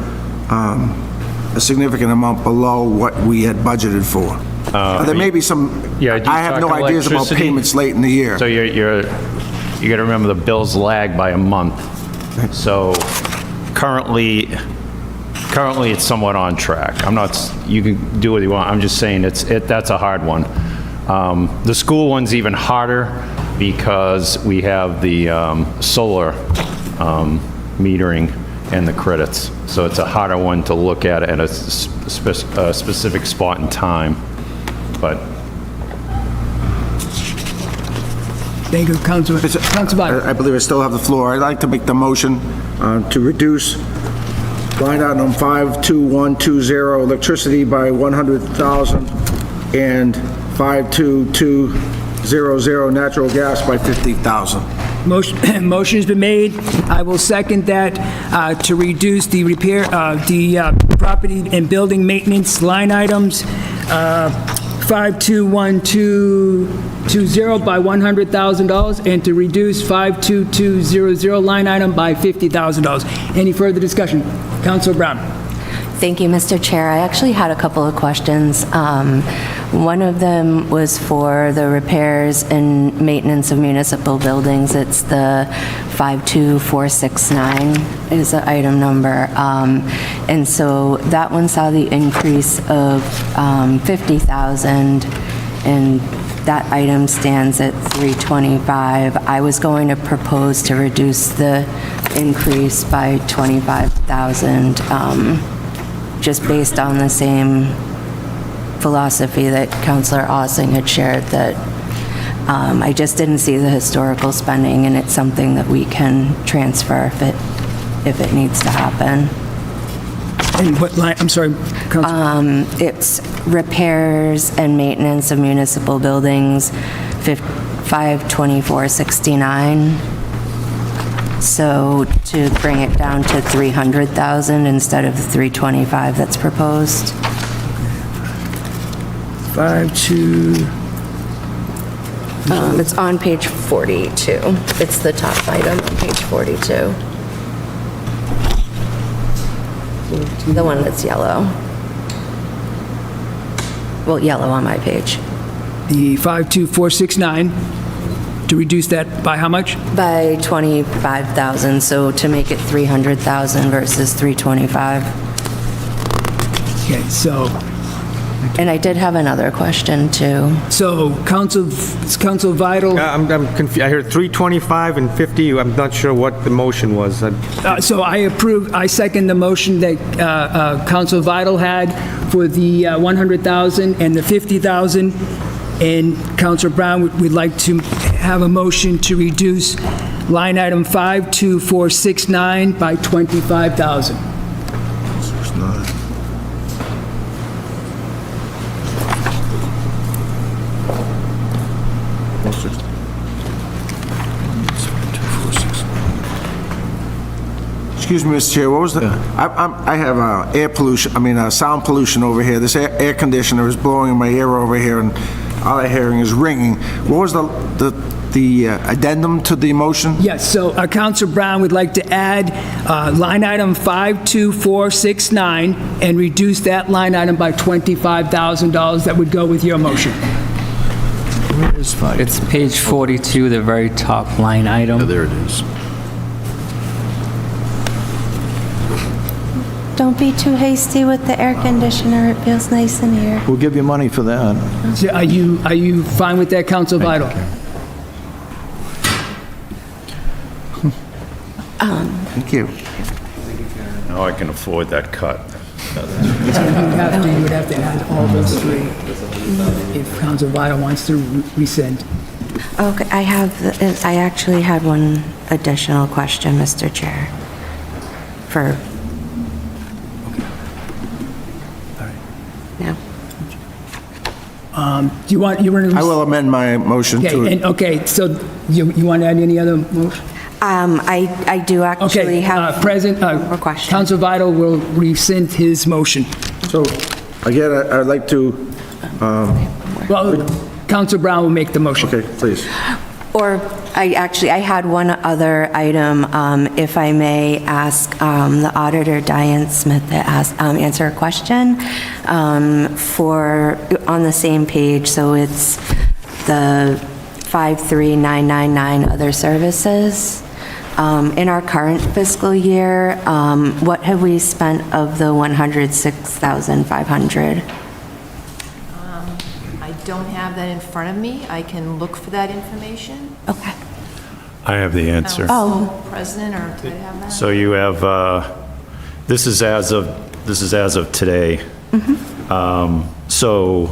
a significant amount below what we had budgeted for. There may be some, Yeah, do you I have no talk ideas about electricity? payments late in the year. So you got to remember the bills lag by a month. So currently it's somewhat on track. You can do what you want. I'm just saying that's a hard one. The school one's even harder because we have the solar metering and the credits. So it's a harder one to look at a specific spot in time. But Thank you, Councilman. I believe I still have the floor. I'd like to make the motion to reduce line item 52120, electricity, by 100,000, and 52200, natural gas, by 50,000. Motion's been made. I will second that to reduce the property and building maintenance line items, 52120 by $100,000, and to reduce 52200 line item by $50,000. Any further discussion? Councilor Brown. Thank you, Mr. Chair. I actually had a couple of questions. One of them was for the repairs and maintenance of municipal buildings. It's the 52469 is the item number. And so that one saw the increase of 50,000, and that item stands at 325. I was going to propose to reduce the increase by 25,000, just based on the same philosophy that Councilor Ossing had shared, that I just didn't see the historical spending, and it's something that we can transfer if it needs to happen. And what line, I'm sorry, Councilor. It's repairs and maintenance of municipal buildings, 52469. So to bring it down to 300,000 instead of the 325 that's proposed. 52. It's on page 42. It's the top item on page 42. The one that's yellow. Well, yellow on my page. The 52469, to reduce that by how much? By 25,000, so to make it 300,000 versus 325. Okay, so. And I did have another question, too. So, Council Vital. I'm confused. I heard 325 and 50. I'm not sure what the motion was. So I second the motion that Council Vital had for the 100,000 and the 50,000. And Councilor Brown would like to have a motion to reduce line item 52469 by 25,000. Excuse me, Mr. Chair, what was the, I have air pollution, sound pollution over here. This air conditioner is blowing in my ear over here, and all I'm hearing is ringing. What was the addendum to the motion? Yes, so Councilor Brown would like to add line item 52469 and reduce that line item by $25,000. That would go with your motion. It's page 42, the very top line item. There it is. Don't be too hasty with the air conditioner. It feels nice in here. We'll give you money for that. So are you fine with that, Council Vital? Thank you. now I can afford that cut. You would have to add all those three if Council Vital wants to rescind. Okay, I actually had one additional question, Mr. Chair. Do you want to? I will amend my motion to. Okay, so you want to add any other motion? I do actually have a question. Council Vital will rescind his motion. So, again, I'd like to. Well, Council Brown will make the motion. Okay, please. Or I had one other item, if I may ask the auditor, Diane Smith, to answer a question on the same page. So it's the 53999 other services. In our current fiscal year, what have we spent of the 106,500? I don't have that in front of me. I can look for that information. Okay. I have the answer. Council President, or do I have that? So you have, this is as of today. So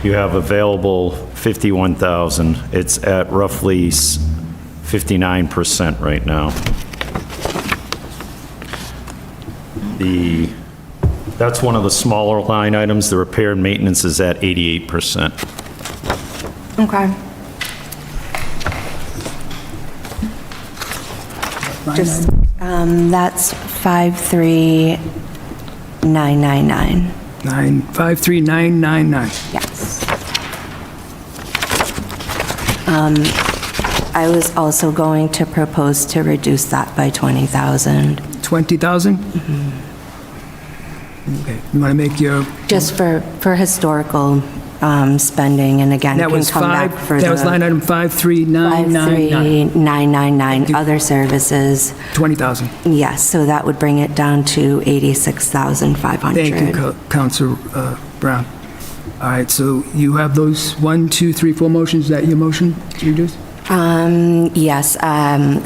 you have available 51,000. It's at roughly 59% right now. That's one of the smaller line items. The repair and maintenance is at 88%. Okay. Just, that's 53999. 53999. Yes. I was also going to propose to reduce that by 20,000. 20,000? Okay, you want to make your... Just for historical spending, and again, That can was come back for that was line item 53999. 53999, other services. 20,000. Yes, so that would bring it down to 86,500. Thank you, Councilor Brown. All right, so you have those 1, 2, 3, 4 motions. Is that your motion to reduce? Yes,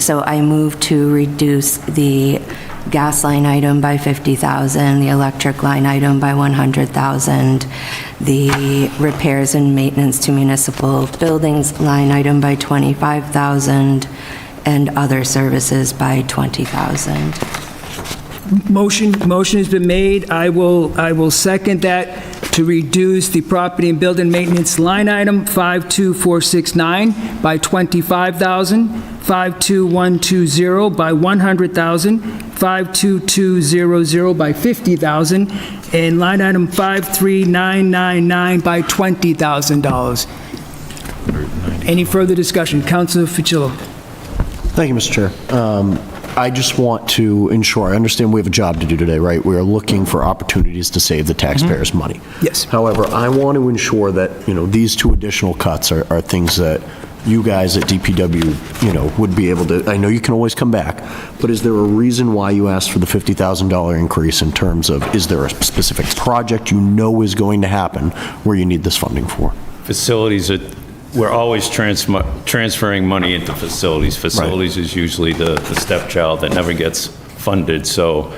so I move to reduce the gas line item by 50,000, the electric line item by 100,000, the repairs and maintenance to municipal buildings line item by 25,000, and other services by 20,000. Motion has been made. I will second that, to reduce the property and building maintenance line item 52469 by 25,000, 52120 by 100,000, 52200 by 50,000, and line item 53999 by $20,000. Any further discussion? Councilor Fucillo. Thank you, Mr. Chair. I just want to ensure, I understand we have a job to do today, right? We are looking for opportunities to save the taxpayers' money. Yes. However, I want to ensure that, these two additional cuts are things that you guys at DPW, would be able to, I know you can always come back, but is there a reason why you asked for the $50,000 increase in terms of, is there a specific project is going to happen where you need this funding for? Facilities, we're always transferring money into facilities. Facilities is usually the stepchild that never gets funded, so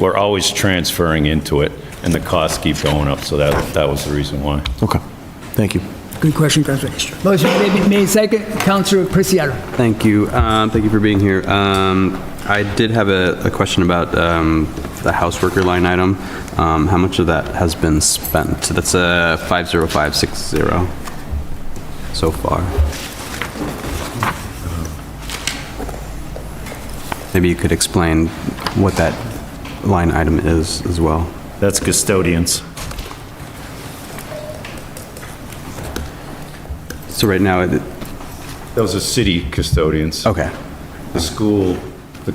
we're always transferring into it, and the costs keep going up, so that was the reason why. Okay, thank you. Good question, Councilor. Motion made second. Councilor Preciado. Thank you. Thank you for being here. I did have a question about the house worker line item. How much of that has been spent? So that's 50560 so far. Maybe you could explain what that line item is as well. That's custodians. So right now, Those are city custodians. okay. The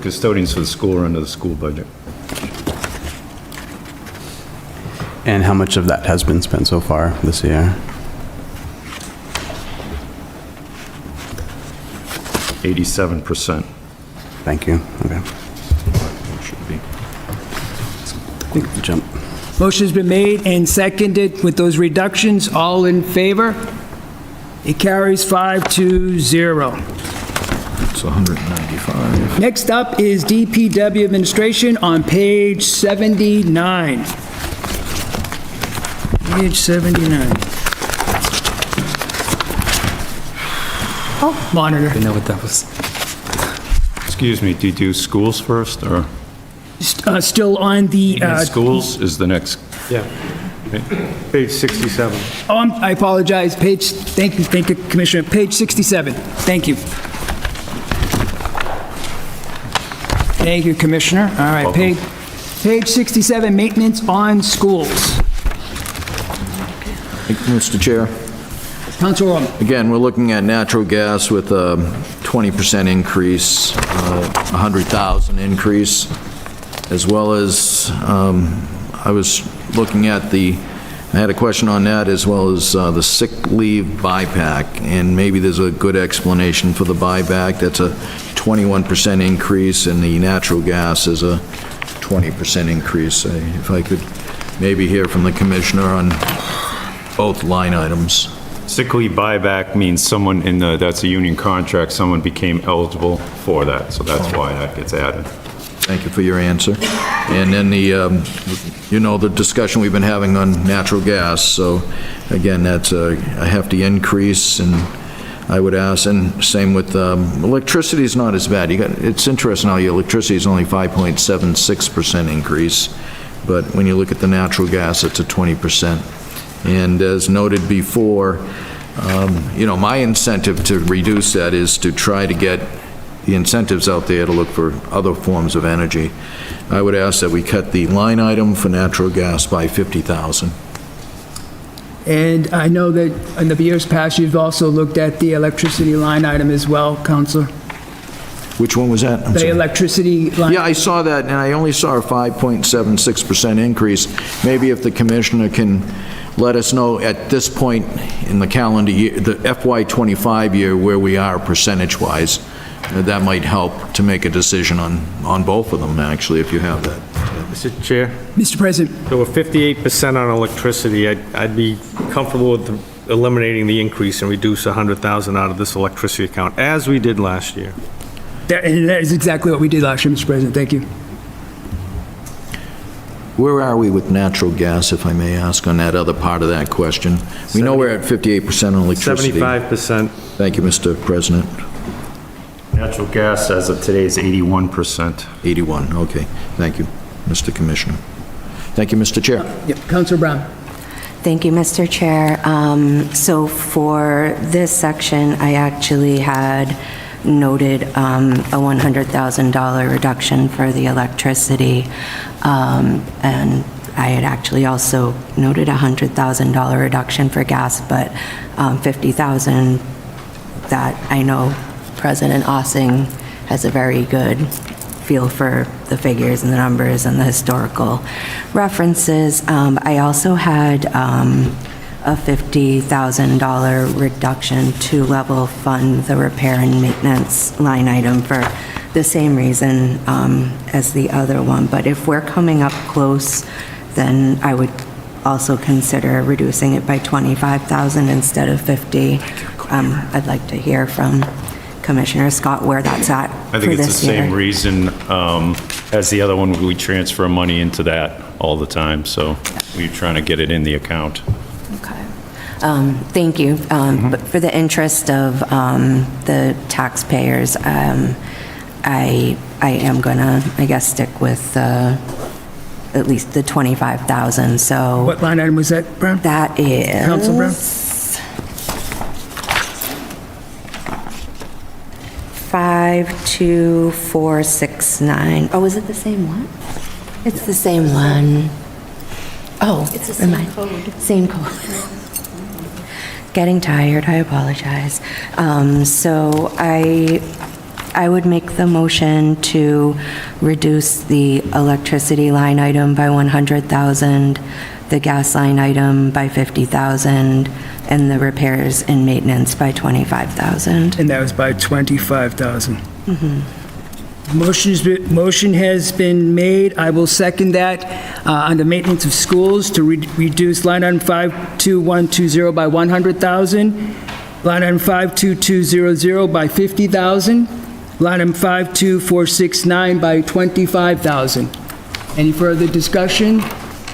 custodians for the school are under the school budget. And how much of that has been spent so far this year? 87%. Thank you. Okay. Should be. Jump. Motion's been made and seconded with those reductions. All in favor? It carries 5-0. It's 195. Next up is DPW Administration on page 79. Page 79. Oh. Monitor. I didn't know what that was. Excuse me, do you do schools first, or? Still on the... Schools is the next. Yeah. Page 67. Oh, I apologize. Thank you, Commissioner. Page 67. Thank you. Thank you, Commissioner. All right, page 67, maintenance on schools. Thank you, Mr. Chair. Councilor Orman. Again, we're looking at natural gas with a 20% increase, 100,000 increase, as well as, I was looking at I had a question on that, as well as the sick leave buyback, and maybe there's a good explanation for the buyback. That's a 21% increase, and the natural gas is a 20% increase. If I could maybe hear from the commissioner on both line items. Sick leave buyback means someone that's a union contract, someone became eligible for that, so that's why that gets added. Thank you for your answer. And then the discussion we've been having on natural gas, so again, that's a hefty increase, and I would ask, and same with electricity is not as bad. It's interesting how your electricity is only 5.76% increase, but when you look at the natural gas, it's a 20%. And as noted before, my incentive to reduce that is to try to get the incentives out there to look for other forms of energy. I would ask that we cut the line item for natural gas by $50,000. And I know that in the years past, you've also looked at the electricity line item as well, Councilor. Which one was that? The electricity line. Yeah, I saw that, and I only saw a 5.76% increase. Maybe if the commissioner can let us know at this point in the calendar year, the FY25 year, where we are percentage-wise, that might help to make a decision on both of them, actually, if you have that. Mr. Chair? Mr. President. So we're 58% on electricity. I'd be comfortable with eliminating the increase and reduce 100,000 out of this electricity account, as we did last year. That is exactly what we did last year, Mr. President. Thank you. Where are we with natural gas, if I may ask, on that other part of that question? We know we're at 58% on electricity. 75%. Thank you, Mr. President. Natural gas as of today is 81%. 81, okay. Thank you, Mr. Commissioner. Thank you, Mr. Chair. Yep, Councilor Brown. Thank you, Mr. Chair. So for this section, I actually had noted a $100,000 reduction for the electricity, and I had actually also noted a $100,000 reduction for gas, but $50,000 that I know President Ossing has a very good feel for the figures and the numbers and the historical references. I also had a $50,000 reduction to level fund the repair and maintenance line item for the same reason as the other one. But if we're coming up close, then I would also consider reducing it by $25,000 instead of $50,000. I'd like to hear from Commissioner Scott where that's at I think it's the same reason as the other one. We transfer money into that all the time, so we're trying to get it in the account. Okay. Thank you. But for the interest of the taxpayers, I am gonna, I guess, stick with at least the $25,000. So what line item was that, Brown? That is Council Brown. 52469. Oh, is it the same one? It's the same one. Oh, It's the same code. Same code. Getting tired, I apologize. So I would make the motion to reduce the electricity line item by 100,000, the gas line item by 50,000, and the repairs and maintenance by 25,000. And that was by 25,000. Motion has been made. I will second that. Under maintenance of schools, to reduce line item 52120 by 100,000, line item 52200 by 50,000, line item 52469 by 25,000. Any further discussion?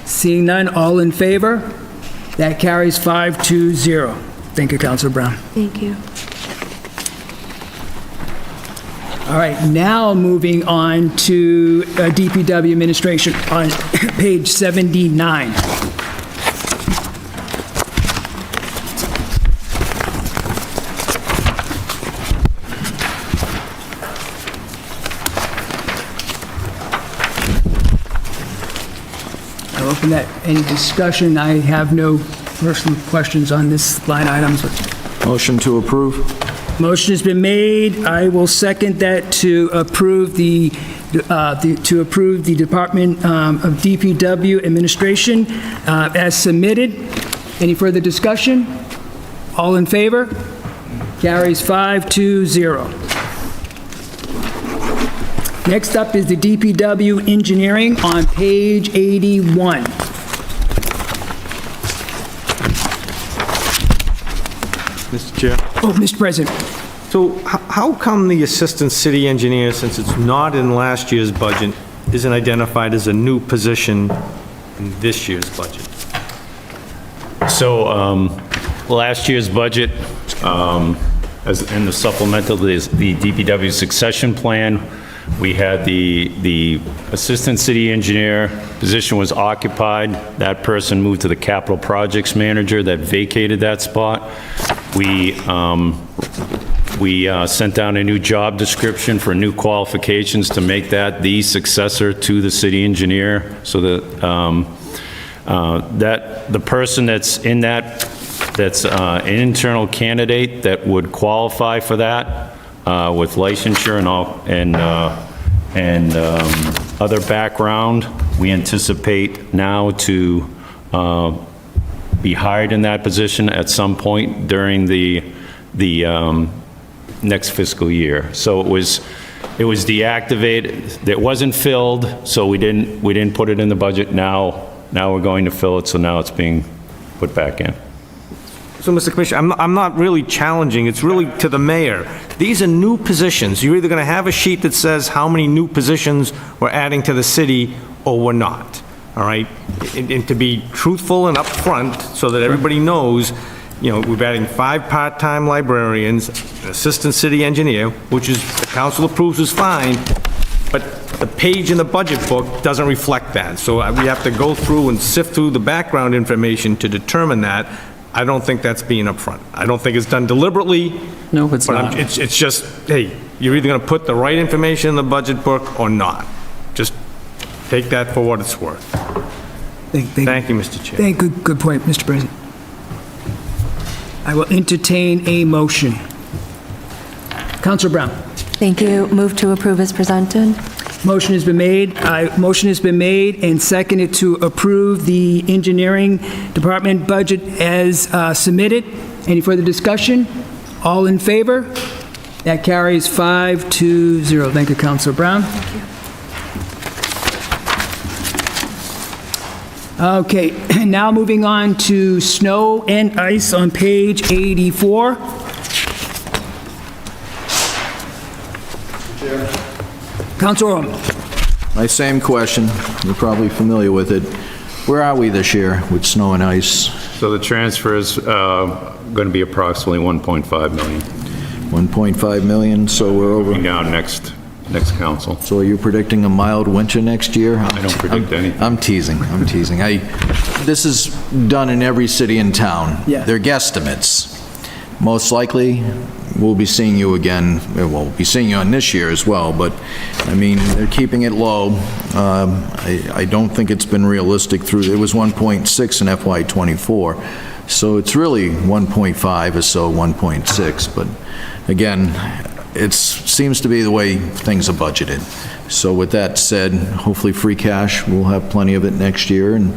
Seeing none, all in favor? That carries 520. Thank you, Councilor Brown. Thank you. All right, now moving on to DPW administration on page 79. I'll open that. Any discussion? I have no personal questions on this line items. Motion to approve? Motion has been made. I will second that to approve the Department of DPW Administration as submitted. Any further discussion? All in favor? Carries 5-0. Next up is the DPW Engineering on page 81. Mr. Chair? Oh, Mr. President. So how come the Assistant City Engineer, since it's not in last year's budget, isn't identified as a new position in this year's budget? So, last year's budget, as in the supplemental, the DPW succession plan, we had the Assistant City Engineer position was occupied. That person moved to the Capital Projects Manager that vacated that spot. We sent down a new job description for new qualifications to make that the successor to the city engineer, so that that the person that's in that's an internal candidate that would qualify for that with licensure and all and other background. We anticipate now to be hired in that position at some point during the next fiscal year. So it was deactivated. It wasn't filled, so we didn't put it in the budget. Now we're going to fill it, so now it's being put back in. So, Mr. Commissioner, I'm not really challenging, it's really to the mayor. These are new positions. You're either going to have a sheet that says how many new positions we're adding to the city, or we're not, all right? And to be truthful and upfront, so that everybody knows, you know, we're adding 5 part-time librarians, an assistant city engineer, which is, the council approves is fine, but the page in the budget book doesn't reflect that. So we have to go through and sift through the background information to determine that. I don't think that's being upfront. I don't think it's done deliberately. No, it's but not. It's just, hey, you're either going to put the right information in the budget book or not. Just take that for what it's worth. Thank you, Mr. Chair. Good point, Mr. President. I will entertain a motion. Councilor Brown. Thank you. Move to approve as presented. Motion has been made. Motion has been made and seconded to approve the engineering department budget as submitted. Any further discussion? All in favor? That carries 5-0. Thank you, Councilor Brown. Okay, now moving on to snow and ice on page 84. Councilor Orm. My same question, you're probably familiar with it. Where are we this year with snow and ice? So the transfer is going to be approximately 1.5 million. 1.5 million, so we're over. Down next council. So are you predicting a mild winter next year? I don't predict anything. I'm teasing. This is done in every city and town. Yeah. They're guesstimates. Most likely, we'll be seeing you again, we'll be seeing you on this year as well, but, I mean, they're keeping it low. I don't think it's been realistic through, it was 1.6 in FY '24, so it's really 1.5 or so, 1.6, but again, it seems to be the way things are budgeted. So with that said, hopefully free cash, we'll have plenty of it next year, and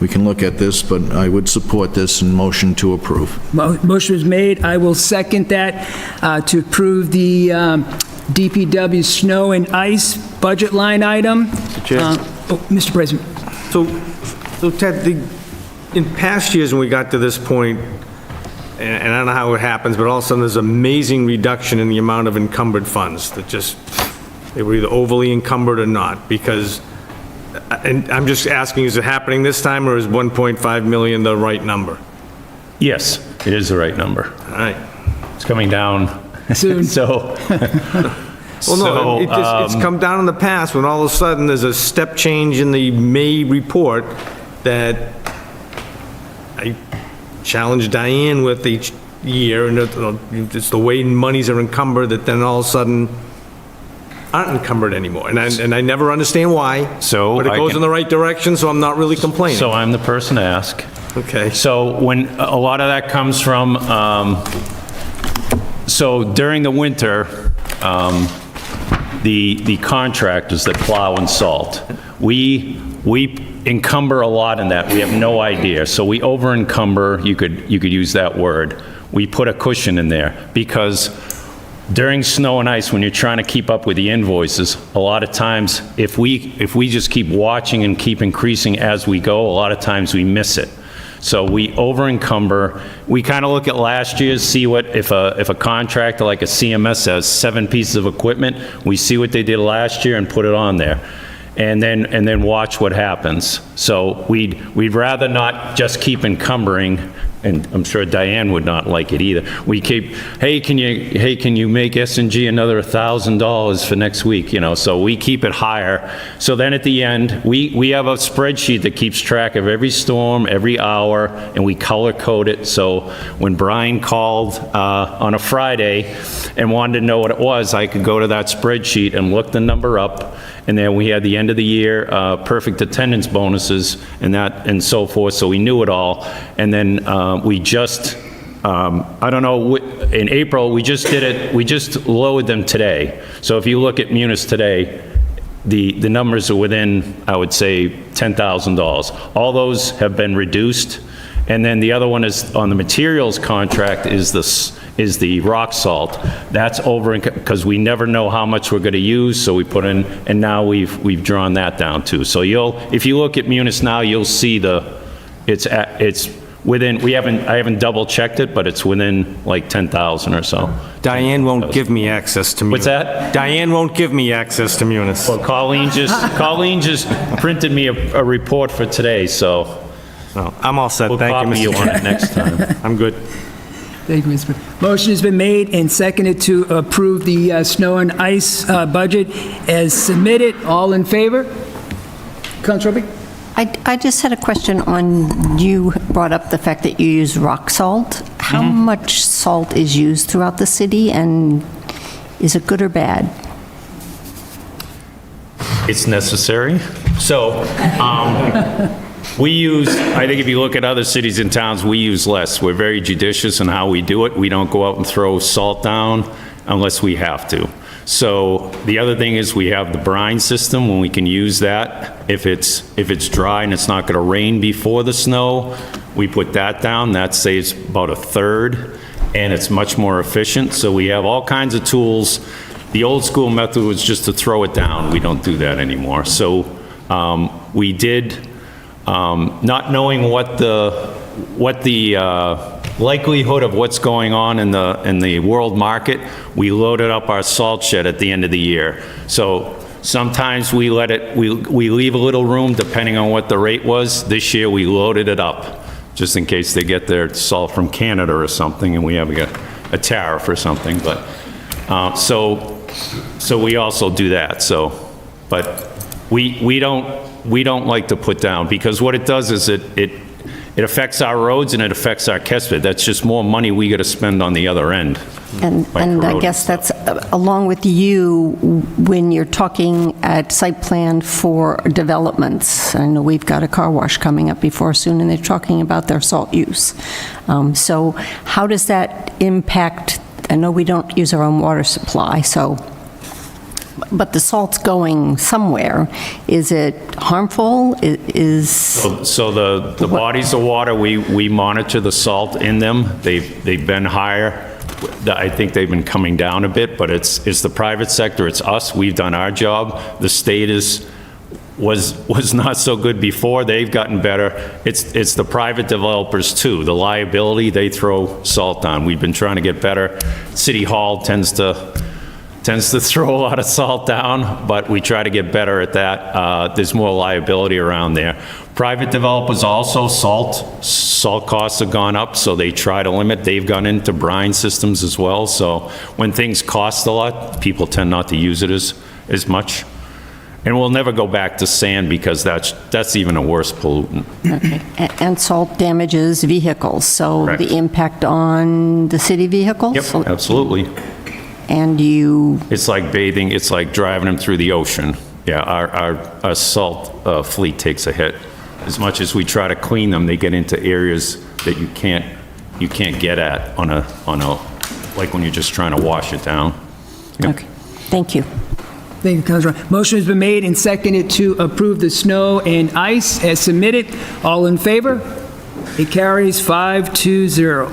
we can look at this, but I would support this and motion to approve. Motion was made. I will second that to approve the DPW snow and ice budget line item. Mr. Chair. Mr. President. So Ted, in past years when we got to this point, and I don't know how it happens, but all of a sudden there's amazing reduction in the amount of encumbered funds that just, they were either overly encumbered or not, because, and I'm just asking, is it happening this time, or is 1.5 million the right number? Yes, it is the right number. All right. It's coming down soon. So, well, no, it's come down in the past when all of a sudden there's a step change in the May report that I challenged Diane with each year, and it's the way monies are encumbered that then all of a sudden aren't encumbered anymore, and I never understand why. So But it I goes can- in the right direction, so I'm not really complaining. So I'm the person to ask. Okay. So when, a lot of that comes from, so during the winter, the contractors that plow and salt, we encumber a lot in that. We have no idea. So we over encumber, you could use that word. We put a cushion in there because during snow and ice, when you're trying to keep up with the invoices, a lot of times, if we just keep watching and keep increasing as we go, a lot of times we miss it. So we over encumber. We kind of look at last year's, see what, if a contractor like a CMS has 7 pieces of equipment, we see what they did last year and put it on there. And then watch what happens. So we'd rather not just keep encumbering, and I'm sure Diane would not like it either. We keep, hey, can you make S&G another $1,000 for next week, you know? So we keep it higher. So then at the end, we have a spreadsheet that keeps track of every storm, every hour, and we color code it. So when Brian called on a Friday and wanted to know what it was, I could go to that spreadsheet and look the number up. And then we had the end of the year perfect attendance bonuses and so forth, so we knew it all. And then we just, I don't know, in April, we just did it, we just lowered them today. So if you look at Munis today, the numbers are within, I would say, $10,000. All those have been reduced. And then the other one is, on the materials contract, is the rock salt. That's over, because we never know how much we're gonna use, so we put in, and now we've drawn that down too. So if you look at Munis now, you'll see it's within, I haven't double checked it, but it's within like 10,000 or so. Diane won't give me access to Munis. What's that? Diane won't give me access to Munis. Well, Colleen just printed me a report for today, so. No, I'm all set. We'll Thank you, copy Mr. you on Chair. it next time. I'm good. Thank you, Mr. President. Motion has been made and seconded to approve the snow and ice budget as submitted. All in favor? Councilor Roby? I just had a question on, you brought up the fact that you use rock salt. How much salt is used throughout the city, and is it good or bad? It's necessary. So, we use, I think if you look at other cities and towns, we use less. We're very judicious in how we do it. We don't go out and throw salt down unless we have to. So the other thing is we have the brine system, when we can use that. If it's dry and it's not gonna rain before the snow, we put that down. That saves about 1/3, and it's much more efficient. So we have all kinds of tools. The old school method was just to throw it down. We don't do that anymore. So we did, not knowing what the likelihood of what's going on in the world market, we loaded up our salt shed at the end of the year. So sometimes we leave a little room depending on what the rate was. This year we loaded it up just in case they get their salt from Canada or something and we have a tariff or something. But so we also do that. So, but we don't like to put down, because what it does is it affects our roads and it affects our Keswick. That's just more money we got to spend on the other end. And I guess that's along with you when you're talking at site plan for developments. I know we've got a car wash coming up before soon, and they're talking about their salt use. So how does that impact? I know we don't use our own water supply, so, but the salt's going somewhere. Is it harmful? So the bodies of water, we monitor the salt in them. They've been higher. I think they've been coming down a bit, but it's the private sector, it's us. We've done our job. The state was not so good before. They've gotten better. It's the private developers too. The liability, they throw salt on. We've been trying to get better. City Hall tends to throw a lot of salt down, but we try to get better at that. There's more liability around there. Private developers also, salt costs have gone up, so they try to limit. They've gone into brine systems as well, so when things cost a lot, people tend not to use it as much. And we'll never go back to sand, because that's even a worse pollutant. Okay. And salt damages vehicles, so Correct. the impact on the city vehicles? Yep, absolutely. And you, It's like bathing, it's like driving them through the ocean. Yeah, our salt fleet takes a hit. As much as we try to clean them, they get into areas that you can't get at on a, like when you're just trying to wash it down. okay, thank you. Thank you, Councilor. Motion has been made and seconded to approve the snow and ice as submitted. All in favor? It carries 5-0.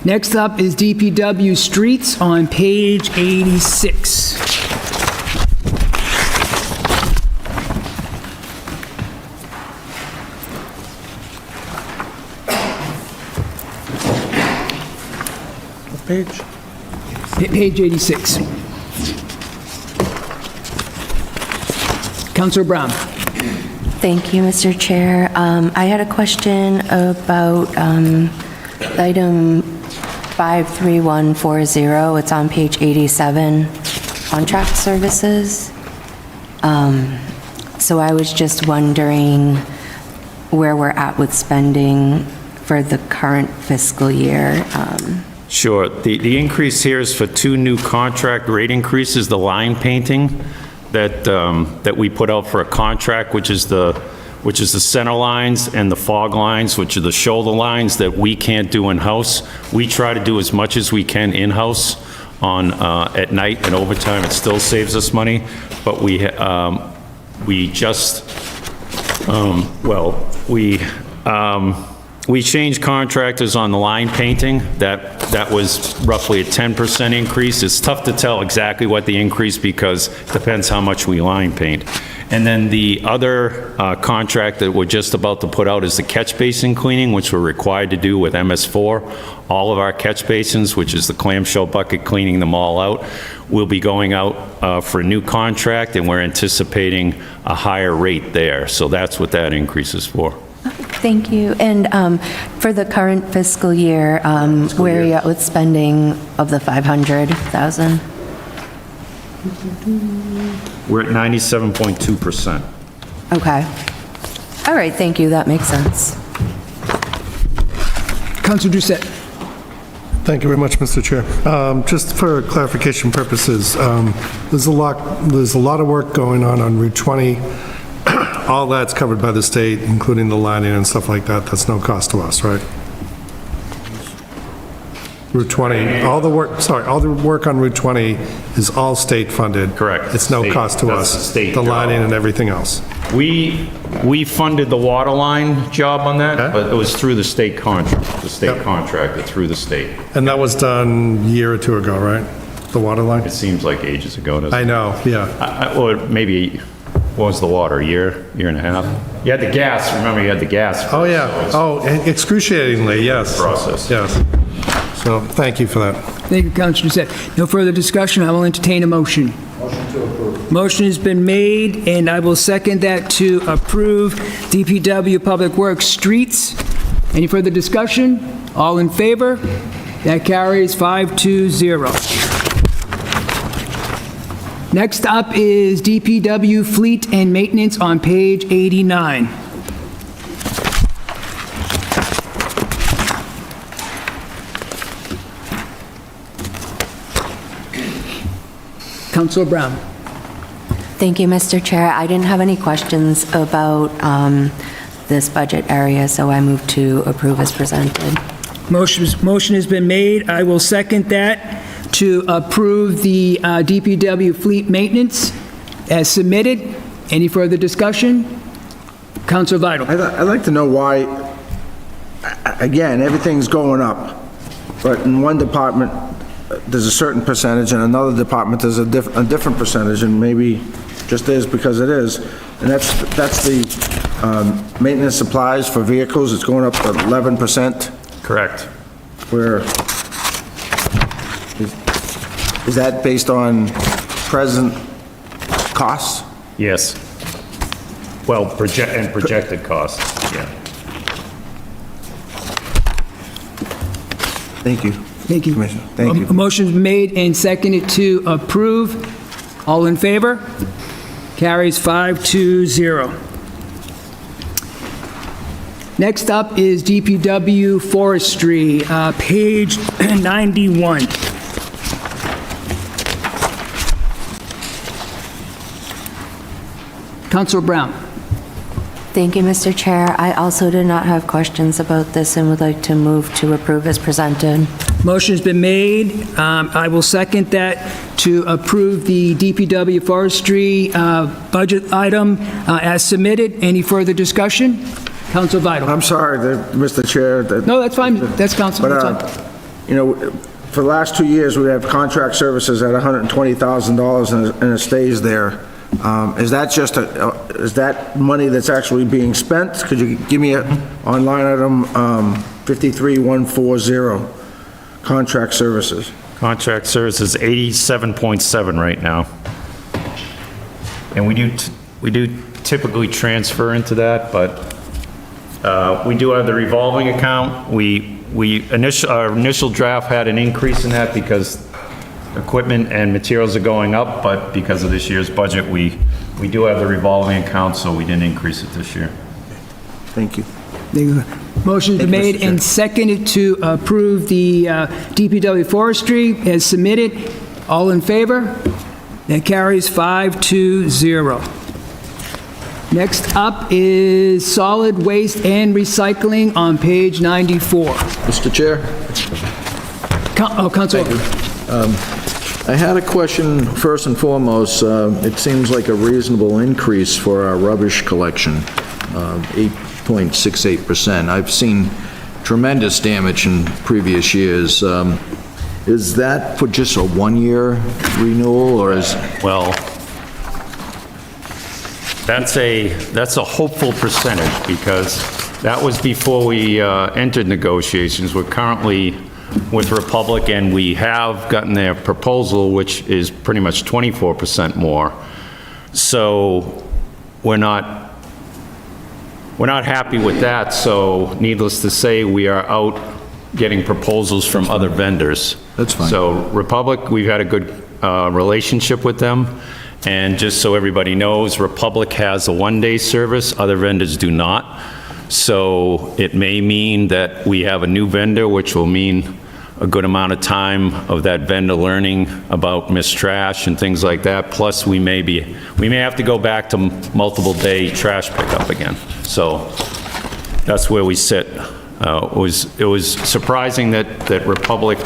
Next up is DPW Streets on page 86. What page? Page 86. Councilor Brown. Thank you, Mr. Chair. I had a question about item 53140. It's on page 87, contract services. So I was just wondering where we're at with spending for the current fiscal year. Sure. The increase here is for 2 new contract rate increases, the line painting that we put out for a contract, which is the center lines and the fog lines, which are the shoulder lines that we can't do in-house. We try to do as much as we can in-house at night and overtime. It still saves us money, but we changed contractors on the line painting. That was roughly a 10% increase. It's tough to tell exactly what the increase because it depends how much we line paint. And then the other contract that we're just about to put out is the catch basin cleaning, which we're required to do with MS4. All of our catch basins, which is the clamshell bucket, cleaning them all out, will be going out for a new contract, and we're anticipating a higher rate there. So that's what that increase is for. Thank you. And for the current fiscal year, where are you at with spending of the 500,000? We're at 97.2%. Okay. All right, thank you, that makes sense. Councilor Doucette. Thank you very much, Mr. Chair. Just for clarification purposes, there's a lot of work going on Route 20. All that's covered by the state, including the lining and stuff like that. That's no cost to us, right? Route 20, all the work on Route 20 is all state funded. Correct. It's no cost to us. The lining and everything else. We funded the water line job on that, but it was through the state contract, contractor through the state. And that was done a year or 2 ago, right? The water line? It seems like ages ago, doesn't it? I know, yeah. Or maybe, what was the water, a year and a half? You had the gas, remember you had the gas. Oh, yeah. Oh, excruciatingly, yes. Process. Yes. So, thank you for that. Thank you, Councilor Doucette. No further discussion. I will entertain a motion. Motion to approve. Motion has been made, and I will second that to approve DPW Public Works Streets. Any further discussion? All in favor? That carries 5-0. Next up is DPW Fleet and Maintenance on page 89. Councilor Brown. Thank you, Mr. Chair. I didn't have any questions about this budget area, so I move to approve as presented. Motion has been made. I will second that to approve the DPW fleet maintenance as submitted. Any further discussion? Councilor Vital. I'd like to know why, again, everything's going up, but in one department, there's a certain percentage, and another department, there's a different percentage, and maybe just is because it is. And that's the maintenance supplies for vehicles. It's going up to 11%. Correct. Where, is that based on present costs? Yes. Well, projected costs, yeah. Thank you. Thank you. Commissioner. Thank you. A motion's made and seconded to approve. All in favor? Carries 5-0. Next up is DPW Forestry, page 91. Councilor Brown. Thank you, Mr. Chair. I also do not have questions about this and would like to move to approve as presented. Motion's been made. I will second that to approve the DPW forestry budget item as submitted. Any further discussion? Councilor Vital. I'm sorry, Mr. Chair. No, that's fine. That's Council. But, you know, for the last 2 years, we have contract services at $120,000 and it stays there. Is that just is that money that's actually being spent? Could you give me on line item 53140, contract services? Contract services, 87.7 right now. And we do typically transfer into that, but we do have the revolving account. Our initial draft had an increase in that because equipment and materials are going up, but because of this year's budget, we do have the revolving account, so we didn't increase it this year. Thank you. Motion's been made and seconded to approve the DPW forestry as submitted. All in favor? That carries 5-0. Next up is solid waste and recycling on page 94. Mr. Chair? Councilor. I had a question, first and foremost. It seems like a reasonable increase for our rubbish collection, 8.68%. I've seen tremendous damage in previous years. Is that for just a one-year renewal, or is... Well, that's a hopeful percentage, because that was before we entered negotiations. We're currently with Republic, and we have gotten their proposal, which is pretty much 24% more. So we're not happy with that, so needless to say, we are out getting proposals from other vendors. That's fine. So Republic, we've had a good relationship with them, and just so everybody knows, Republic has a one-day service, other vendors do not. So it may mean that we have a new vendor, which will mean a good amount of time of that vendor learning about missed trash and things like that. Plus, we may have to go back to multiple day trash pickup again. So that's where we sit. It was surprising that Republic,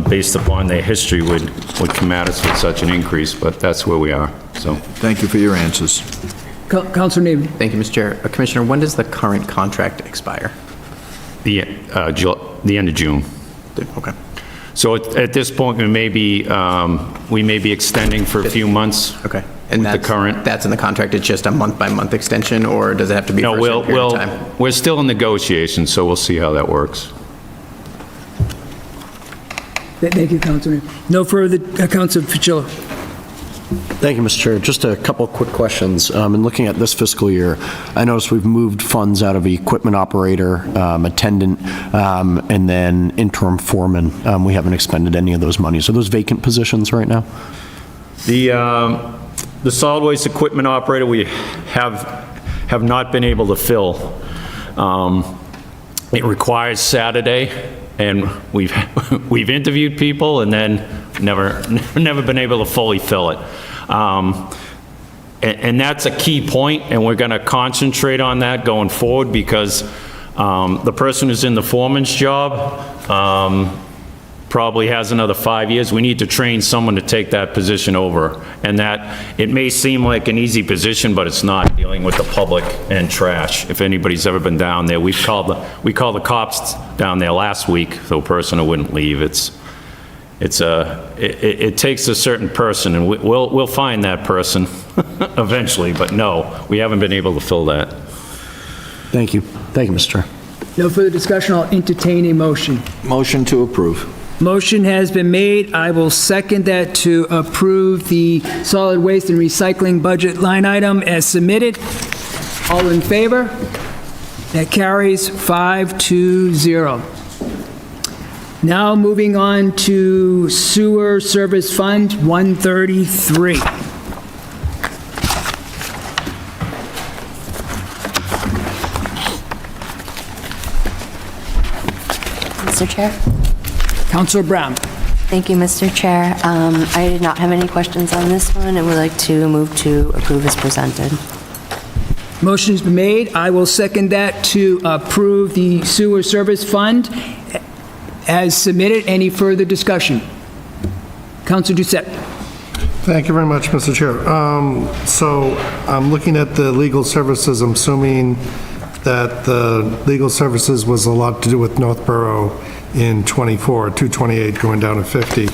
based upon their history, would come at us with such an increase, but that's where we are. So thank you for your answers. Councilor Navy. Thank you, Mr. Chair. Commissioner, when does the current contract expire? The end of June. Okay. So at this point, we may be extending for a few months. Okay. And that's in the contract, it's just a month-by-month extension, or does it have to be for a certain period of time? We're still in negotiations, so we'll see how that works. Thank you, Councilor. No further, Councilor Fitzgerald. Thank you, Mr. Chair. Just a couple of quick questions. In looking at this fiscal year, I noticed we've moved funds out of equipment operator, attendant, and then interim foreman. We haven't expended any of those monies. Are those vacant positions right now? The solid waste equipment operator, we have not been able to fill. It requires Saturday, and we've interviewed people and then never been able to fully fill it. And that's a key point, and we're going to concentrate on that going forward, because the person who's in the foreman's job probably has another 5 years. We need to train someone to take that position over. And that, it may seem like an easy position, but it's not, dealing with the public and trash. If anybody's ever been down there, we called the cops down there last week, the person who wouldn't leave. It takes a certain person, and we'll find that person eventually, but no, we haven't been able to fill that. Thank you. Thank you, Mr. Chair. No further discussion. I'll entertain a motion. Motion to approve. Motion has been made. I will second that to approve the solid waste and recycling budget line item as submitted. All in favor? That carries 5-0. Now moving on to Sewer Service Fund 133. Mr. Chair? Councilor Brown. Thank you, Mr. Chair. I did not have any questions on this one and would like to move to approve as presented. Motion's been made. I will second that to approve the sewer service fund as submitted. Any further discussion? Councilor Doucette. Thank you very much, Mr. Chair. So I'm looking at the legal services. I'm assuming that the legal services was a lot to do with Northborough in 24, 228 going down to 50.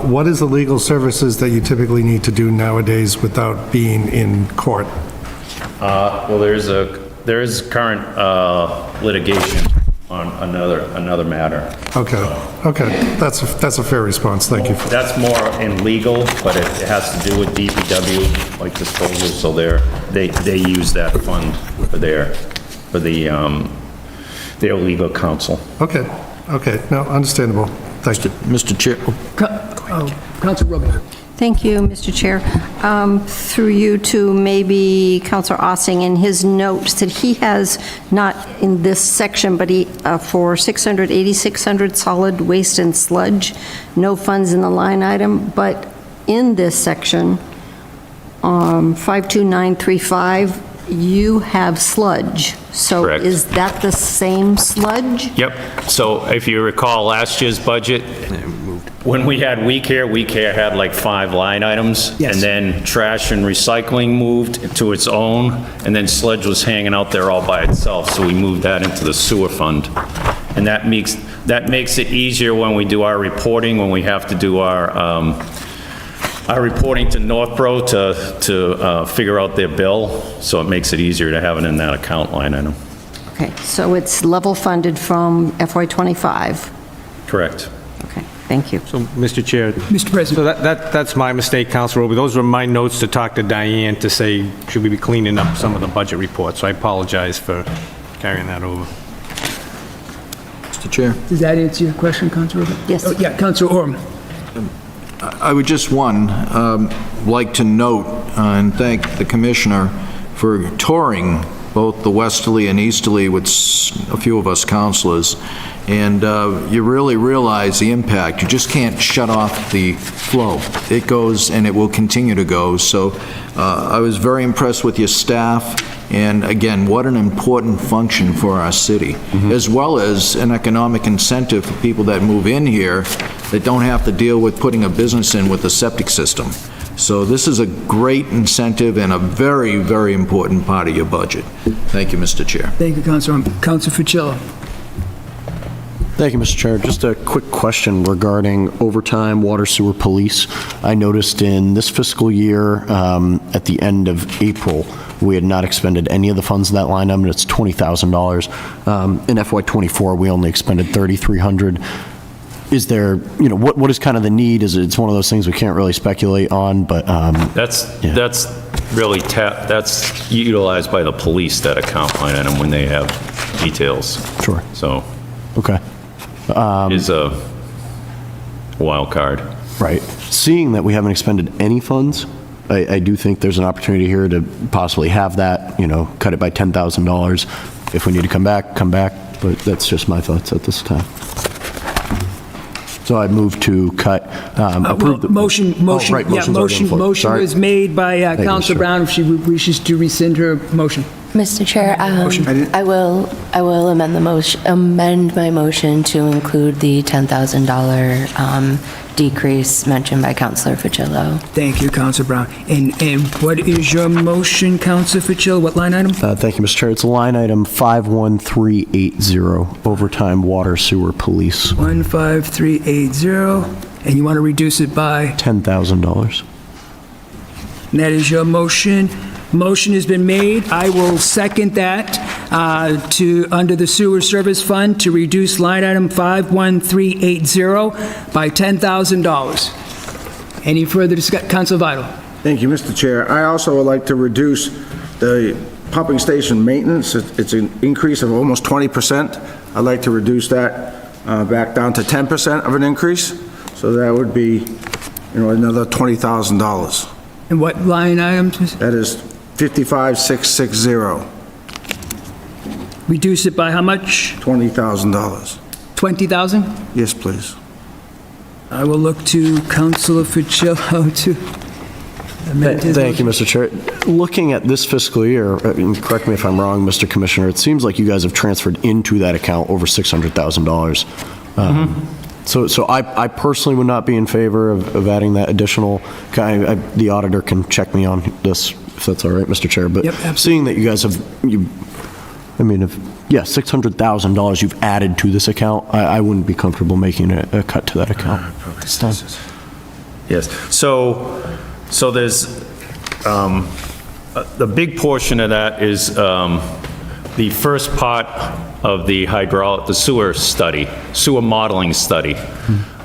What is the legal services that you typically need to do nowadays without being in court? Well, there is current litigation on another matter. Okay, that's a fair response, thank you. That's more in legal, but it has to do with DPW, like disposal, so they use that fund for their legal counsel. Okay, no, understandable. Thank you. Mr. Chair. Councilor Rubin. Thank you, Mr. Chair. Through you to maybe Councilor Ossing, in his notes that he has, not in this section, but for 8,600 solid waste and sludge, no funds in the line item, but in this section, 52935, you have sludge. So Correct. Is that the same sludge? Yep. So if you recall last year's budget, when we had We Care had like 5 line items. Yes. And then trash and recycling moved to its own, and then sludge was hanging out there all by itself, so we moved that into the sewer fund. And that makes it easier when we do our reporting, when we have to do our reporting to Northborough to figure out their bill, so it makes it easier to have it in that account line item. Okay, so it's level funded from FY25. Correct. Okay, thank you. So, Mr. Chair. Mr. President. So that's my mistake, Councilor Roby. Those were my notes to talk to Diane to say, should we be cleaning up some of the budget reports? So I apologize for carrying that over. Mr. Chair. Does that answer your question, Councilor Rubin? Yes. Oh, yeah, Councilor Orm. I would just, like to note and thank the Commissioner for touring both the westerly and easterly with a few of us councilors, and you really realize the impact. You just can't shut off the flow. It goes, and it will continue to go. So I was very impressed with your staff, and again, what an important function for our city, as well as an economic incentive for people that move in here that don't have to deal with putting a business in with a septic system. So this is a great incentive and a very, very important part of your budget. Thank you, Mr. Chair. Thank you, Councilor Orm. Councilor Fucillo. Thank you, Mr. Chair. Just a quick question regarding overtime water sewer police. I noticed in this fiscal year, at the end of April, we had not expended any of the funds in that line item, and it's $20,000. In FY24, we only expended $3,300. Is there, what is kind of the need? It's one of those things we can't really speculate on, but... That's really that's utilized by the police, that account line item, when they have details. Sure. So. Okay. Is a wild card. Right. Seeing that we haven't expended any funds, I do think there's an opportunity here to possibly have that, cut it by $10,000. If we need to come back, but that's just my thoughts at this time. So I move to cut, approve the... Motion was made by you, Councilor Mr. Brown if she wishes to rescind her motion. Mr. Chair, I will amend my motion to include the $10,000 decrease mentioned by Councilor Fucillo. Thank you, Councilor Brown. And what is your motion, Councilor Fucillo? What line item? Thank you, Mr. Chair. It's line item 51380, overtime water sewer police. 15380, and you want to reduce it by? $10,000. And that is your motion. Motion has been made. I will second that under the sewer service fund to reduce line item 51380 by $10,000. Any further discussion? Councilor Vital. Thank you, Mr. Chair. I also would like to reduce the pumping station maintenance. It's an increase of almost 20%. I'd like to reduce that back down to 10% of an increase. So that would be, another $20,000. And what line items? That is 55660. Reduce it by how much? $20,000. 20,000? Yes, please. I will look to Councilor Fucillo to amend his Thank you, motion. Mr. Chair. Looking at this fiscal year, and correct me if I'm wrong, Mr. Commissioner, it seems like you guys have transferred into that account over $600,000. So I personally would not be in favor of adding that additional, the auditor can check me on this, if that's all right, Mr. Chair, but seeing that you guys have, $600,000 you've added to this account, I wouldn't be comfortable making a cut to that account. Yes, so there's, the big portion of that is the first part of the sewer study, sewer modeling study.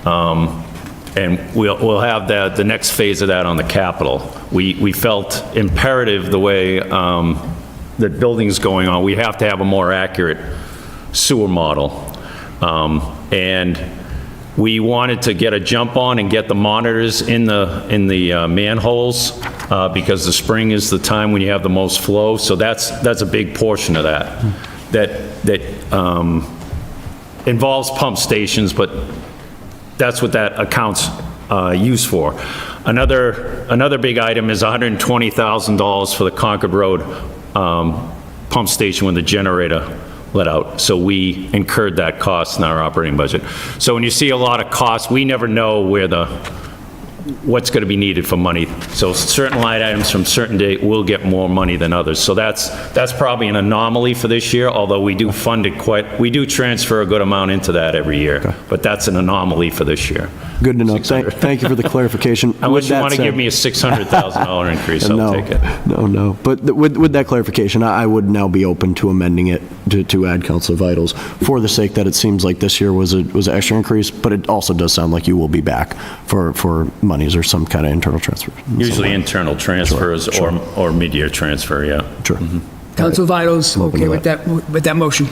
And we'll have the next phase of that on the capital. We felt imperative the way the building's going on, we have to have a more accurate sewer model. And we wanted to get a jump on and get the monitors in the manholes because the spring is the time when you have the most flow. So that's a big portion of that involves pump stations, but that's what that account's used for. Another big item is $120,000 for the Concord Road pump station when the generator let out. So we incurred that cost in our operating budget. So when you see a lot of costs, we never know what's going to be needed for money. So certain line items from certain date will get more money than others. So that's probably an anomaly for this year, although we do fund it we do transfer a good amount into that every year. But that's an anomaly for this year. Good to know. Thank you for the clarification. Unless you want to give me a $600,000 increase, I'll take it. No. But with that clarification, I would now be open to amending it to add Councilor Vitals for the sake that it seems like this year was an extra increase, but it also does sound like you will be back for monies or some kind of internal transfer. Usually internal transfers or mid-year transfer, yeah. Sure. Councilor Vitals, okay with that motion?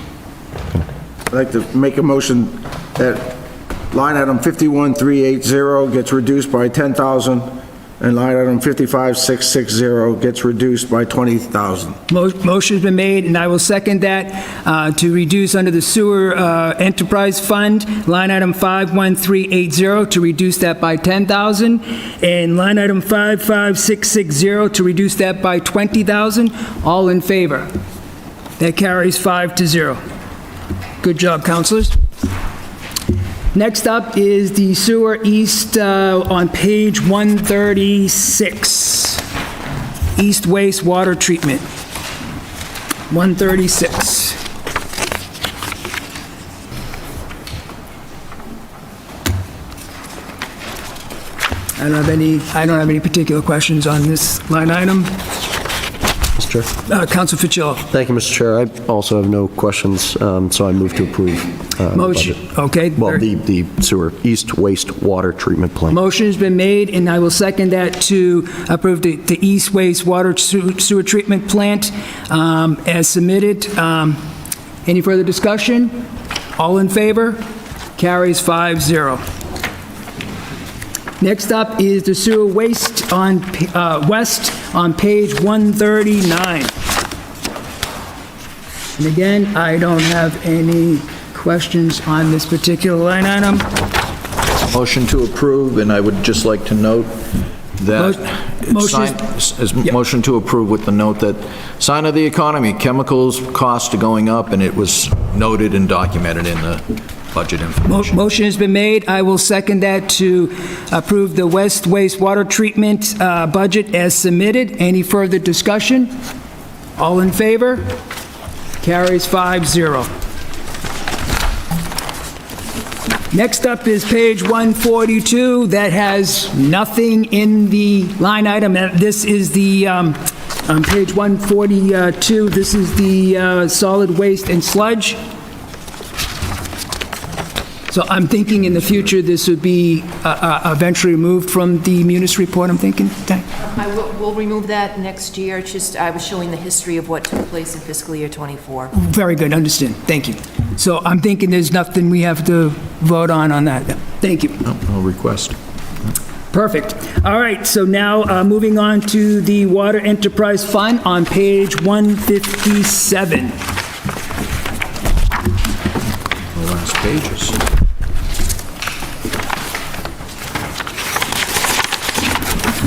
I'd like to make a motion that line item 51380 gets reduced by 10,000, and line item 55660 gets reduced by 20,000. Motion's been made, and I will second that, to reduce under the sewer enterprise fund, line item 51380, to reduce that by 10,000, and line item 55660, to reduce that by 20,000. All in favor? That carries 5-0. Good job, councilors. Next up is the sewer east on page 136. East waste water treatment. 136. I don't have any particular questions on this line item. Mr. Chair. Council Fucillo. Thank you, Mr. Chair. I also have no questions, so I move to approve. Motion, budget. okay. Well, the sewer east waste water treatment plant. Motion has been made, and I will second that to approve the east waste water sewer treatment plant as submitted. Any further discussion? All in favor? Carries 5-0. Next up is the sewer waste on west on page 139. And again, I don't have any questions on this particular line item. Motion to approve, and I would just like to note that motion to approve with the note that sign of the economy, chemicals costs are going up, and it was noted and documented in the budget information. Motion has been made. I will second that to approve the West wastewater treatment budget as submitted. Any further discussion? All in favor? Carries 5-0. Next up is page 142. That has nothing in the line item. This is the, on page 142, this is the solid waste and sludge. So I'm thinking in the future, this would be eventually removed from the Munis report, I'm thinking. We'll remove that next year. It's just, I was showing the history of what took place in fiscal year '24. Very good, understand. Thank you. So I'm thinking there's nothing we have to vote on that. Thank you. No request. Perfect. All right, so now moving on to the Water Enterprise Fund on page 157. The last pages.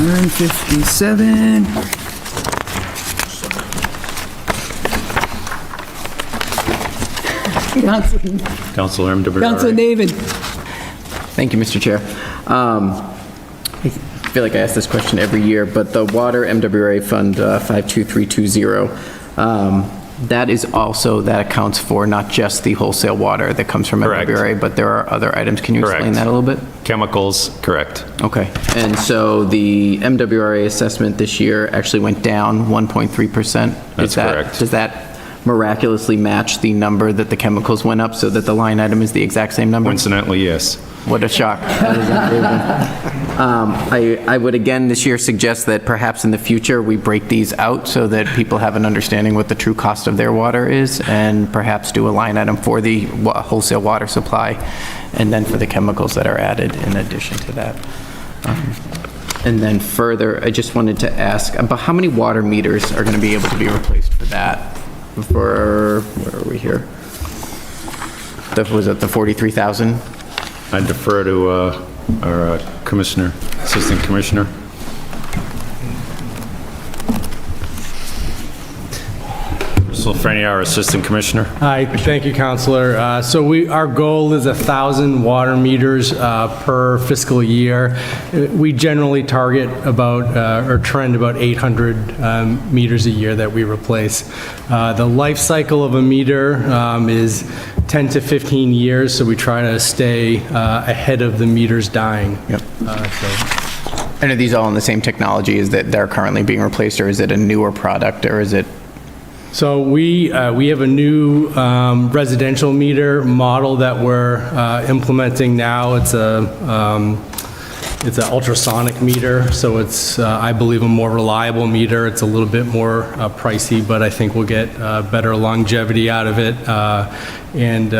9:57. Councilor MWR. Councilor David. Thank you, Mr. Chair. I feel like I ask this question every year, but the Water MWRA Fund 52320, that is also, that accounts for not just the wholesale water that comes from MWRA, but there are other items. Can you explain that a little bit? Chemicals, correct. Okay. And so the MWRA assessment this year actually went down 1.3%. That's correct. Does that miraculously match the number that the chemicals went up so that the line item is the exact same number? Coincidentally, yes. What a shock. That is unbelievable. I would again this year suggest that perhaps in the future we break these out so that people have an understanding what the true cost of their water is, and perhaps do a line item for the wholesale water supply and then for the chemicals that are added in addition to that. And then further, I just wanted to ask about how many water meters are going to be able to be replaced for that? For, where are we here? Was it the 43,000? I defer to our commissioner, assistant commissioner. Mr. Lafreniere, our assistant commissioner. Hi, thank you, Councilor. So our goal is 1,000 water meters per fiscal year. We generally target about, or trend about 800 meters a year that we replace. The life cycle of a meter is 10 to 15 years, so we try to stay ahead of the meters dying. Yep. And are these all in the same technology? Is that they're currently being replaced, or is it a newer product, or is it? So we have a new residential meter model that we're implementing now. It's an ultrasonic meter, so it's, I believe, a more reliable meter. It's a little bit more pricey, but I think we'll get better longevity out of it and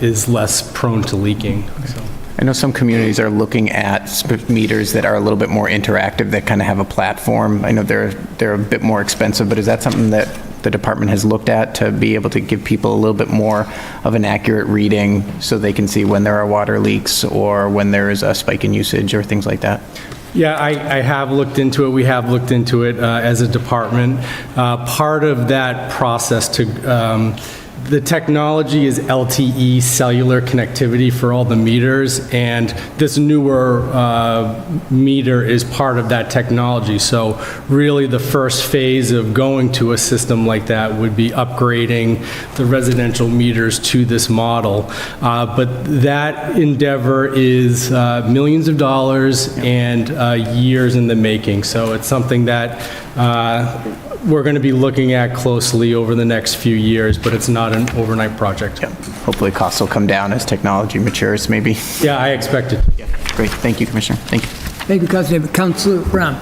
is less prone to leaking. So. I know some communities are looking at meters that are a little bit more interactive, that kind of have a platform. I know they're a bit more expensive, but is that something that the department has looked at to be able to give people a little bit more of an accurate reading so they can see when there are water leaks or when there is a spike in usage or things like that? Yeah, I have looked into it. We have looked into it as a department. Part of that process to the technology is LTE, cellular connectivity for all the meters, and this newer meter is part of that technology. So really the first phase of going to a system like that would be upgrading the residential meters to this model. But that endeavor is millions of dollars and years in the making. So it's something that we're going to be looking at closely over the next few years, but it's not an overnight project. Yeah. Hopefully costs will come down as technology matures, maybe. Yeah, I expect it. Yeah. Great. Thank you, Commissioner. Thank you. Thank you, Councilor. Councilor Brown.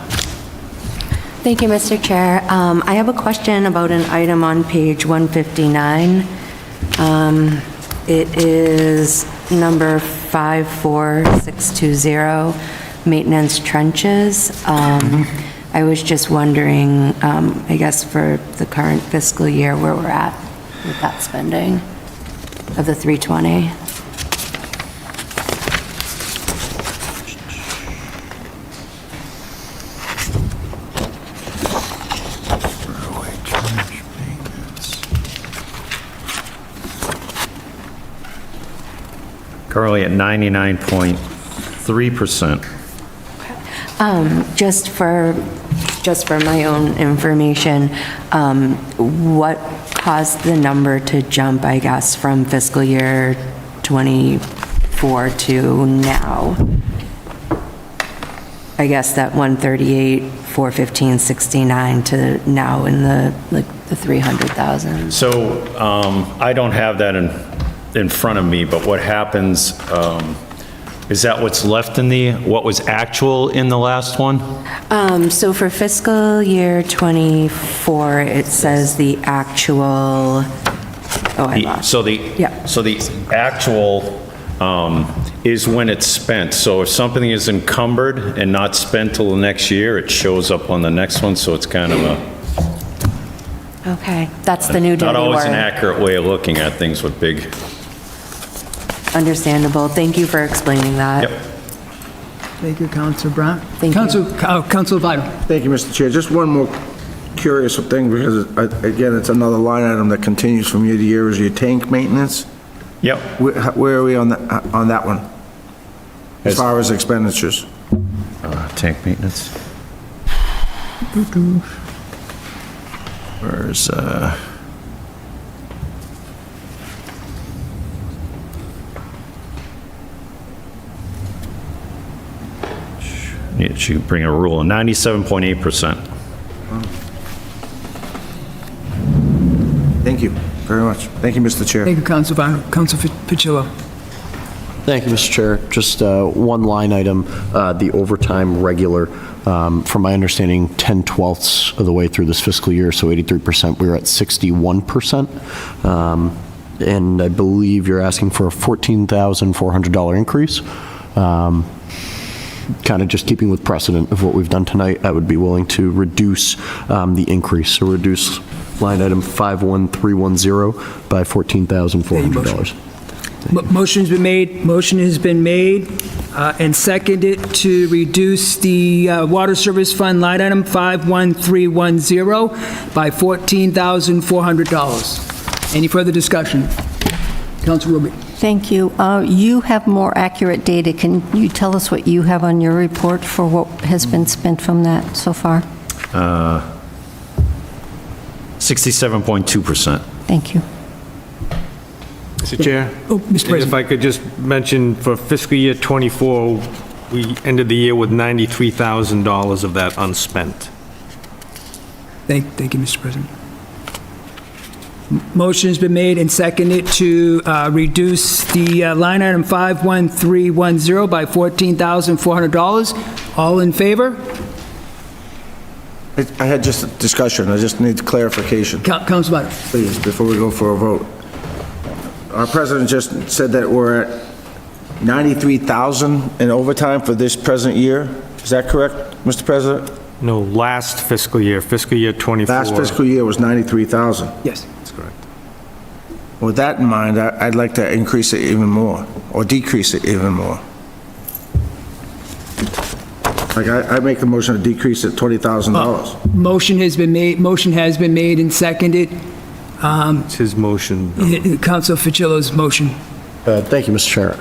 Thank you, Mr. Chair. I have a question about an item on page 159. It is number 54620, maintenance trenches. I was just wondering, I guess for the current fiscal year, where we're at with that spending of the 320. Currently at 99.3%. Just for my own information, what caused the number to jump, I guess, from fiscal year '24 to now? I guess that 138, 415, to now in the 300,000. So I don't have that in front of me, but what happens, is that what's left in what was actual in the last one? So for fiscal year '24, it says the actual, I lost. So the actual is when it's spent. So if something is encumbered and not spent till the next year, it shows up on the next one, so it's kind of Okay, that's the new daily not always an word. accurate way of looking at things with big. Understandable. Thank you for explaining that. Yep. Thank you, Councilor Brown. Thank you. Councilor Vital. Thank you, Mr. Chair. Just one more curious thing, because, again, it's another line item that continues from year to year, is your tank maintenance. Yep. Where are we on that one? As far as expenditures? Tank maintenance. Where's, Yeah, she bring a rule, 97.8%. Thank you very much. Thank you, Mr. Chair. Thank you, Councilor Vital. Councilor Picillo. Thank you, Mr. Chair. Just one line item, the overtime regular, from my understanding, 10/12ths of the way through this fiscal year, so 83%, we were at 61%. And I believe you're asking for a $14,400 increase. Kind of just keeping with precedent of what we've done tonight, I would be willing to reduce the increase, so reduce line item 51310 by $14,400. Motion has been made and seconded to reduce the Water Service Fund line item 51310 by $14,400. Any further discussion? Councilor Ruby. Thank you. You have more accurate data. Can you tell us what you have on your report for what has been spent from that so far? 67.2%. Thank you. Mr. Chair? Oh, Mr. President. If I could just mention, for fiscal year '24, we ended the year with $93,000 of that unspent. Thank you, Mr. President. Motion has been made and seconded to reduce the line item 51310 by $14,400. All in favor? I had just a discussion. I just need clarification. Councilor Vital. Please, before we go for a vote. Our president just said that we're at 93,000 in overtime for this present year. Is that correct, Mr. President? No, last fiscal year '24. Last fiscal year was 93,000. Yes. That's correct. With that in mind, I'd like to increase it even more, or decrease it even more. Like, I make the motion to decrease it $20,000. Motion has been made and seconded. It's his motion. Councilor Ficillo's motion. Thank you, Mr. Chair.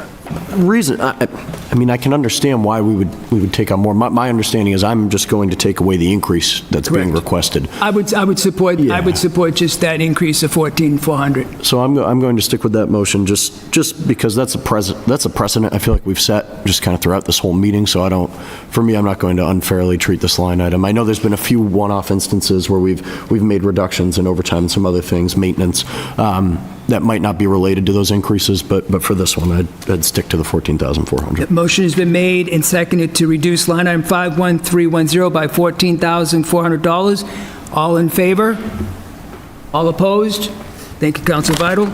Reason, I mean, I can understand why we would take on more. My understanding is I'm just going to take away the increase that's being requested. I would support just that increase of $14,400. So I'm going to stick with that motion just because that's a precedent I feel like we've set just kind of throughout this whole meeting. So I'm not going to unfairly treat this line item. I know there's been a few one-off instances where we've made reductions in overtime and some other things, maintenance, that might not be related to those increases, but for this one, I'd stick to the $14,400. Motion has been made and seconded to reduce line item 51310 by $14,400. All in favor? All opposed? Thank you, Councilor Vital.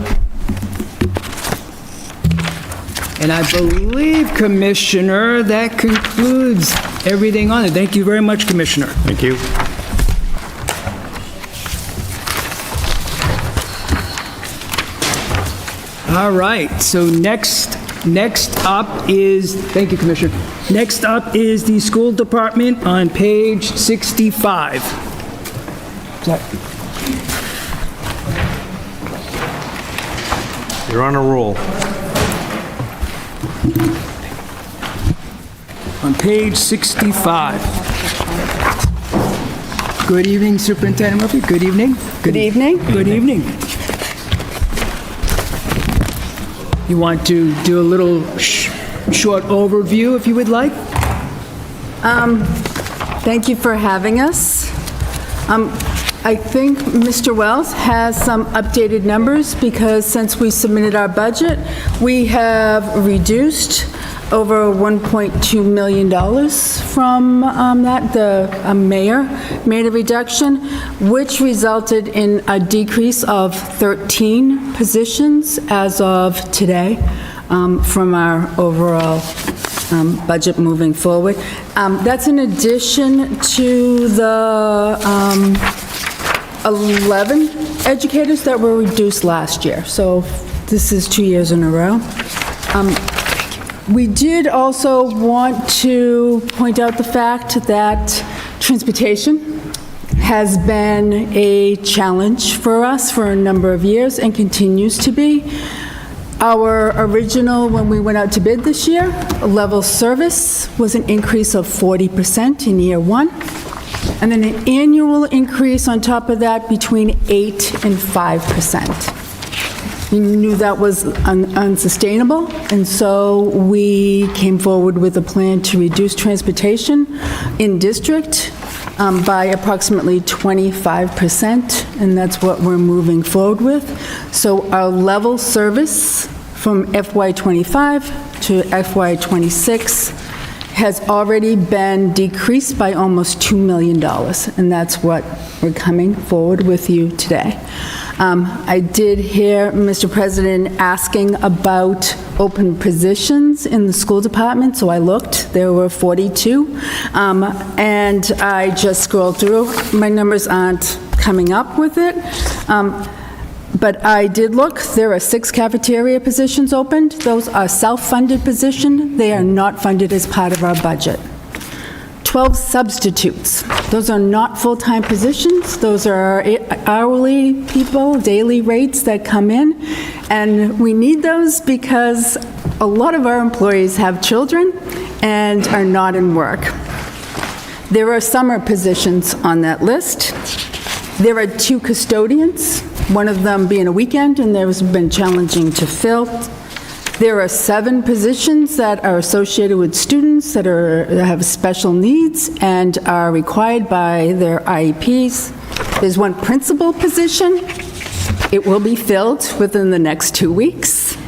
And I believe, Commissioner, that concludes everything on it. Thank you very much, Commissioner. Thank you. All right, so next up is, thank you, Commissioner. Next up is the school department on page 65. You're on a roll. On page 65. Good evening, Superintendent Murphy. Good evening. Good evening. Good evening. You want to do a little short overview, if you would like? Thank you for having us. I think Mr. Wells has some updated numbers because since we submitted our budget, we have reduced over $1.2 million from that. The mayor made a reduction, which resulted in a decrease of 13 positions as of today from our overall budget moving forward. That's in addition to the 11 educators that were reduced last year. So this is 2 years in a row. We did also want to point out the fact that transportation has been a challenge for us for a number of years and continues to be. Our original, when we went out to bid this year, level service was an increase of 40% in year one, and then an annual increase on top of that between 8 and 5%. We knew that was unsustainable, and so we came forward with a plan to reduce transportation in district by approximately 25%, and that's what we're moving forward with. So our level service from FY25 to FY26 has already been decreased by almost $2 million, and that's what we're coming forward with you today. I did hear Mr. President asking about open positions in the school department, so I looked. There were 42, and I just scrolled through. My numbers aren't coming up with it, but I did look. There are 6 cafeteria positions opened. Those are self-funded positions. They are not funded as part of our budget. 12 substitutes. Those are not full-time positions. Those are hourly people, daily rates that come in, and we need those because a lot of our employees have children and are not in work. There are summer positions on that list. There are 2 custodians, one of them being a weekend, and those have been challenging to fill. There are 7 positions that are associated with students that have special needs and are required by their IEPs. There's 1 principal position. It will be filled within the next 2 weeks.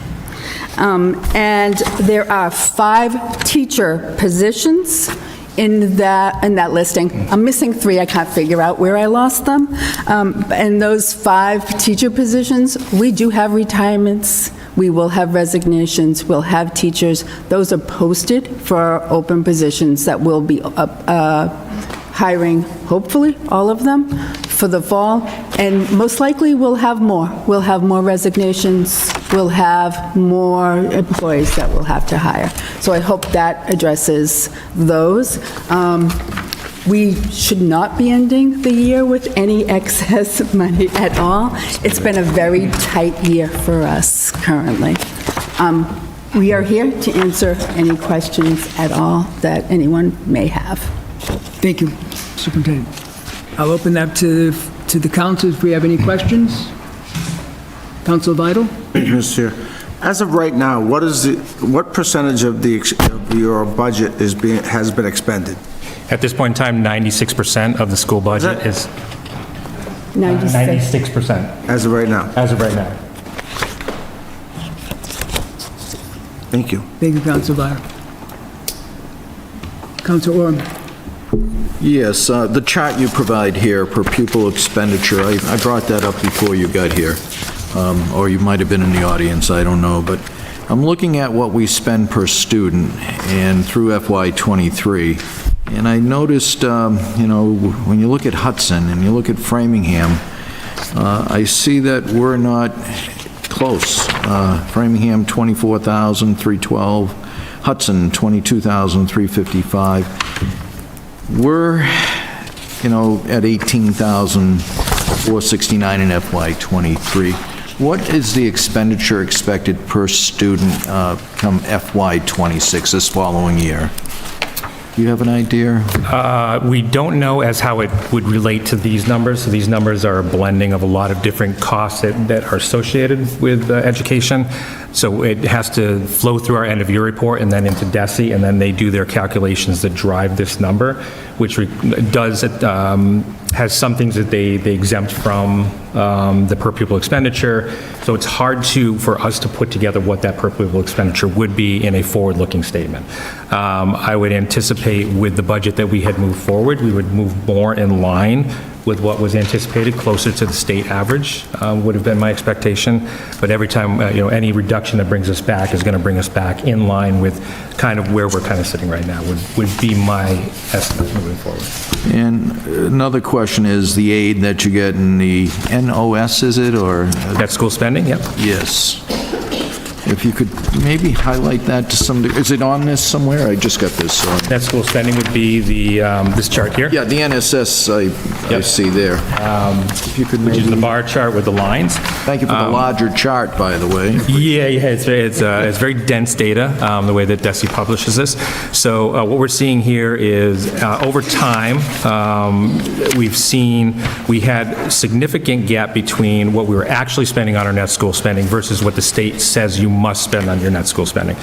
And there are 5 teacher positions in that listing. I'm missing 3. I can't figure out where I lost them. And those 5 teacher positions, we do have retirements. We will have resignations. We'll have teachers. Those are posted for open positions that will be hiring, hopefully, all of them for the fall. And most likely, we'll have more. We'll have more resignations. We'll have more employees that we'll have to hire. So I hope that addresses those. We should not be ending the year with any excess money at all. It's been a very tight year for us currently. We are here to answer any questions at all that anyone may have. Thank you, Superintendent. I'll open that to the council if we have any questions. Council Vital? Thank you, Mr. Chair. As of right now, what percentage of your budget has been expended? At this point in time, 96% of the school budget is... 96%. As of right now? As of right now. Thank you. Thank you, Council Vital. Council Orm? Yes, the chart you provide here per pupil expenditure, I brought that up before you got here, or you might have been in the audience, I don't know, but I'm looking at what we spend per student and through FY23, and I noticed, when you look at Hudson and you look at Framingham, I see that we're not close. Framingham, $24,312, Hudson, $22,355. We're, at $18,469 in FY23. What is the expenditure expected per student come FY26, this following year? Do you have an idea? We don't know as how it would relate to these numbers. So these numbers are a blending of a lot of different costs that are associated with education. So it has to flow through our end of year report and then into DESI, and then they do their calculations that drive this number, which has some things that they exempt from the per pupil expenditure. So it's hard for us to put together what that per pupil expenditure would be in a forward-looking statement. I would anticipate with the budget that we had moved forward, we would move more in line with what was anticipated, closer to the state average, would have been my expectation. But every time, any reduction that brings us back is going to bring us back in line with kind of where we're kind of sitting right now, would be my estimate moving forward. And another question is the aid that you get in the NOS, is it, or? That's school spending, yep. Yes. If you could maybe highlight that to some degree. Is it on this somewhere? I just got this. Net school spending would be the, this chart here. Yeah, the NSS I see there. If you could Which is the maybe- bar chart with the lines. Thank you for the larger chart, by the way. Yeah, it's very dense data, the way that DESI publishes this. So what we're seeing here is over time, we had significant gap between what we were actually spending on our net school spending versus what the state says you must spend on your net school spending.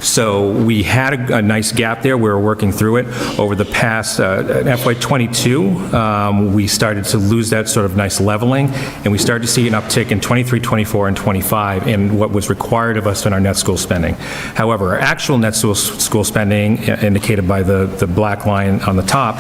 So we had a nice gap there. We were working through it. Over the past FY22, we started to lose that sort of nice leveling, and we started to see an uptick in 23, 24, and 25 in what was required of us in our net school spending. However, our actual net school spending, indicated by the black line on the top,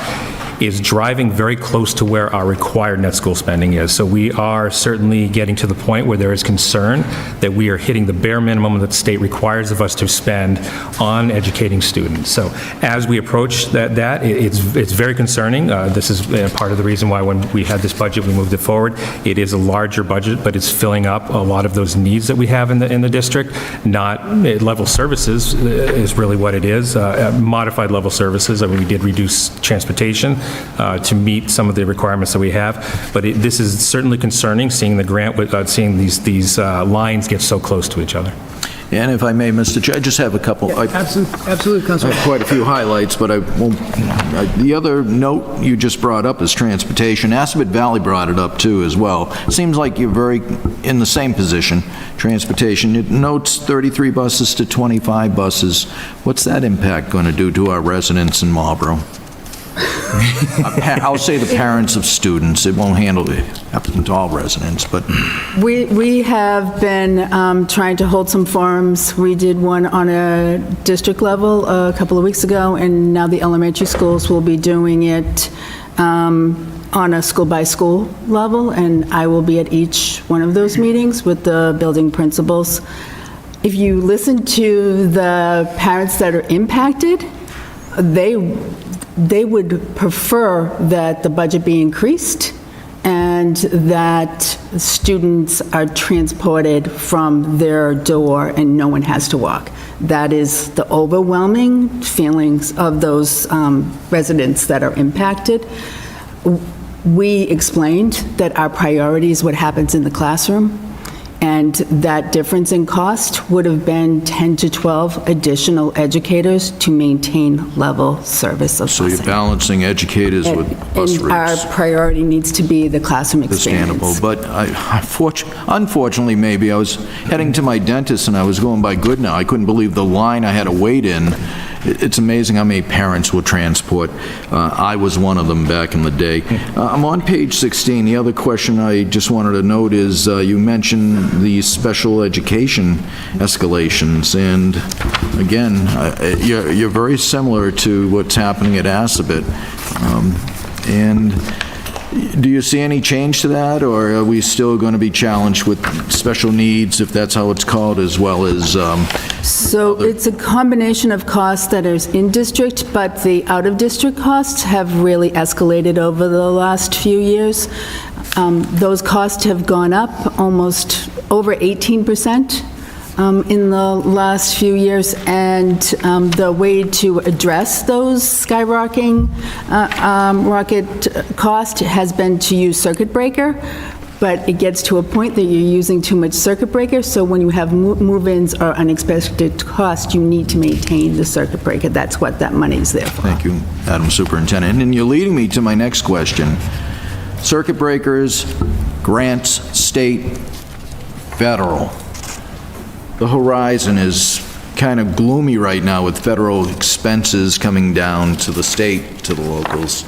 is driving very close to where our required net school spending is. So we are certainly getting to the point where there is concern that we are hitting the bare minimum that the state requires of us to spend on educating students. So as we approach that, it's very concerning. This is part of the reason why when we had this budget, we moved it forward. It is a larger budget, but it's filling up a lot of those needs that we have in the district. Not level services is really what it is. Modified level services. I mean, we did reduce transportation to meet some of the requirements that we have. But this is certainly concerning, seeing the grant, seeing these lines get so close to each other. And if I may, Mr. Chair, I just have a couple. Absolutely, I Councilor. have quite a few highlights, but I won't. The other note you just brought up is transportation. Assabet Valley brought it up too as well. It seems like you're very in the same position. Transportation. It notes 33 buses to 25 buses. What's that impact going to do to our residents in Marlboro? I'll say the parents of students. It won't handle it. Happens to all residents, but We have been trying to hold some forums. We did one on a district level a couple of weeks ago, and now the elementary schools will be doing it on a school-by-school level, and I will be at each one of those meetings with the building principals. If you listen to the parents that are impacted, they would prefer that the budget be increased and that students are transported from their door and no one has to walk. That is the overwhelming feelings of those residents that are impacted. We explained that our priority is what happens in the classroom, and that difference in cost would have been 10 to 12 additional educators to maintain level service of so busing. you're balancing educators with bus And our routes. priority needs to be the classroom Understandable, experience. but unfortunately, maybe, I was heading to my dentist and I was going by Goodnow. I couldn't believe the line I had to wait in. It's amazing how many parents will transport. I was one of them back in the day. I'm on page 16. The other question I just wanted to note is you mentioned the special education escalations, and again, you're very similar to what's happening at Assabet. And do you see any change to that, or are we still going to be challenged with special needs, if that's how it's called, as well as... So it's a combination of costs that is in district, but the out-of-district costs have really escalated over the last few years. Those costs have gone up almost over 18% in the last few years, and the way to address those skyrocketing rocket cost has been to use circuit breaker, but it gets to a point that you're using too much circuit breaker, so when you have move-ins or unexpected costs, you need to maintain the circuit breaker. That's what that money is there for. Thank you, Madam Superintendent. And then you're leading me to my next question. Circuit breakers, grants, state, federal. The horizon is kind of gloomy right now with federal expenses coming down to the state, to the locals.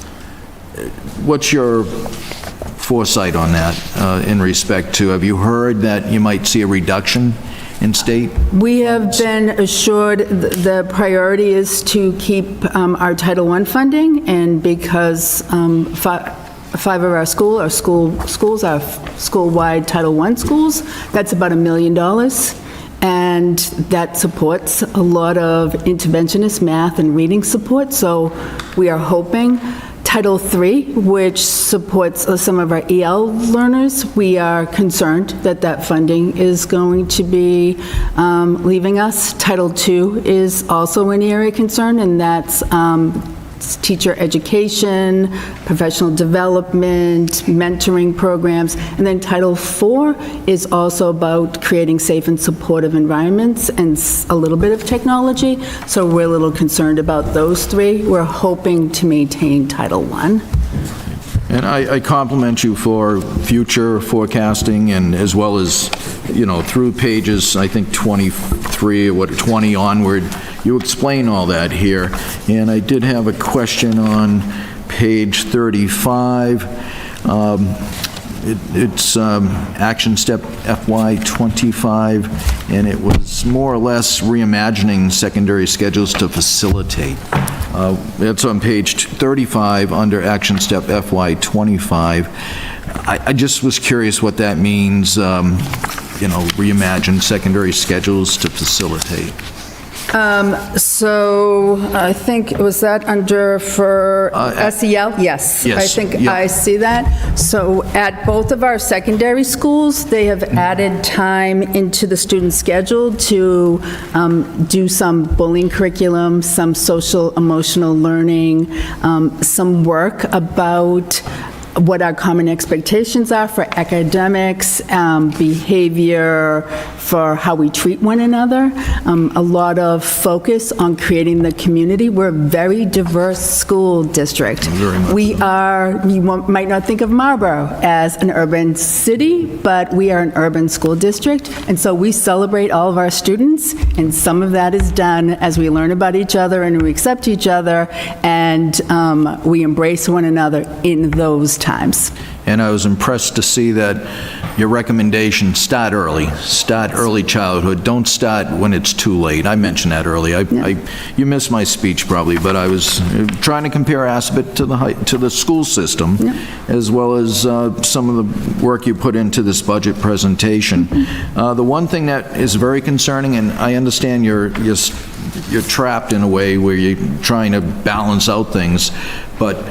What's your foresight on that in respect to, have you heard that you might see a reduction in state? We have been assured the priority is to keep our Title I funding, and because five of our schools are school-wide Title I schools, that's about $1 million. And that supports a lot of interventionist math and reading support, so we are hoping Title III, which supports some of our EL learners, we are concerned that that funding is going to be leaving us. Title II is also an area of concern, and that's teacher education, professional development, mentoring programs. And then Title IV is also about creating safe and supportive environments and a little bit of technology. So we're a little concerned about those three. We're hoping to maintain Title I. And I compliment you for future forecasting and as well as, through pages, I think 23 or 20 onward, you explain all that here. And I did have a question on page 35. It's Action Step FY25, and it was more or less reimagining secondary schedules to facilitate. It's on page 35 under Action Step FY25. I just was curious what that means, reimagine secondary schedules to facilitate. So I think, was that under for SEL? Yes. Yes, I think yeah. I see that. So at both of our secondary schools, they have added time into the student schedule to do some bullying curriculum, some social emotional learning, some work about what our common expectations are for academics, behavior, for how we treat one another. A lot of focus on creating the community. We're a very diverse school district. Very much We are, might not think of Marlborough as an urban city, but we are an urban school district, and so we celebrate all of our students, and some of that is done as we learn about each other and we accept each other, and we embrace one another in those times. And I was impressed to see that your recommendation, start early childhood. Don't start when it's too late. I mentioned that earlier. You missed my speech probably, but I was trying to compare Aspet to the school system, as well as some of the work you put into this budget presentation. The one thing that is very concerning, and I understand you're trapped in a way where you're trying to balance out things, but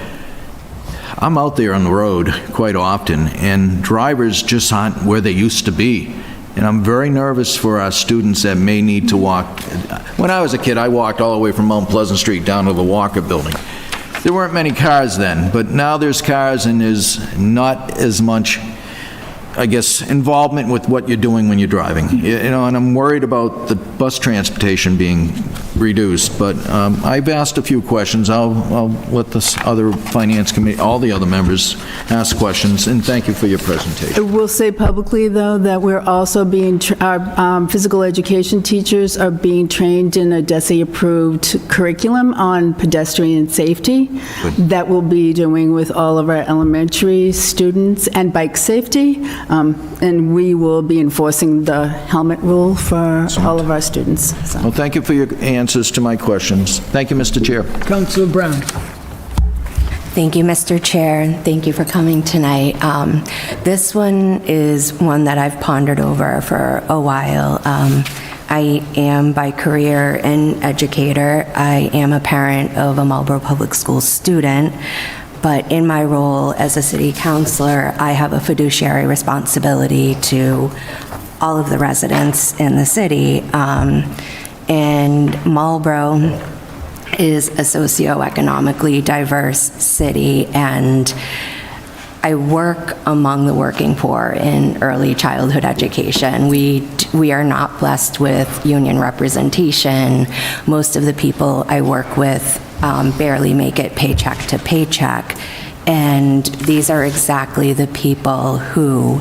I'm out there on the road quite often, and drivers just aren't where they used to be. And I'm very nervous for our students that may need to walk. When I was a kid, I walked all the way from Mount Pleasant Street down to the Walker Building. There weren't many cars then, but now there's cars and there's not as much, I guess, involvement with what you're doing when you're driving. And I'm worried about the bus transportation being reduced, but I've asked a few questions. I'll let the other finance committee, all the other members ask questions, and thank you for your presentation. I will say publicly, though, that we're also being, our physical education teachers are being trained in a DESE-approved curriculum on pedestrian safety that we'll be doing with all of our elementary students, and bike safety, and we will be enforcing the helmet rule for all of our students. So. Well, thank you for your answers to my questions. Thank you, Mr. Chair. Councilor Brown. Thank you, Mr. Chair, and thank you for coming tonight. This one is one that I've pondered over for a while. I am by career an educator. I am a parent of a Marlborough Public Schools student, but in my role as a city councilor, I have a fiduciary responsibility to all of the residents in the city. And Marlborough is a socioeconomically diverse city, and I work among the working poor in early childhood education. We are not blessed with union representation. Most of the people I work with barely make it paycheck to paycheck, and these are exactly the people who,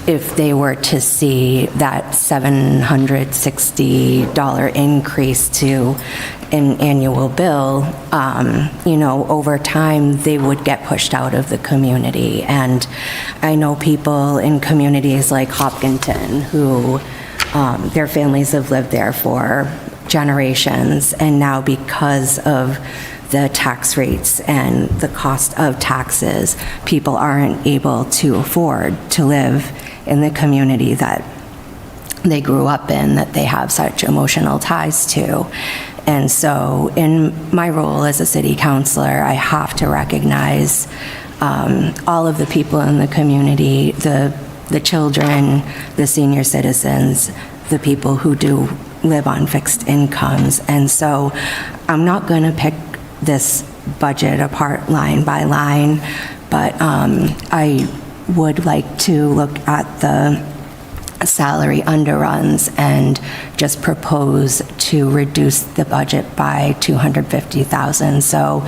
if they were to see that $760 increase to an annual bill, over time, they would get pushed out of the community. And I know people in communities like Hopkinton who, their families have lived there for generations, and now because of the tax rates and the cost of taxes, people aren't able to afford to live in the community that they grew up in, that they have such emotional ties to. And so in my role as a city councilor, I have to recognize all of the people in the community, the children, the senior citizens, the people who do live on fixed incomes. And so I'm not going to pick this budget apart line by line, but I would like to look at the salary underruns and just propose to reduce the budget by $250,000. So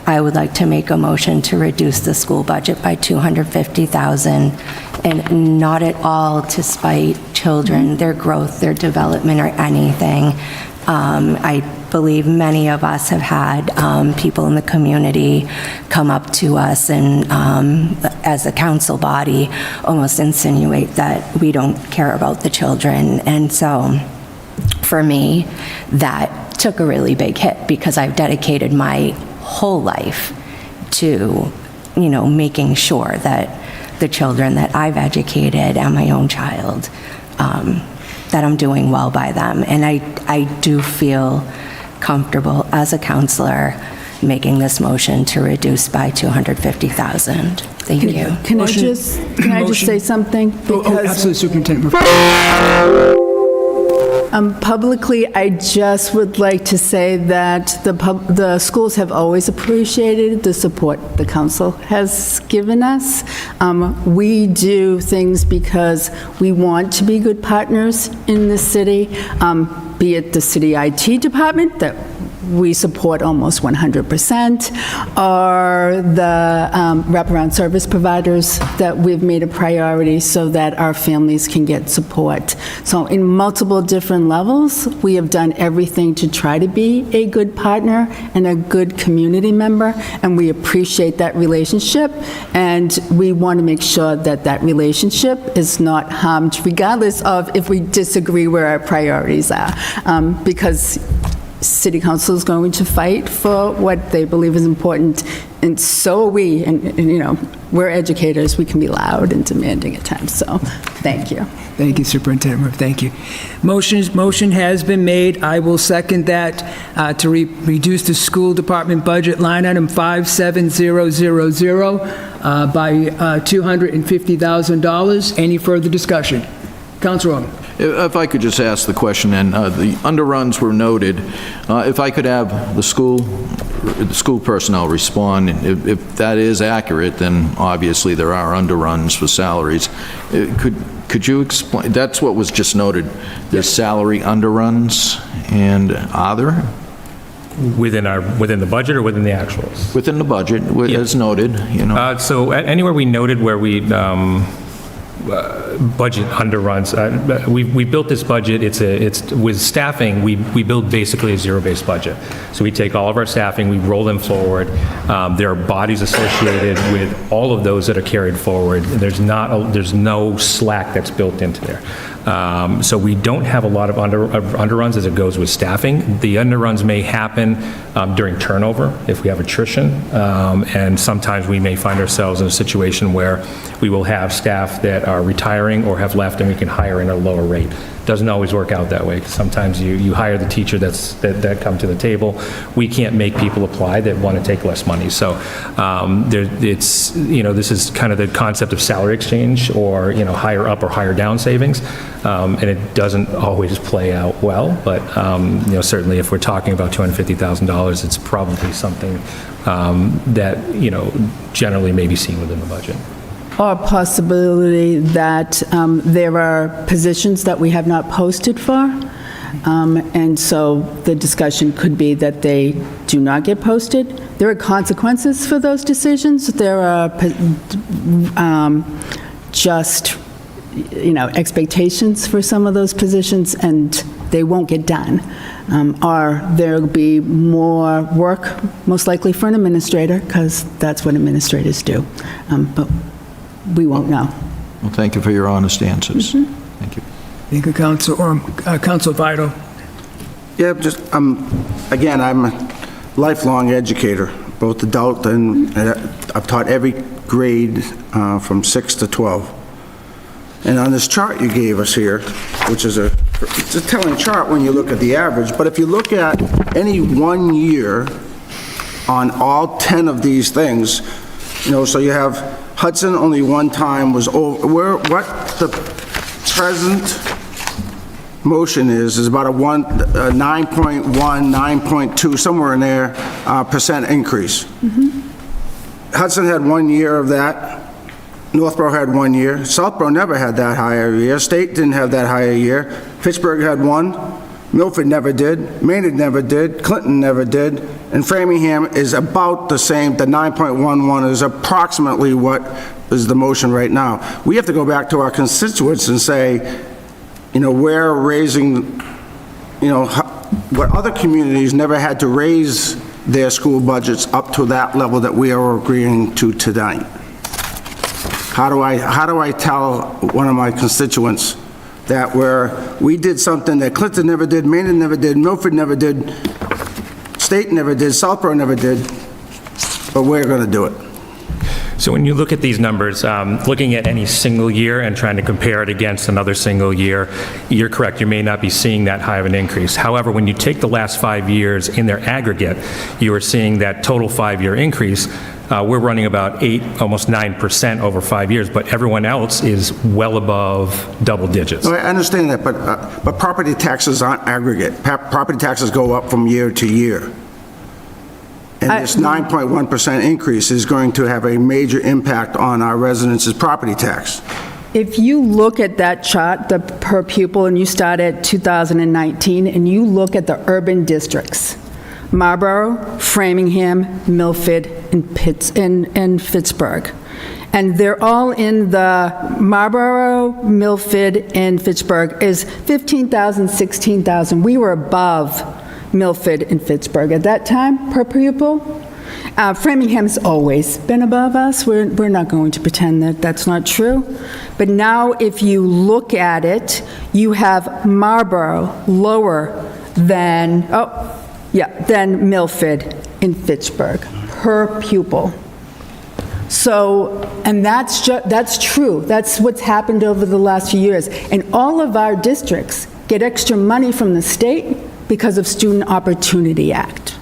I would like to make a motion to reduce the school budget by $250,000, and not at all to spite children, their growth, their development, or anything. I believe many of us have had people in the community come up to us and, as a council body, almost insinuate that we don't care about the children. And so, for me, that took a really big hit, because I've dedicated my whole life to, making sure that the children that I've educated and my own child, that I'm doing well by them. And I do feel comfortable as a counselor making this motion to reduce by $250,000. Thank you. Can I just say something? Absolutely, Superintendent. Publicly, I just would like to say that the schools have always appreciated the support the council has given us. We do things because we want to be good partners in the city, be it the city IT department that we support almost 100%, or the wraparound service providers that we've made a priority so that our families can get support. So in multiple different levels, we have done everything to try to be a good partner and a good community member, and we appreciate that relationship, and we want to make sure that that relationship is not harmed, regardless of if we disagree where our priorities are, because City Council is going to fight for what they believe is important, and so are we, and we're educators, we can be loud and demanding at times, so thank you. Thank you, Superintendent Murphy, thank you. Motion has been made. I will second that to reduce the school department budget line item 57000 by $250,000. Any further discussion? Councilor Owen. If I could just ask the question, and the underruns were noted, if I could have the school personnel respond, if that is accurate, then obviously there are underruns for salaries. Could you explain, that's what was just noted, there's salary underruns, and are there? Within the budget or within the actuals? Within the budget, as noted, So anywhere we noted where we budget underruns. We built this budget, it's with staffing, we build basically a zero-based budget. So we take all of our staffing, we roll them forward. There are bodies associated with all of those that are carried forward. There's no slack that's built into there. So we don't have a lot of underruns as it goes with staffing. The underruns may happen during turnover if we have attrition, and sometimes we may find ourselves in a situation where we will have staff that are retiring or have left and we can hire in a lower rate. Doesn't always work out that way. Sometimes you hire the teacher that come to the table. We can't make people apply that want to take less money. So this is kind of the concept of salary exchange, or higher up or higher down savings, and it doesn't always play out well. But certainly if we're talking about $250,000, it's probably something that generally may be seen within the budget. Or possibility that there are positions that we have not posted for, and so the discussion could be that they do not get posted. There are consequences for those decisions. There are just, expectations for some of those positions, and they won't get done. Or there'll be more work, most likely for an administrator, because that's what administrators do. But we won't know. Well, thank you for your honest answers. Mm-hmm. Thank you. Thank you, Councilor Vital. Yeah, again, I'm a lifelong educator, both adult and I've taught every grade from 6 to 12. And on this chart you gave us here, which is it's a telling chart when you look at the average, but if you look at any one year on all 10 of these things, so you have Hudson only one time was over, what the present motion is about a 9.1, 9.2, somewhere in there, percent increase. Hudson had 1 year of that. Northborough had 1 year. Southborough never had that higher year. State didn't have that higher year. Fitchburg had 1. Milford never did. Maynard never did. Clinton never did. And Framingham is about the same. The 9.11 is approximately what is the motion right now. We have to go back to our constituents and say, we're raising, what other communities never had to raise their school budgets up to that level that we are agreeing to tonight. How do I tell one of my constituents that we did something that Clinton never did, Maynard never did, Milford never did, State never did, Southborough never did, but we're going to do it? So when you look at these numbers, looking at any single year and trying to compare it against another single year, you're correct, you may not be seeing that high of an increase. However, when you take the last 5 years in their aggregate, you are seeing that total 5-year increase. We're running about 8, almost 9% over 5 years, but everyone else is well above double digits. I understand that, but property taxes aren't aggregate. Property taxes go up from year to year. And this 9.1% increase is going to have a major impact on our residents' property tax. If you look at that chart, the per pupil, and you start at 2019, and you look at the urban districts, Marlborough, Framingham, Milford, and Fitchburg. And they're all in the Marlborough, Milford, and Fitchburg is 15,000, 16,000. We were above Milford and Fitchburg at that time per pupil. Framingham's always been above us. We're not going to pretend that that's not true. But now if you look at it, you have Marlborough lower than, than Milford and Fitchburg per pupil. So, and that's true. That's what's happened over the last few years. And all of our districts get extra money from the state because of Student Opportunity Act.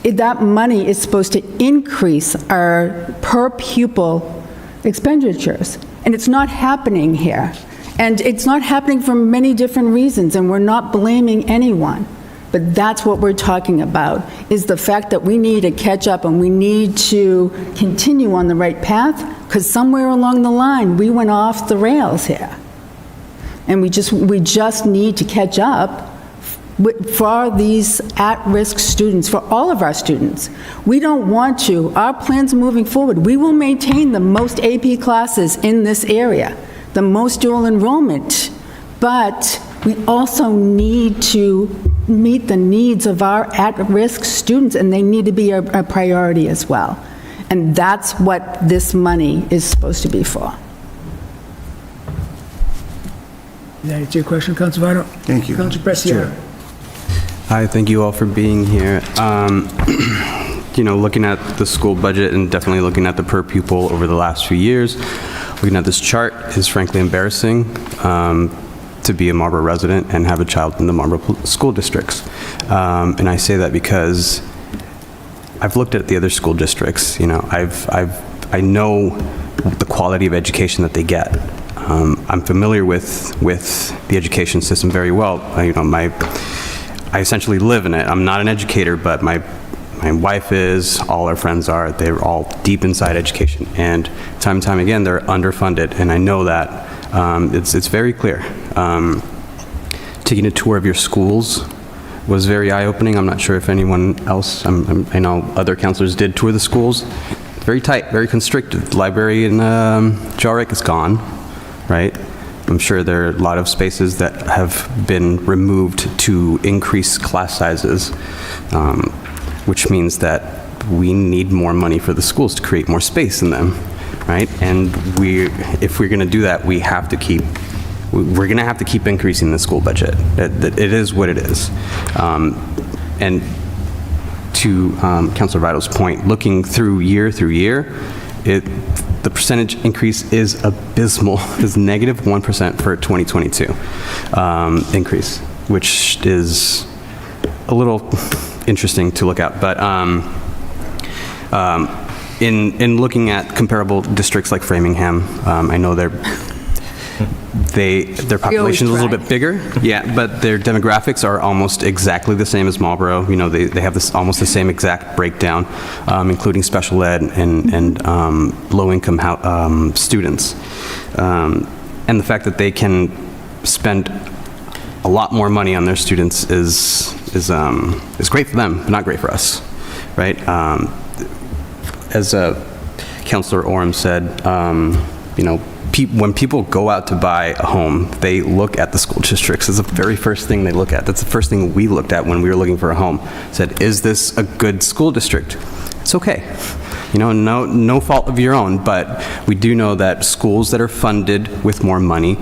That money is supposed to increase our per pupil expenditures, and it's not happening here. And it's not happening for many different reasons, and we're not blaming anyone. But that's what we're talking about, is the fact that we need to catch up and we need to continue on the right path, because somewhere along the line, we went off the rails here. And we just need to catch up for these at-risk students, for all of our students. We don't want to. Our plans moving forward, we will maintain the most AP classes in this area, the most dual enrollment, but we also need to meet the needs of our at-risk students, and they need to be a priority as well. And that's what this money is supposed to be for. Did that answer your question, Councilor Vino? Thank you. Councilor Presiano. Hi, thank you all for being here. Looking at the school budget and definitely looking at the per pupil over the last few years, looking at this chart is frankly embarrassing to be a Marlborough resident and have a child in the Marlborough school districts. And I say that because I've looked at the other school districts. I know the quality of education that they get. I'm familiar with the education system very well. I essentially live in it. I'm not an educator, but my wife is, all our friends are. They're all deep inside education. And time and time again, they're underfunded. And I know that. It's very clear. Taking a tour of your schools was very eye-opening. I'm not sure if anyone else, I know other counselors did tour the schools. Very tight, very constricted. The library in Jarrick is gone, right? I'm sure there are a lot of spaces that have been removed to increase class sizes, which means that we need more money for the schools to create more space in them, right? And if we're going to do that, we're going to have to keep increasing the school budget. It is what it is. And to Councilor Vital's point, looking through year, The percentage increase is abysmal. It's -1% for 2022 increase, which is a little interesting to look at. But in looking at comparable districts like Framingham, I know their population is a little bit bigger, yeah, but their demographics are almost exactly the same as Marlboro. You know, they have almost the same exact breakdown, including special ed and low-income students. And the fact that they can spend a lot more money on their students is great for them, but not great for us, right? As Councilor Orem said, you know, when people go out to buy a home, they look at the school districts. It's the very first thing they look at. That's the first thing we looked at when we were looking for a home. Said, is this a good school district? It's okay. You know, no fault of your own, but we do know that schools that are funded with more money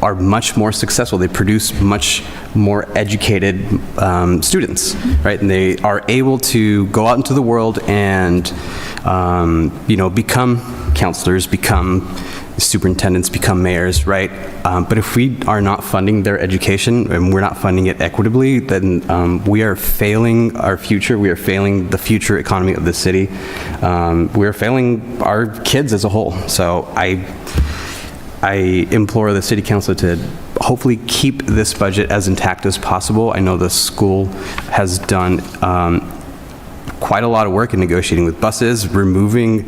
are much more successful. They produce much more educated students, right? And they are able to go out into the world and, you know, become counselors, become superintendents, become mayors, right? But if we are not funding their education and we're not funding it equitably, then we are failing our future. We are failing the future economy of the city. We are failing our kids as a whole. So I implore the city council to hopefully keep this budget as intact as possible. I know the school has done quite a lot of work in negotiating with buses, removing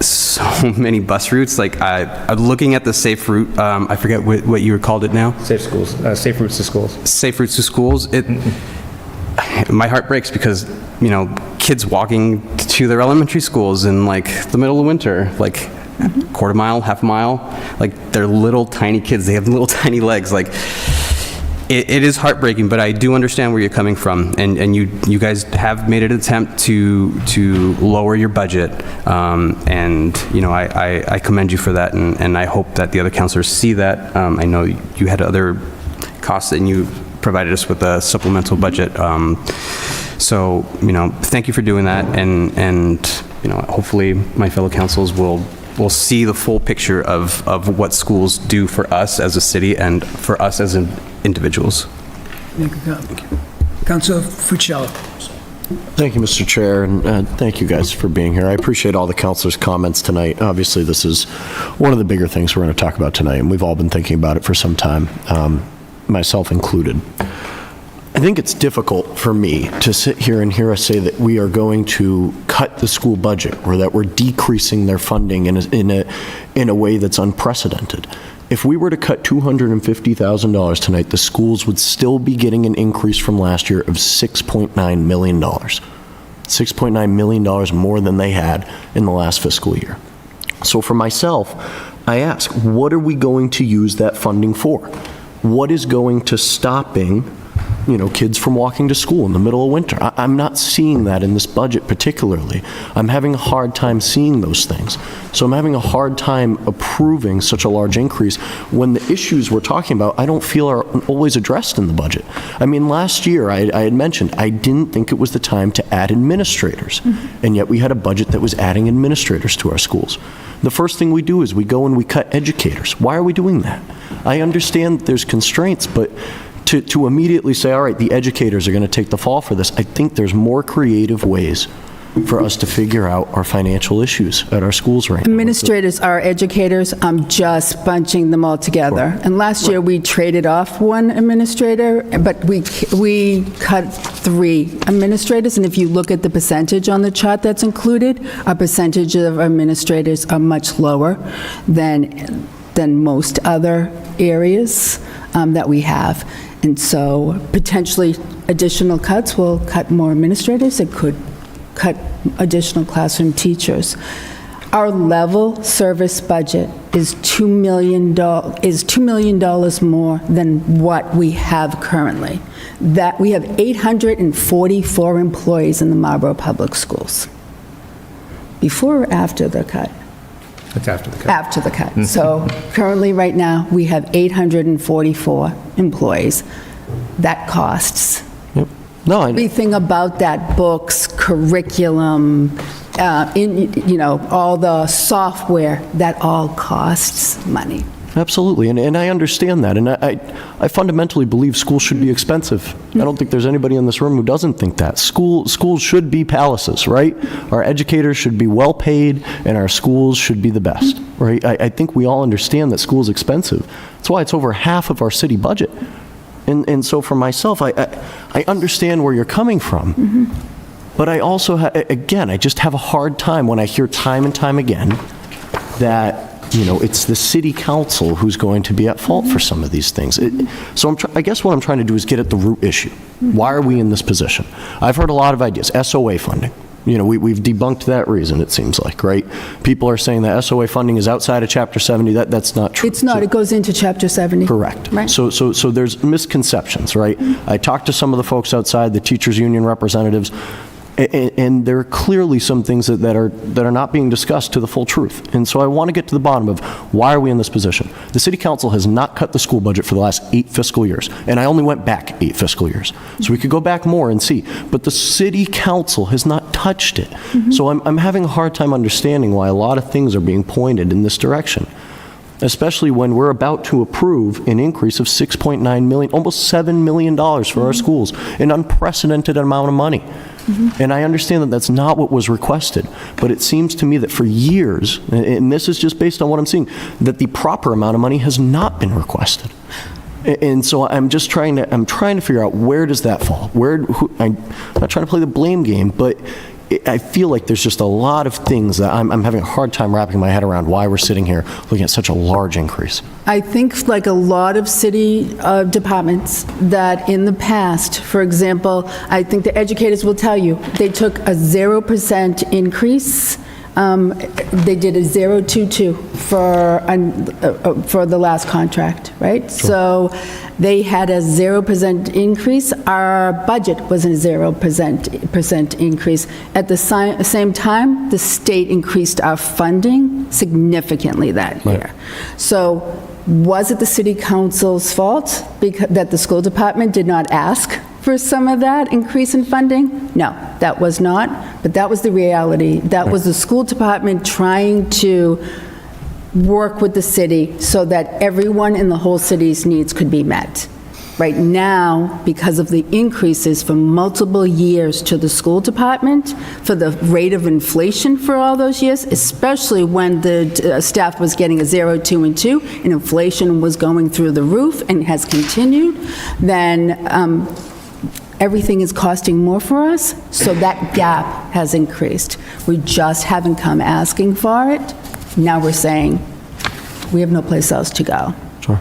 so many bus routes. Like I'm looking at the safe route. I forget what you called it now. Safe schools. Safe routes to schools. Safe routes to schools. My heart breaks because, you know, kids walking to their elementary schools in like the middle of winter, like quarter mile, half a mile, like they're little tiny kids. They have little tiny legs. Like it is heartbreaking, but I do understand where you're coming from, and you guys have made an attempt to lower your budget, and you know I commend you for that, and I hope that the other councilors see that. I know you had other costs, and you provided us with a supplemental budget, so you know, thank you for doing that, and you know, hopefully my fellow councils will see the full picture of what schools do for us as a city and for us as individuals. Thank you. Councilor Fuccello. Thank you, Mr. Chair, and thank you guys for being here. I appreciate all the councilors' comments tonight. Obviously, this is one of the bigger things we're going to talk about tonight, and we've all been thinking about it for some time, myself included. I think it's difficult for me to sit here and hear us say that we are going to cut the school budget or that we're decreasing their funding in a way that's unprecedented. If we were to cut $250,000 tonight, the schools would still be getting an increase from last year of $6.9 million. $6.9 million more than they had in the last fiscal year. So for myself, I ask, what are we going to use that funding for? What is going to stopping, you know, kids from walking to school in the middle of winter? I'm not seeing that in this budget particularly. I'm having a hard time seeing those things. So I'm having a hard time approving such a large increase when the issues we're talking about I don't feel are always addressed in the budget. I mean, last year I had mentioned I didn't think it was the time to add administrators, and yet we had a budget that was adding administrators to our schools. The first thing we do is we go and we cut educators. Why are we doing that? I understand there's constraints, but to immediately say, all right, the educators are going to take the fall for this, I think there's more creative ways for us to figure out our financial issues at our schools right now. Administrators are educators. I'm just bunching them all together. Sure. And last year, we traded off one administrator, but we cut 3 administrators. And if you look at the percentage on the chart that's included, our percentage of administrators are much lower than most other areas that we have. And so potentially additional cuts will cut more administrators. It could cut additional classroom teachers. Our level service budget is $2 million more than what we have currently. That we have 844 employees in the Marlboro Public Schools. Before or after the cut? It's after the cut. After the cut. So currently, right now, we have 844 employees. That costs. Yep. No, Everything about that, books, curriculum, all the software, that all costs money. Absolutely, and I understand that, and I fundamentally believe schools should be expensive. I don't think there's anybody in this room who doesn't think that. Schools should be palaces, right? Our educators should be well paid, and our schools should be the best, right? I think we all understand that school's expensive. That's why it's over half of our city budget. And so for myself, I understand where you're coming from, but I also, again, I just have a hard time when I hear time and time again that it's the city council who's going to be at fault for some of these things. So I guess what I'm trying to do is get at the root issue. Why are we in this position? I've heard a lot of ideas. SOA funding. We've debunked that reason, it seems like, right? People are saying that SOA funding is outside of Chapter 70. That's not true. It's not. It goes into Chapter 70. Correct. Right. So there's misconceptions, right? I talked to some of the folks outside, the teachers union representatives, and there are clearly some things that are not being discussed to the full truth. And so I want to get to the bottom of why are we in this position. The city council has not cut the school budget for the last 8 fiscal years, and I only went back 8 fiscal years. So we could go back more and see, but the city council has not touched it. So I'm having a hard time understanding why a lot of things are being pointed in this direction, especially when we're about to approve an increase of $6.9 million, almost $7 million for our schools, an unprecedented amount of money. And I understand that that's not what was requested, but it seems to me that for years, and this is just based on what I'm seeing, that the proper amount of money has not been requested. And so I'm trying to figure out, where does that fall? I'm not trying to play the blame game, but I feel like there's just a lot of things that I'm having a hard time wrapping my head around why we're sitting here looking at such a large increase. I think like a lot of city departments that in the past, for example, I think the educators will tell you, they took a 0% increase. They did a 0.22 for the last contract, right? So they had a 0% increase. Our budget was a 0% increase. At the same time, the state increased our funding significantly that year. So was it the city council's fault that the school department did not ask for some of that increase in funding? No, that was not, but that was the reality. That was the school department trying to work with the city so that everyone in the whole city's needs could be met. Right now, because of the increases for multiple years to the school department, for the rate of inflation for all those years, especially when the staff was getting a 0, 2, and 2, and inflation was going through the roof and has continued, then everything is costing more for us, so that gap has increased. We just haven't come asking for it. Now we're saying we have no place else to go. Sure.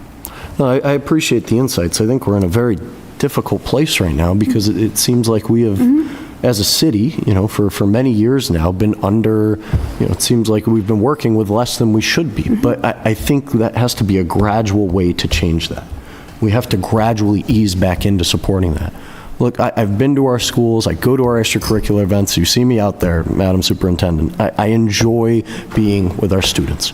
No, I appreciate the insights. I think we're in a very difficult place right now because it seems like we have, as a city, for many years now, been under, it seems like we've been working with less than we should be. But I think that has to be a gradual way to change that. We have to gradually ease back into supporting that. Look, I've been to our schools, I go to our extracurricular events, you see me out there, Madam Superintendent. I enjoy being with our students.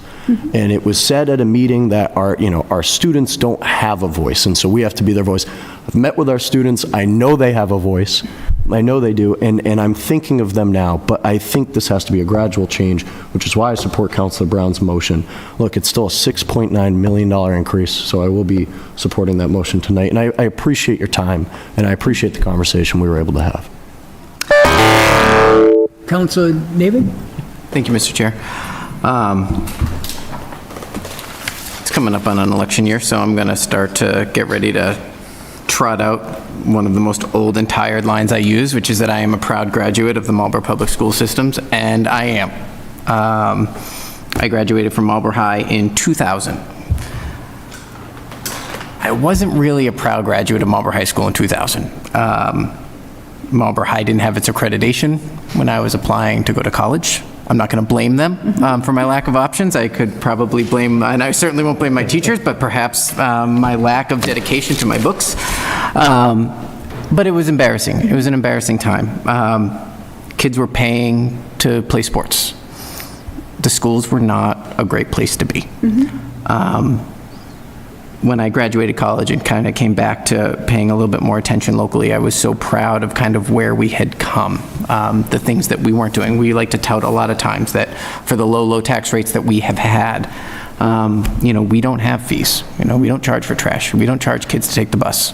And it was said at a meeting that our students don't have a voice, and so we have to be their voice. I've met with our students, I know they have a voice, I know they do, and I'm thinking of them now, but I think this has to be a gradual change, which is why I support Councilor Brown's motion. Look, it's still a $6.9 million increase, so I will be supporting that motion tonight, and I appreciate your time, and I appreciate the conversation we were able to have. Councilor David? Thank you, Mr. Chair. It's coming up on an election year, so I'm going to start to get ready to trot out one of the most old and tired lines I use, which is that I am a proud graduate of the Marlborough Public School Systems, and I am. I graduated from Marlborough High in 2000. I wasn't really a proud graduate of Marlborough High School in 2000. Marlborough High didn't have its accreditation when I was applying to go to college. I'm not going to blame them for my lack of options. I could probably blame, and I certainly won't blame my teachers, but perhaps my lack of dedication to my books. But it was embarrassing. It was an embarrassing time. Kids were paying to play sports. The schools were not a great place to be. when I graduated college and kind of came back to paying a little bit more attention locally, I was so proud of kind of where we had come, the things that we weren't doing. We like to tout a lot of times that for the low tax rates that we have had, you know, we don't have fees. You know, we don't charge for trash. We don't charge kids to take the bus.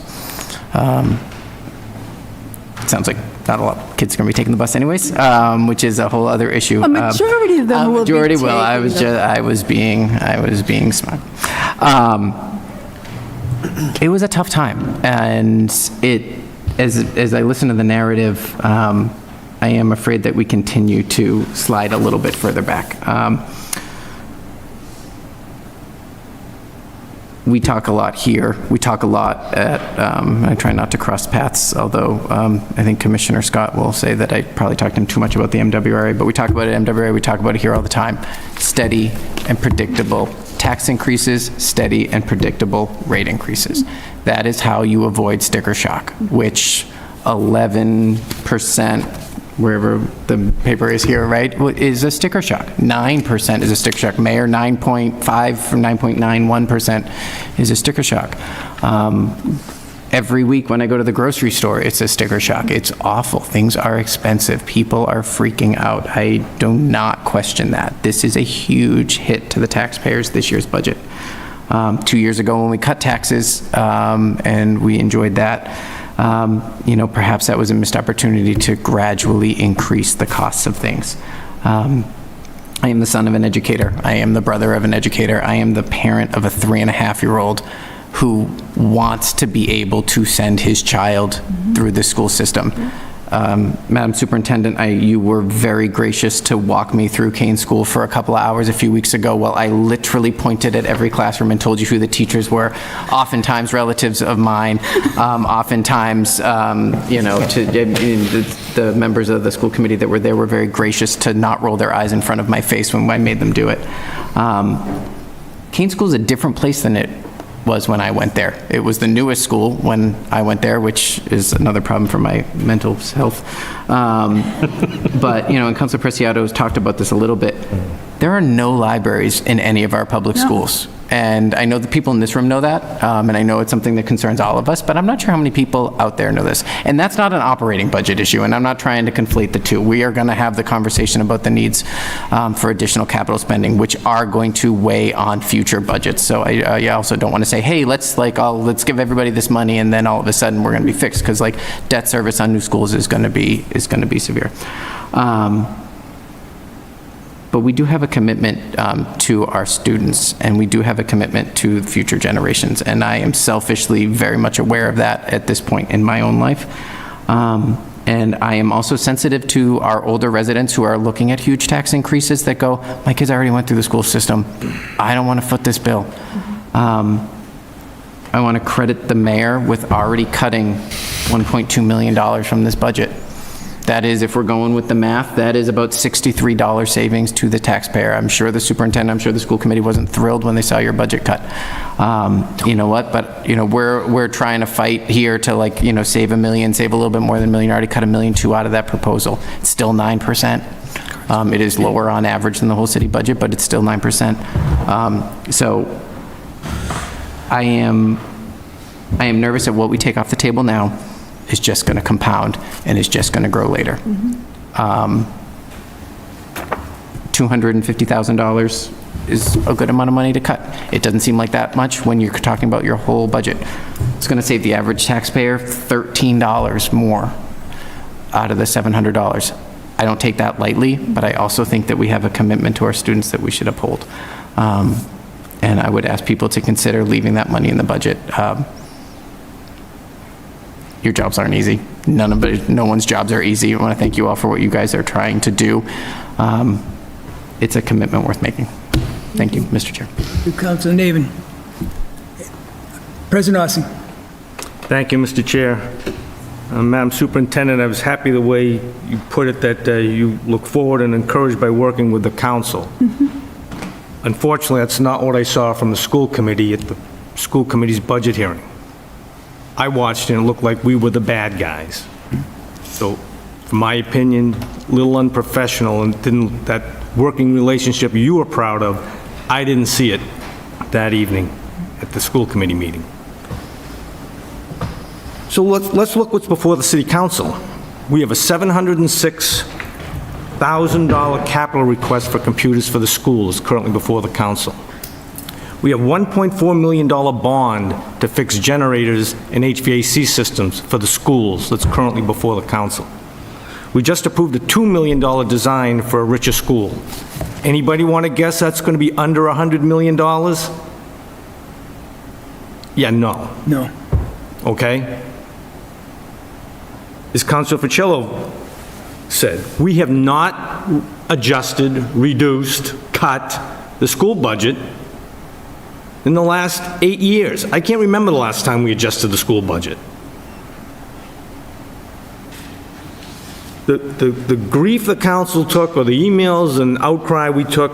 It sounds like not a lot of kids are going to be taking the bus anyways, which is a whole other issue. A majority of them will be majority will. I was being smart. It was a tough time, and as I listen to the narrative, I am afraid that we continue to slide a little bit further back. We talk a lot here. We talk a lot at, I try not to cross paths, although I think Commissioner Scott will say that I probably talked to him too much about the MWRA, but we talk about it at MWRA, we talk about it here all the time. Steady and predictable tax increases, steady and predictable rate increases. That is how you avoid sticker shock, which 11%, wherever the paper is here, right, is a sticker shock. 9% is a sticker shock. Mayor, 9.5 from 9.91% is a sticker shock. Every week when I go to the grocery store, it's a sticker shock. It's awful. Things are expensive. People are freaking out. I do not question that. This is a huge hit to the taxpayers this year's budget. 2 years ago when we cut taxes, and we enjoyed that, you know, perhaps that was a missed opportunity to gradually increase the costs of things. I am the son of an educator. I am the brother of an educator. I am the parent of a 3.5-year-old who wants to be able to send his child through the school system. Madam Superintendent, you were very gracious to walk me through Kane School for a couple of hours a few weeks ago while I literally pointed at every classroom and told you who the teachers were, oftentimes relatives of mine, oftentimes, you know, the members of the school committee that were there were very gracious to not roll their eyes in front of my face when I made them do it. Kane School is a different place than it was when I went there. It was the newest school when I went there, which is another problem for my mental health. But, you know, and Councilor Preciado has talked about this a little bit. There are no libraries in any of our public schools. And I know the people in this room know that, and I know it's something that concerns all of us, but I'm not sure how many people out there know this. And that's not an operating budget issue, and I'm not trying to conflate the two. We are going to have the conversation about the needs for additional capital spending, which are going to weigh on future budgets. So I also don't want to say, hey, let's give everybody this money, and then all of a sudden we're going to be fixed, because like debt service on new schools is going to be severe. But we do have a commitment to our students, and we do have a commitment to future generations, and I am selfishly very much aware of that at this point in my own life. And I am also sensitive to our older residents who are looking at huge tax increases that go, my kids already went through the school system. I don't want to foot this bill. I want to credit the mayor with already cutting $1.2 million from this budget. That is, if we're going with the math, that is about $63 savings to the taxpayer. I'm sure the superintendent, I'm sure the school committee wasn't thrilled when they saw your budget cut. You know what, but you know, we're trying to fight here to, like, you know, save $1 million, save a little bit more than $1 million, already cut $1.2 million out of that proposal. It's still 9%. It is lower on average than the whole city budget, but it's still 9%. So I am nervous at what we take off the table now is just going to compound and is just going to grow later. $250,000 is a good amount of money to cut. It doesn't seem like that much when you're talking about your whole budget. It's going to save the average taxpayer $13 more out of the $700. I don't take that lightly, but I also think that we have a commitment to our students that we should uphold. And I would ask people to consider leaving that money in the budget. Your jobs aren't easy. No one's jobs are easy. I want to thank you all for what you guys are trying to do. It's a commitment worth making. Thank you, Mr. Chair. Councilor Navin. President Austin. Thank you, Mr. Chair. Madam Superintendent, I was happy the way you put it, that you look forward and encouraged by working with the council. Unfortunately, that's not what I saw from the school committee at the school committee's budget hearing. I watched and it looked like we were the bad guys. So, in my opinion, a little unprofessional, and that working relationship you were proud of, I didn't see it that evening at the school committee meeting. So let's look what's before the city council. We have a $706,000 capital request for computers for the schools currently before the council. We have $1.4 million bond to fix generators and HVAC systems for the schools that's currently before the council. We just approved a $2 million design for a richer school. Anybody want to guess that's going to be under $100 million? Yeah, no. No. Okay? As Councilor Ficillo said, we have not adjusted, reduced, cut the school budget in the last 8 years. I can't remember the last time we adjusted the school budget. The grief the council took, or the emails and outcry we took,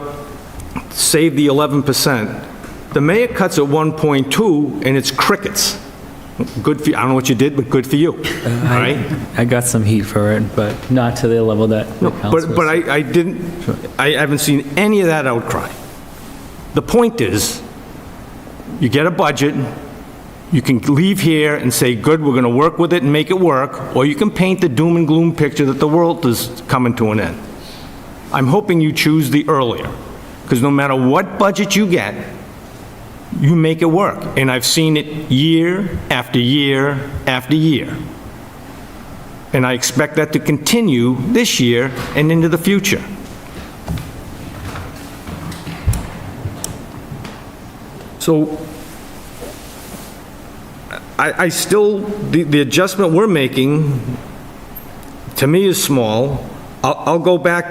saved the 11%. The mayor cuts at 1.2, and it's crickets. Good for you. I don't know what you did, but good for you. All right? I got some heat for it, but not to the level that the council But I didn't, I haven't seen any of that outcry. The point is, you get a budget, you can leave here and say, good, we're going to work with it and make it work, or you can paint the doom and gloom picture that the world is coming to an end. I'm hoping you choose the earlier, because no matter what budget you get, you make it work. And I've seen it year after year after year. And I expect that to continue this year and into the future. So I still, the adjustment we're making, to me, is small. I'll go back,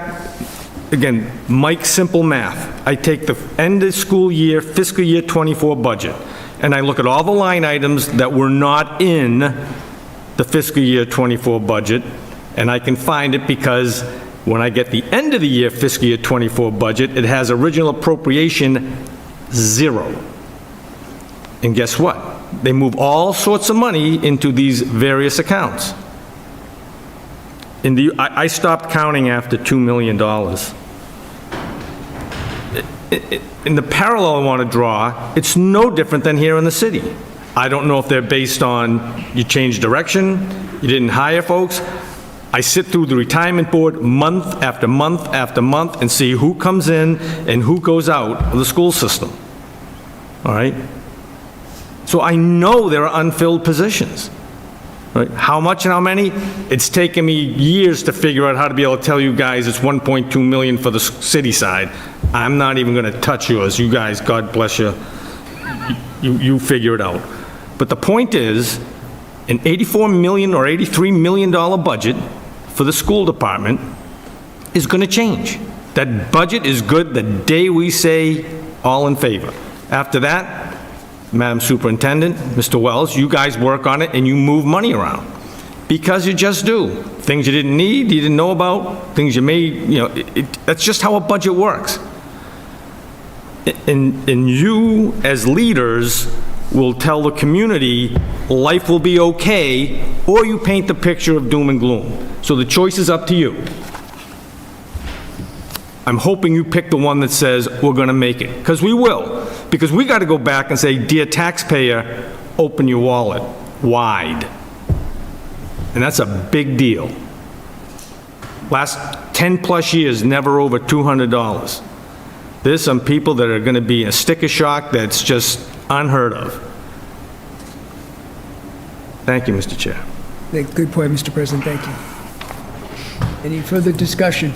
again, Mike's simple math. I take the end of school year, fiscal year '24 budget, and I look at all the line items that were not in the fiscal year '24 budget, and I can find it because when I get the end of the year fiscal year '24 budget, it has original appropriation 0. And guess what? They move all sorts of money into these various accounts. I stopped counting after $2 million. In the parallel I want to draw, it's no different than here in the city. I don't know if they're based on you changed direction, you didn't hire folks. I sit through the retirement board month after month after month and see who comes in and who goes out of the school system. All right? So I know there are unfilled positions. Right? How much and how many? It's taken me years to figure out how to be able to tell you guys it's 1.2 million for the city side. I'm not even going to touch yours. You guys, God bless you. You figure it out. But the point is, an $84 million or $83 million budget for the school department is going to change. That budget is good the day we say all in favor. After that, Madam Superintendent, Mr. Wells, you guys work on it and you move money around. Because you just do. Things you didn't need, you didn't know about, things you may, that's just how a budget works. And you, as leaders, will tell the community life will be okay, or you paint the picture of doom and gloom. So the choice is up to you. I'm hoping you pick the one that says we're going to make it, because we will. Because we got to go back and say, dear taxpayer, open your wallet wide. And that's a big deal. Last 10+ years, never over $200. There's some people that are going to be in a sticker shock that's just unheard of. Thank you, Mr. Chair. Good point, Mr. President, thank you. Any further discussion?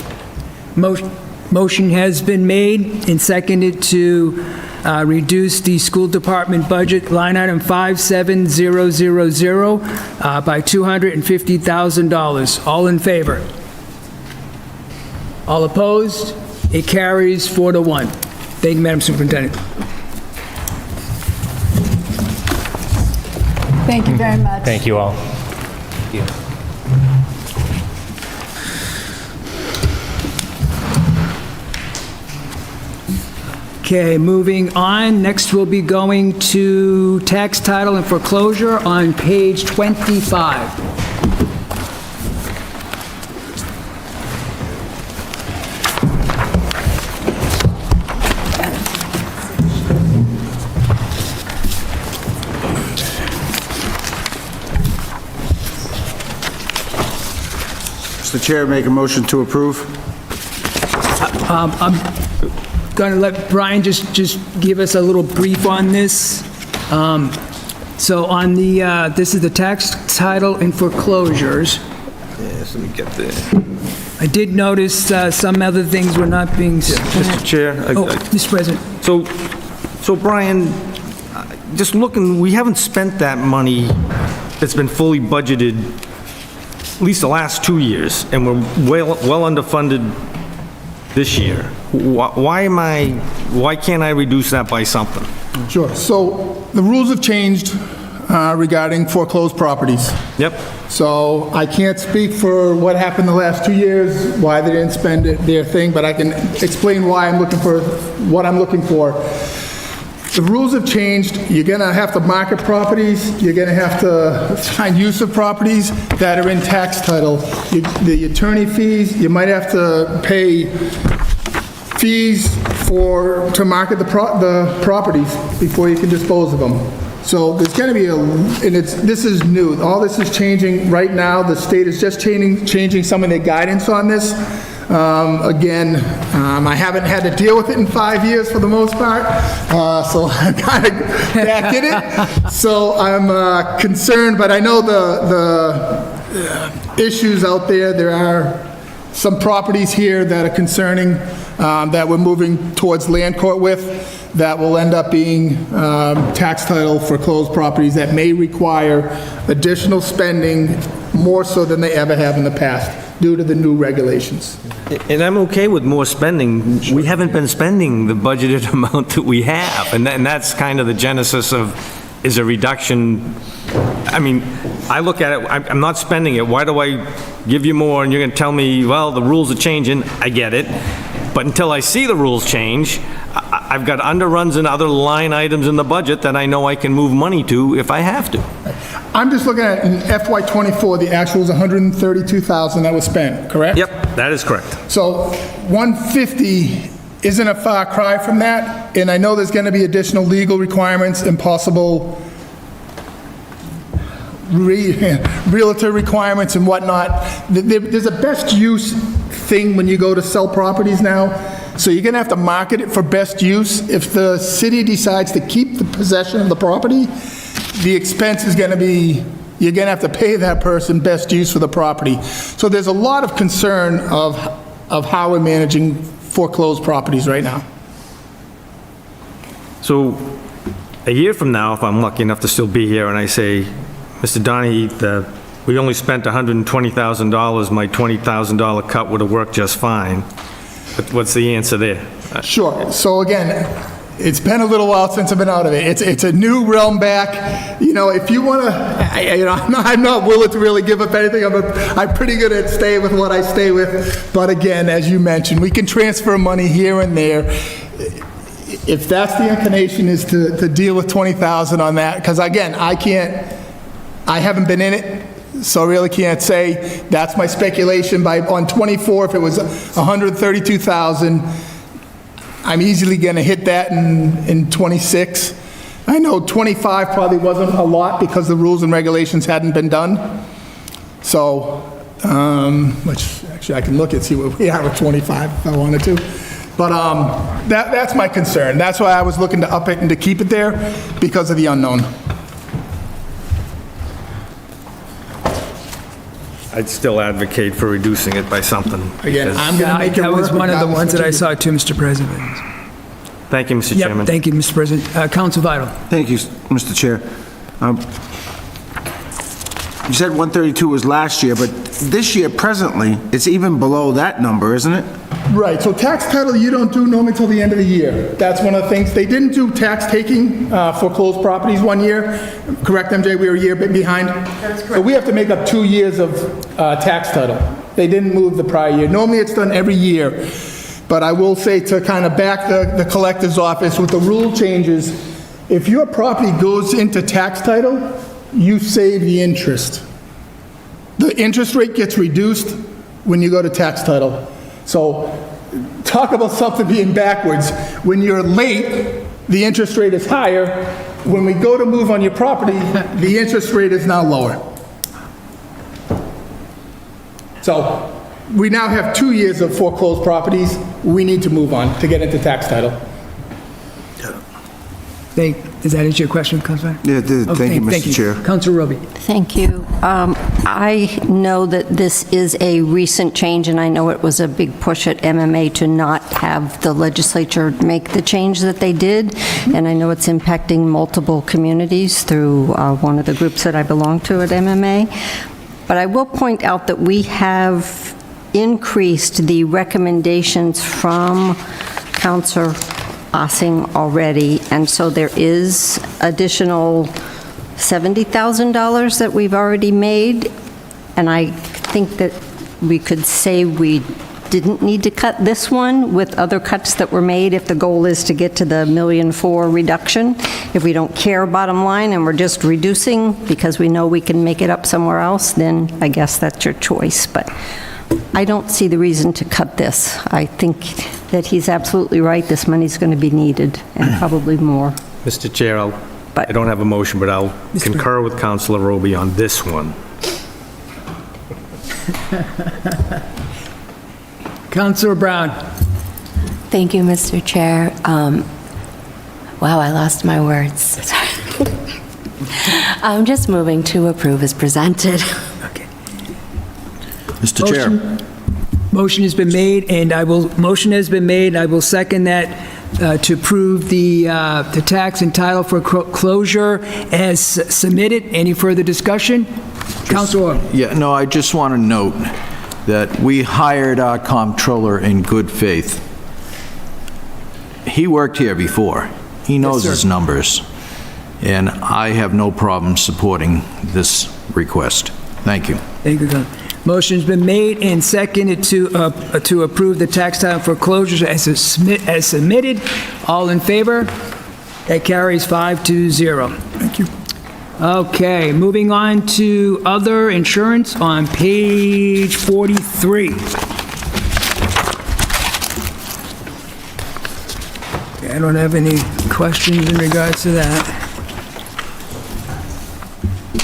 Motion has been made and seconded to reduce the school department budget, line item 57000, by $250,000. All in favor? All opposed? It carries 4-1. Thank you, Madam Superintendent. Thank you very much. Thank you all. Okay, moving on. Next, we'll be going to tax title and foreclosure on page 25. Mr. Chair, make a motion to approve. I'm going to let Brian just give us a little brief on this. So on the, this is the tax title and foreclosures. Yes, let me get there. I did notice some other things were not being spent. Mr. Chair. Mr. President. So Brian, just looking, we haven't spent that money that's been fully budgeted at least the last 2 years, and we're well underfunded this year. Why can't I reduce that by something? Sure. So the rules have changed regarding foreclosed properties. Yep. So I can't speak for what happened the last 2 years, why they didn't spend their thing, but I can explain why I'm looking for what I'm looking for. The rules have changed. You're going to have to market properties. You're going to have to find use of properties that are in tax title. The attorney fees, you might have to pay fees to market the properties before you can dispose of them. So there's going to be this is new. All this is changing right now. The state is just changing some of their guidance on this. Again, I haven't had to deal with it in 5 years for the most part, so I'm kind of back in it. So I'm concerned, but I know the issues out there. There are some properties here that are concerning that we're moving towards land court with that will end up being tax title foreclosed properties that may require additional spending more so than they ever have in the past due to the new regulations. And I'm okay with more spending. We haven't been spending the budgeted amount that we have, and that's kind of the genesis of, is a reduction. I mean, I look at it, I'm not spending it. Why do I give you more and you're going to tell me, well, the rules are changing? I get it. But until I see the rules change, I've got underruns and other line items in the budget that I know I can move money to if I have to. I'm just looking at in FY24, the actual is $132,000 that was spent, correct? Yep, that is correct. So 150 isn't a far cry from that, and I know there's going to be additional legal requirements and possible realtor requirements and whatnot. There's a best use thing when you go to sell properties now. So you're going to have to market it for best use. If the city decides to keep the possession of the property, the expense is going to be, you're going to have to pay that person best use for the property. So there's a lot of concern of how we're managing foreclosed properties right now. So a year from now, if I'm lucky enough to still be here and I say, Mr. Donahue, we only spent $120,000, my $20,000 cut would have worked just fine. But what's the answer there? Sure. So again, it's been a little while since I've been out of it. It's a new realm back. You know, if you want to, I'm not willing to really give up anything. I'm pretty good at staying with what I stay with. But again, as you mentioned, we can transfer money here and there. If that's the inclination is to deal with 20,000 on that, because again, I haven't been in it. So I really can't say. That's my speculation. On 24, if it was 132,000, I'm easily going to hit that in 26. I know 25 probably wasn't a lot because the rules and regulations hadn't been done. So, which actually I can look and see what we have at 25 if I wanted to. But that's my concern. That's why I was looking to up it and to keep it there because of the unknown. I'd still advocate for reducing it by something. Again, I'm going to make it work. That was one of the ones that I saw too, Mr. President. Thank you, Mr. Chairman. Yep, thank you, Mr. President. Council Vital. Thank you, Mr. Chair. You said 132 was last year, but this year, presently, it's even below that number, isn't it? Right, so tax title you don't do normally until the end of the year. That's one of the things. They didn't do tax taking for closed properties 1 year. Correct, MJ? We were a year behind. That's correct. So we have to make up 2 years of tax title. They didn't move the prior year. Normally it's done every year. But I will say to kind of back the collector's office with the rule changes, if your property goes into tax title, you save the interest. The interest rate gets reduced when you go to tax title. So talk about something being backwards. When you're late, the interest rate is higher. When we go to move on your property, the interest rate is now lower. So we now have 2 years of foreclosed properties. We need to move on to get into tax title. Does that answer your question, Councilor? Yeah, it did. Thank you, Mr. Chair. Councilor Roby. Thank you. I know that this is a recent change, and I know it was a big push at MMA to not have the legislature make the change that they did, and I know it's impacting multiple communities through one of the groups that I belong to at MMA. But I will point out that we have increased the recommendations from Councilor Ossing already, and so there is additional $70,000 that we've already made, and I think that we could say we didn't need to cut this one with other cuts that were made if the goal is to get to the $1.4 million reduction. If we don't care bottom line and we're just reducing because we know we can make it up somewhere else, then I guess that's your choice, but I don't see the reason to cut this. I think that he's absolutely right. This money's going to be needed, and probably more. Mr. Chair, I don't have a motion, but I'll concur with Councilor Roby on this one. Councilor Brown. Thank you, Mr. Chair. Wow, I lost my words. I'm just moving to approve as presented. Mr. Chair. Motion has been made, and I will second that to approve the tax and title for closure as submitted. Any further discussion? Councilor. Yeah, no, I just want to note that we hired our comptroller in good faith. He worked here before. He knows his numbers, and I have no problem supporting this request. Thank you. Thank you, Councilor. Motion's been made and seconded to approve the tax title foreclosures as submitted. All in favor? That carries 5-0. Thank you. Okay, moving on to other insurance on page 43. Okay, I don't have any questions in regards to that.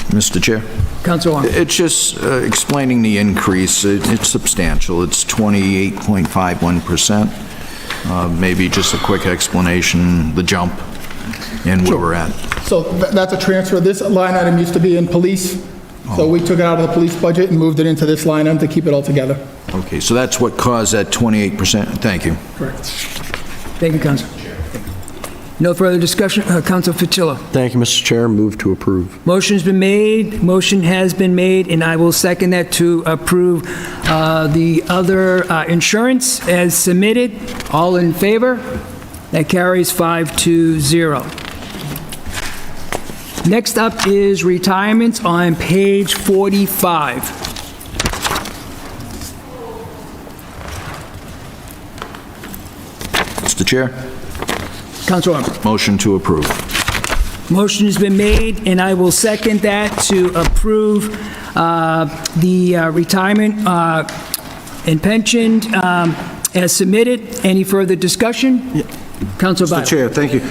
Mr. Chair. Councilor. It's just explaining the increase. It's substantial. It's 28.51%. Maybe just a quick explanation, the jump, and where we're at. So that's a transfer. This line item used to be in police, so we took it out of the police budget and moved it into this line item to keep it all together. Okay, so that's what caused that 28%. Thank you. Correct. Thank you, Councilor. No further discussion. Councilor Ficcillo. Thank you, Mr. Chair. Move to approve. Motion has been made, and I will second that to approve the other insurance as submitted. All in favor? That carries 5-0. Next up is retirements on page 45. Mr. Chair. Councilor. Motion to approve. Motion has been made, and I will second that to approve the retirement and pension as submitted. Any further discussion? Councilor Biden. Mr. Chair, thank you.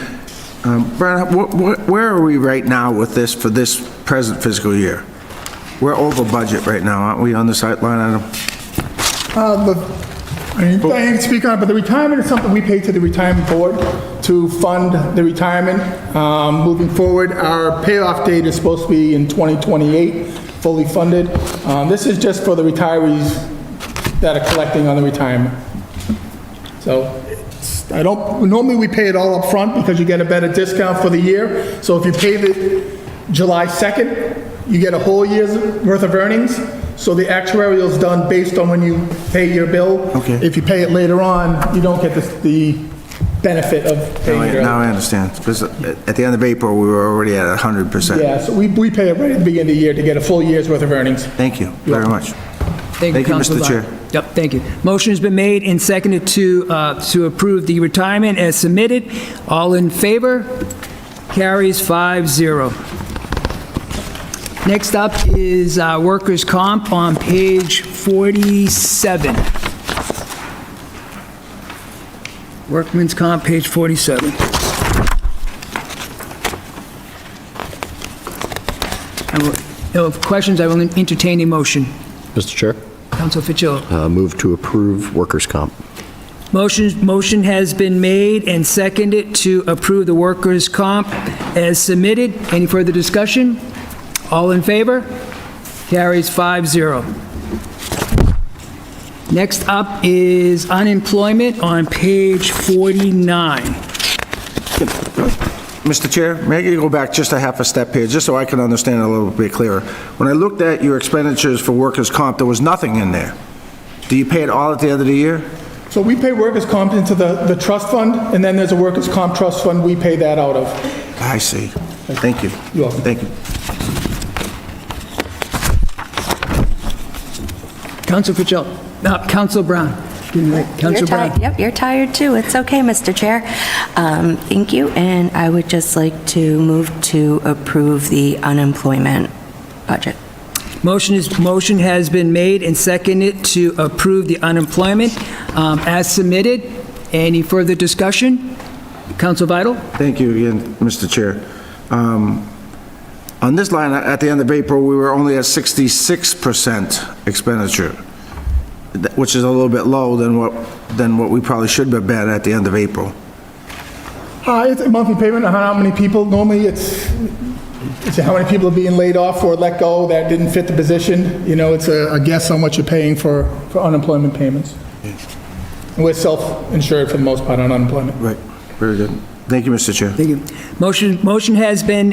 Brian, where are we right now with this for this present fiscal year? We're over budget right now, aren't we, on this line item? I can speak on it, but the retirement is something we pay to the retirement board to fund the retirement. Moving forward, our payoff date is supposed to be in 2028, fully funded. This is just for the retirees that are collecting on the retirement. So normally we pay it all up front because you get a better discount for the year. So if you pay the July 2nd, you get a whole year's worth of earnings. So the actuarial is done based on when you pay your bill. Okay. If you pay it later on, you don't get the benefit of paying it early. Now I understand, because at the end of April, we were already at 100%. Yeah, so we pay it right at the beginning of the year to get a full year's worth of earnings. Thank you very much. Thank you, Mr. Chair. Yep, thank you. Motion has been made and seconded to approve the retirement as submitted. All in favor? Carries 5-0. Next up is workers' comp on page 47. Workman's comp, page 47. No questions, I will entertain a motion. Mr. Chair? Council Fitzgerald. Move to approve workers' comp. Motion has been made and seconded to approve the workers' comp as submitted. Any further discussion? All in favor? Carries 5-0. Next up is unemployment on page 49. Mr. Chair, may I go back just a half a step here, just so I can understand a little bit clearer? When I looked at your expenditures for workers' comp, there was nothing in there. Do you pay it all at the end of the year? So we pay workers' comp into the trust fund, and then there's a workers' comp trust fund we pay that out of. I see. Thank you. You're welcome. Thank you. Council Fitzgerald. Council Brown. Council Brown. Yep, you're tired too. It's okay, Mr. Chair. Thank you, and I would just like to move to approve the unemployment budget. Motion has been made and seconded to approve the unemployment as submitted. Any further discussion? Council Vital? Thank you again, Mr. Chair. On this line, at the end of April, we were only at 66% expenditure, which is a little bit low than what we probably should have been at the end of April. It's a monthly payment on how many people. Normally, it's how many people are being laid off or let go that didn't fit the position. You know, it's a guess on what you're paying for unemployment payments. And we're self-insured for the most part on unemployment. Right. Very good. Thank you, Mr. Chair. Thank you. Motion has been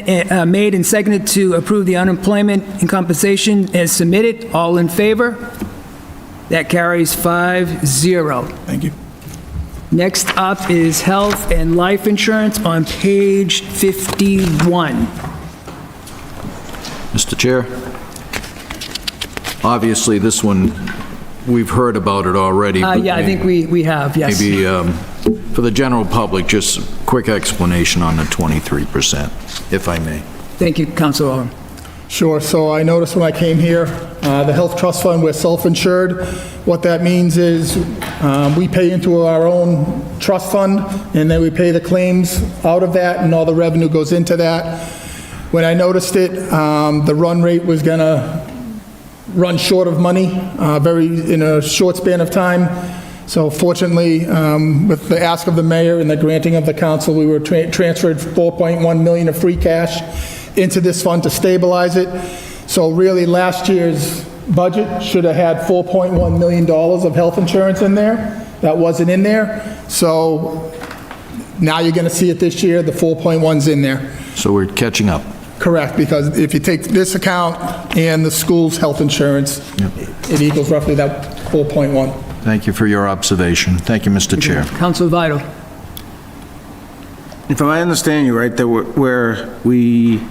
made and seconded to approve the unemployment and compensation as submitted. All in favor? That carries 5-0. Thank you. Next up is health and life insurance on page 51. Mr. Chair, obviously, this one, we've heard about it already. but Yeah, I think we have, yes. Maybe for the general public, just a quick explanation on the 23%, if I may. Thank you, Councilor Owen. Sure. So I noticed when I came here, the health trust fund, we're self-insured. What that means is we pay into our own trust fund, and then we pay the claims out of that, and all the revenue goes into that. When I noticed it, the run rate was going to run short of money in a short span of time. So fortunately, with the ask of the mayor and the granting of the council, we were transferred $4.1 million of free cash into this fund to stabilize it. So really, last year's budget should have had $4.1 million of health insurance in there. That wasn't in there. So now you're going to see it this year, the 4.1's in there. So we're catching up. Correct, because if you take this account and the school's health insurance, it equals roughly that 4.1. Thank you for your observation. Thank you, Mr. Chair. Councilor Vital. If I understand you right, that where we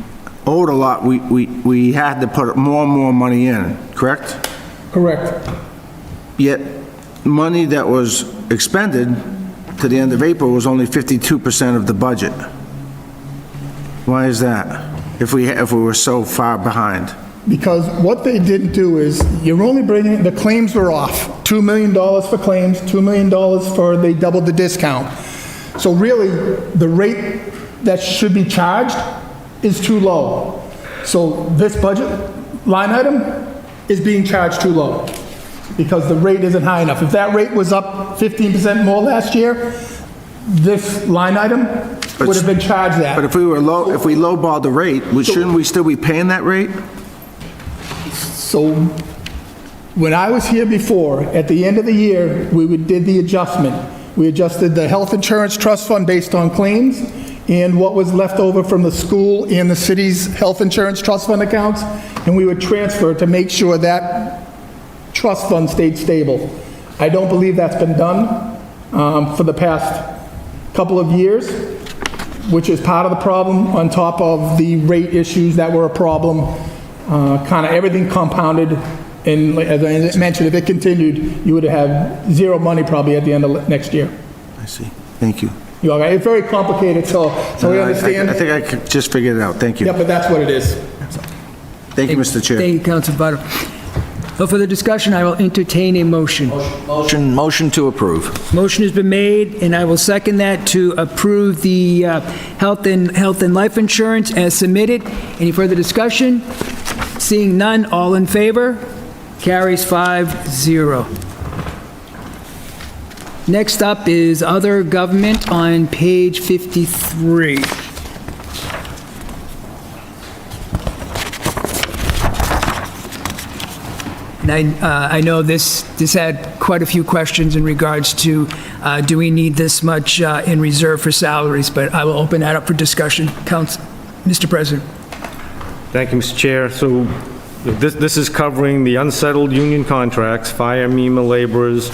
owed a lot, we had to put more and more money in, correct? Correct. Yet, money that was expended to the end of April was only 52% of the budget. Why is that, if we were so far behind? Because what they didn't do is, you're only bringing, the claims were off. $2 million for claims, $2 million for, they doubled the discount. So really, the rate that should be charged is too low. So this budget line item is being charged too low because the rate isn't high enough. If that rate was up 15% more last year, this line item would have been charged that. But if we lowballed the rate, shouldn't we still be paying that rate? So when I was here before, at the end of the year, we did the adjustment. We adjusted the health insurance trust fund based on claims and what was left over from the school and the city's health insurance trust fund accounts, and we would transfer to make sure that trust fund stayed stable. I don't believe that's been done for the past couple of years, which is part of the problem on top of the rate issues that were a problem. Kind of everything compounded, and as I mentioned, if it continued, you would have zero money probably at the end of next year. I see. Thank you. You're all right. It's very complicated, so we understand. I think I could just figured it out. Thank you. Yeah, but that's what it is. Thank you, Mr. Chair. Thank you, Councilor Vital. No further discussion, I will entertain a motion. Motion to approve. Motion has been made, and I will second that to approve the health and life insurance as submitted. Any further discussion? Seeing none, all in favor? Carries 5-0. Next up is other government on page 53. And I know this had quite a few questions in regards to, do we need this much in reserve for salaries? But I will open that up for discussion. Mr. President. Thank you, Mr. Chair. So this is covering the unsettled union contracts, fire MEMA laborers,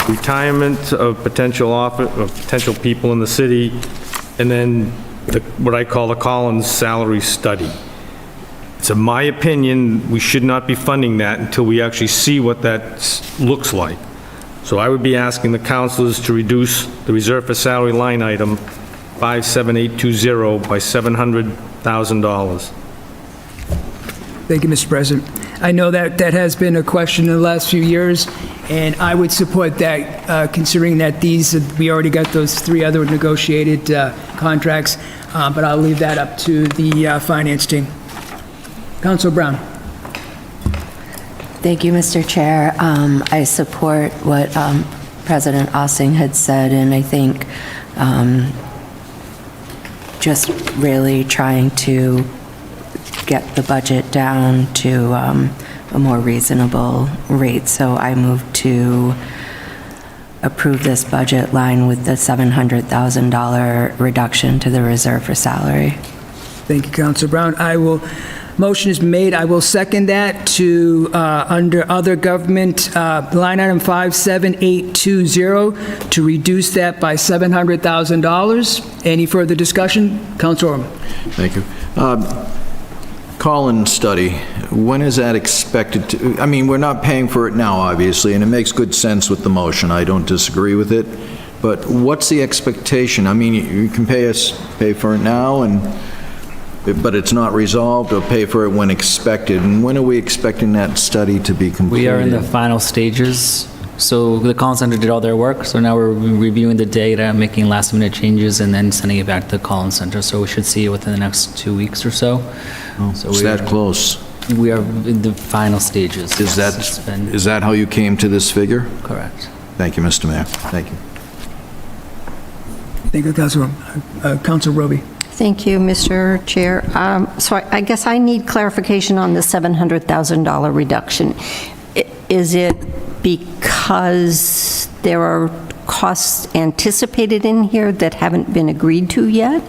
retirement of potential people in the city, and then what I call the Collins salary study. It's in my opinion, we should not be funding that until we actually see what that looks like. So I would be asking the councilors to reduce the reserve for salary line item 57820 by $700,000. Thank you, Mr. President. I know that has been a question in the last few years, and I would support that, considering that we already got those 3 other negotiated contracts, but I'll leave that up to the finance team. Councilor Brown. Thank you, Mr. Chair. I support what President Ossing had said, and I think just really trying to get the budget down to a more reasonable rate. So I move to approve this budget line with the $700,000 reduction to the reserve for salary. Thank you, Councilor Brown. Motion is made. I will second that to, under other government, line item 57820, to reduce that by $700,000. Any further discussion? Councilor Orman. Thank you. Collins study, when is that expected to, I mean, we're not paying for it now, obviously, and it makes good sense with the motion. I don't disagree with it. But what's the expectation? I mean, you can pay for it now, but it's not resolved, or pay for it when expected. And when are we expecting that study to be completed? We are in the final stages. So the Collins Center did all their work, so now we're reviewing the data, making last-minute changes, and then sending it back to the Collins Center. So we should see it within the next 2 weeks or so. So it's that close? We are in the final stages. Is that how you came to this figure? Correct. Thank you, Mr. Mayor. Thank you. Thank you, Councilor. Councilor Roby. Thank you, Mr. Chair. So I guess I need clarification on the $700,000 reduction. Is it because there are costs anticipated in here that haven't been agreed to yet?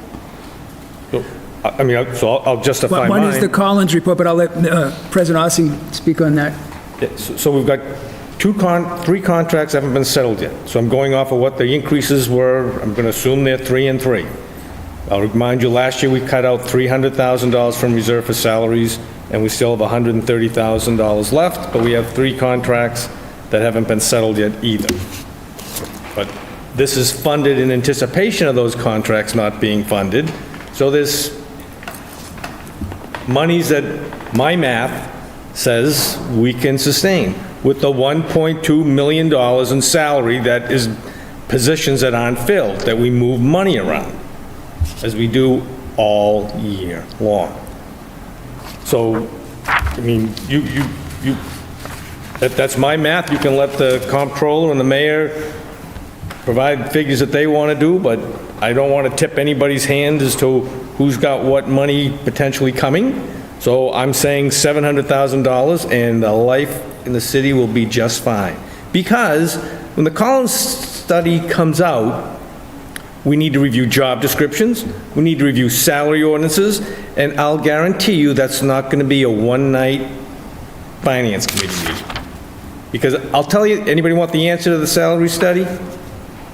I mean, so I'll justify mine. One is the Collins report, but I'll let President Ossing speak on that. Yeah, so we've got 3 contracts that haven't been settled yet. So I'm going off of what the increases were. I'm going to assume they're 3 and 3. I'll remind you, last year we cut out $300,000 from reserve for salaries, and we still have $130,000 left, but we have 3 contracts that haven't been settled yet either. But this is funded in anticipation of those contracts not being funded. So there's monies that my math says we can sustain with the $1.2 million in salary that is positions that aren't filled, that we move money around, as we do all year long. So, I mean, that's my math. You can let the comptroller and the mayor provide figures that they want to do, but I don't want to tip anybody's hand as to who's got what money potentially coming. So I'm saying $700,000, and the life in the city will be just fine. Because when the Collins study comes out, we need to review job descriptions, we need to review salary ordinances, and I'll guarantee you that's not going to be a one-night finance committee meeting. Because I'll tell you, anybody want the answer to the salary study?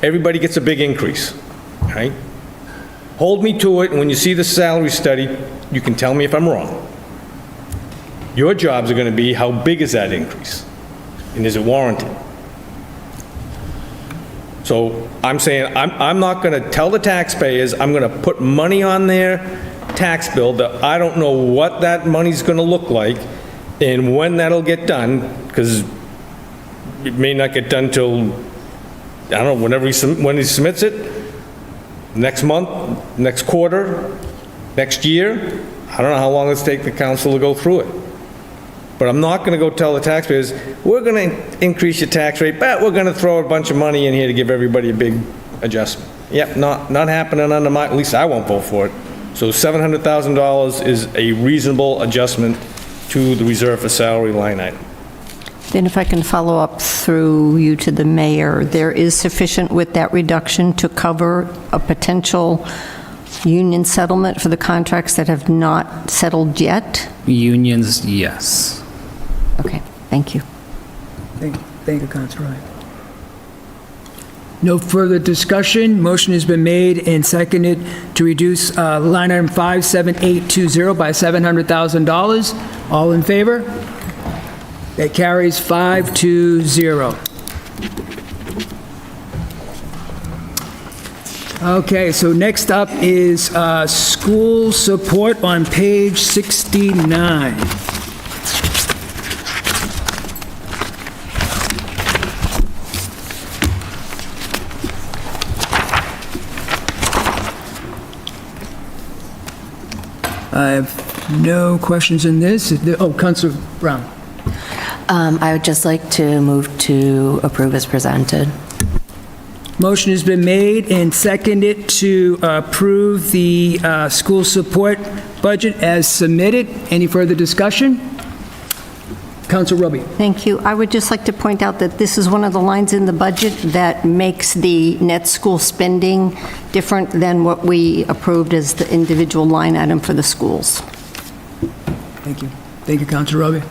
Everybody gets a big increase, right? Hold me to it, and when you see the salary study, you can tell me if I'm wrong. Your jobs are going to be, how big is that increase? And is it warranted? So I'm saying, I'm not going to tell the taxpayers, I'm going to put money on their tax bill that I don't know what that money's going to look like and when that'll get done, because it may not get done till, I don't know, when he submits it, next month, next quarter, next year. I don't know how long it's take the council to go through it. But I'm not going to go tell the taxpayers, we're going to increase your tax rate, but we're going to throw a bunch of money in here to give everybody a big adjustment. Yep, not happening under my, at least I won't vote for it. So $700,000 is a reasonable adjustment to the reserve for salary line item. Then if I can follow up through you to the mayor, there is sufficient with that reduction to cover a potential union settlement for the contracts that have not settled yet? Unions, yes. Okay, thank you. Thank you, Councilor Ryan. No further discussion. Motion has been made and seconded to reduce line item 57820 by $700,000. All in favor? That carries 5-0. Okay, so next up is school support on page 69. I have no questions in this. Oh, Councilor Brown. I would just like to move to approve as presented. Motion has been made and seconded to approve the school support budget as submitted. Any further discussion? Councilor Roby. Thank you. I would just like to point out that this is one of the lines in the budget that makes the net school spending different than what we approved as the individual line item for the schools. Thank you. Thank you, Councilor Roby.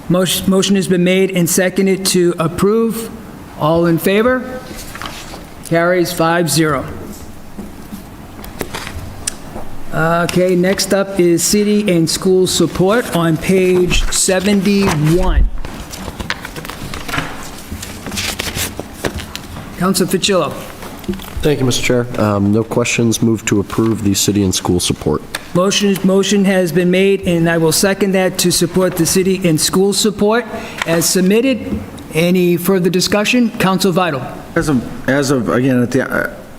Motion has been made and seconded to approve. All in favor? Carries 5-0. Okay, next up is city and school support on page 71. Councilor Fitzgerald. Thank you, Mr. Chair. No questions. Move to approve the city and school support. Motion has been made, and I will second that to support the city and school support as submitted. Any further discussion? Council Vital. As of again,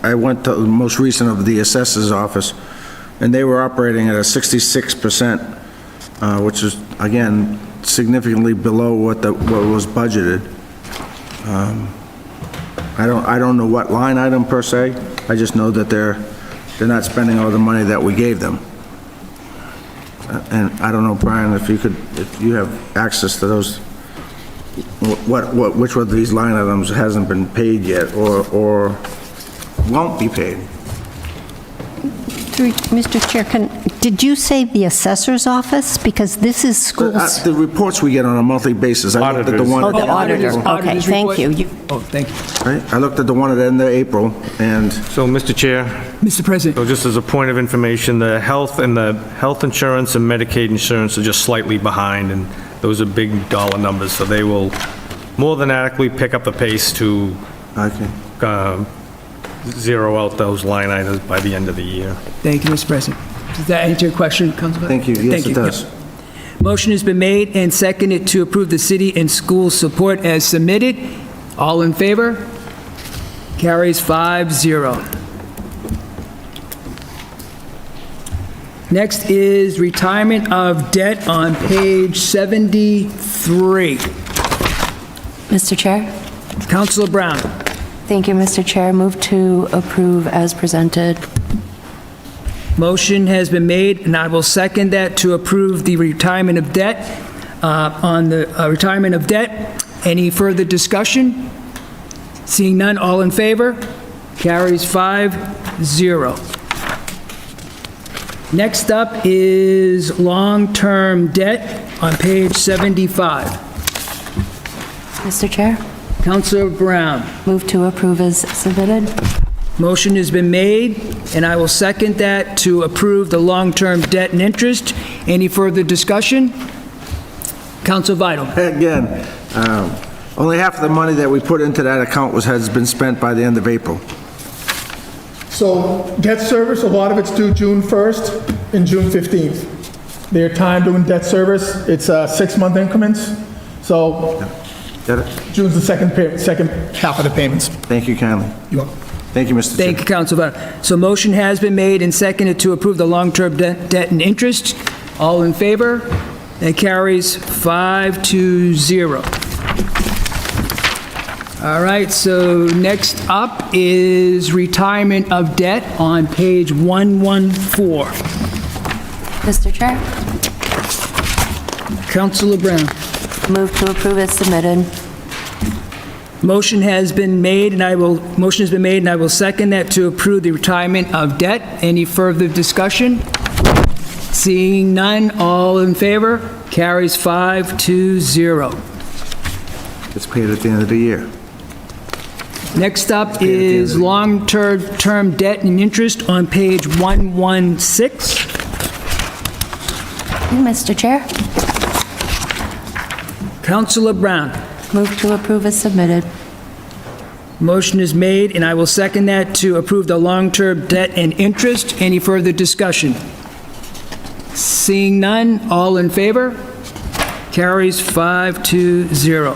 I went to the most recent of the assessor's office, and they were operating at a 66%, which is, again, significantly below what was budgeted. I don't know what line item per se. I just know that they're not spending all the money that we gave them. And I don't know, Brian, if you have access to those, which one of these line items hasn't been paid yet or won't be paid? Mr. Chair, did you say the assessor's office? Because this is schools. The reports we get on a monthly basis. I looked at the one. Oh, the auditor. Okay, thank you. Oh, thank you. Right? I looked at the one at the end of April, and... So, Mr. Chair. Mr. President. So just as a point of information, the health insurance and Medicaid insurance are just slightly behind, and those are big dollar numbers, so they will more than adequately pick up the pace to zero out those line items by the end of the year. Thank you, Mr. President. Does that answer your question, Councilor? Thank you. Yes, it does. Yep. Motion has been made and seconded to approve the city and school support as submitted. All in favor? Carries 5-0. Next is retirement of debt on page 73. Mr. Chair? Councilor Brown. Thank you, Mr. Chair. Move to approve as presented. Motion has been made, and I will second that to approve the retirement of debt. On the retirement of debt, any further discussion? Seeing none, all in favor? Carries 5-0. Next up is long-term debt on page 75. Mr. Chair? Councilor Brown. Move to approve as submitted. Motion has been made, and I will second that to approve the long-term debt and interest. Any further discussion? Council Vital. Again, only half of the money that we put into that account has been spent by the end of April. So debt service, a lot of it's due June 1st and June 15th. Their time doing debt service, it's 6-month increments. So June's the second half of the payments. Thank you kindly. You're welcome. Thank you, Mr. Chair. Thank you, Councilor Vital. So motion has been made and seconded to approve the long-term debt and interest. All in favor? That carries 5-0. All right, so next up is retirement of debt on page 114. Mr. Chair, Councilor Brown. move to approve as submitted. Motion has been made, and I will second that to approve the retirement of debt. Any further discussion? Seeing none, all in favor? Carries 5-0. It's paid at the end of the year. Next up is long-term debt and interest on page 116. Mr. Chair, Councilor Brown. move to approve as submitted. Motion is made, and I will second that to approve the long-term debt and interest. Any further discussion? Seeing none, all in favor? Carries 5-0.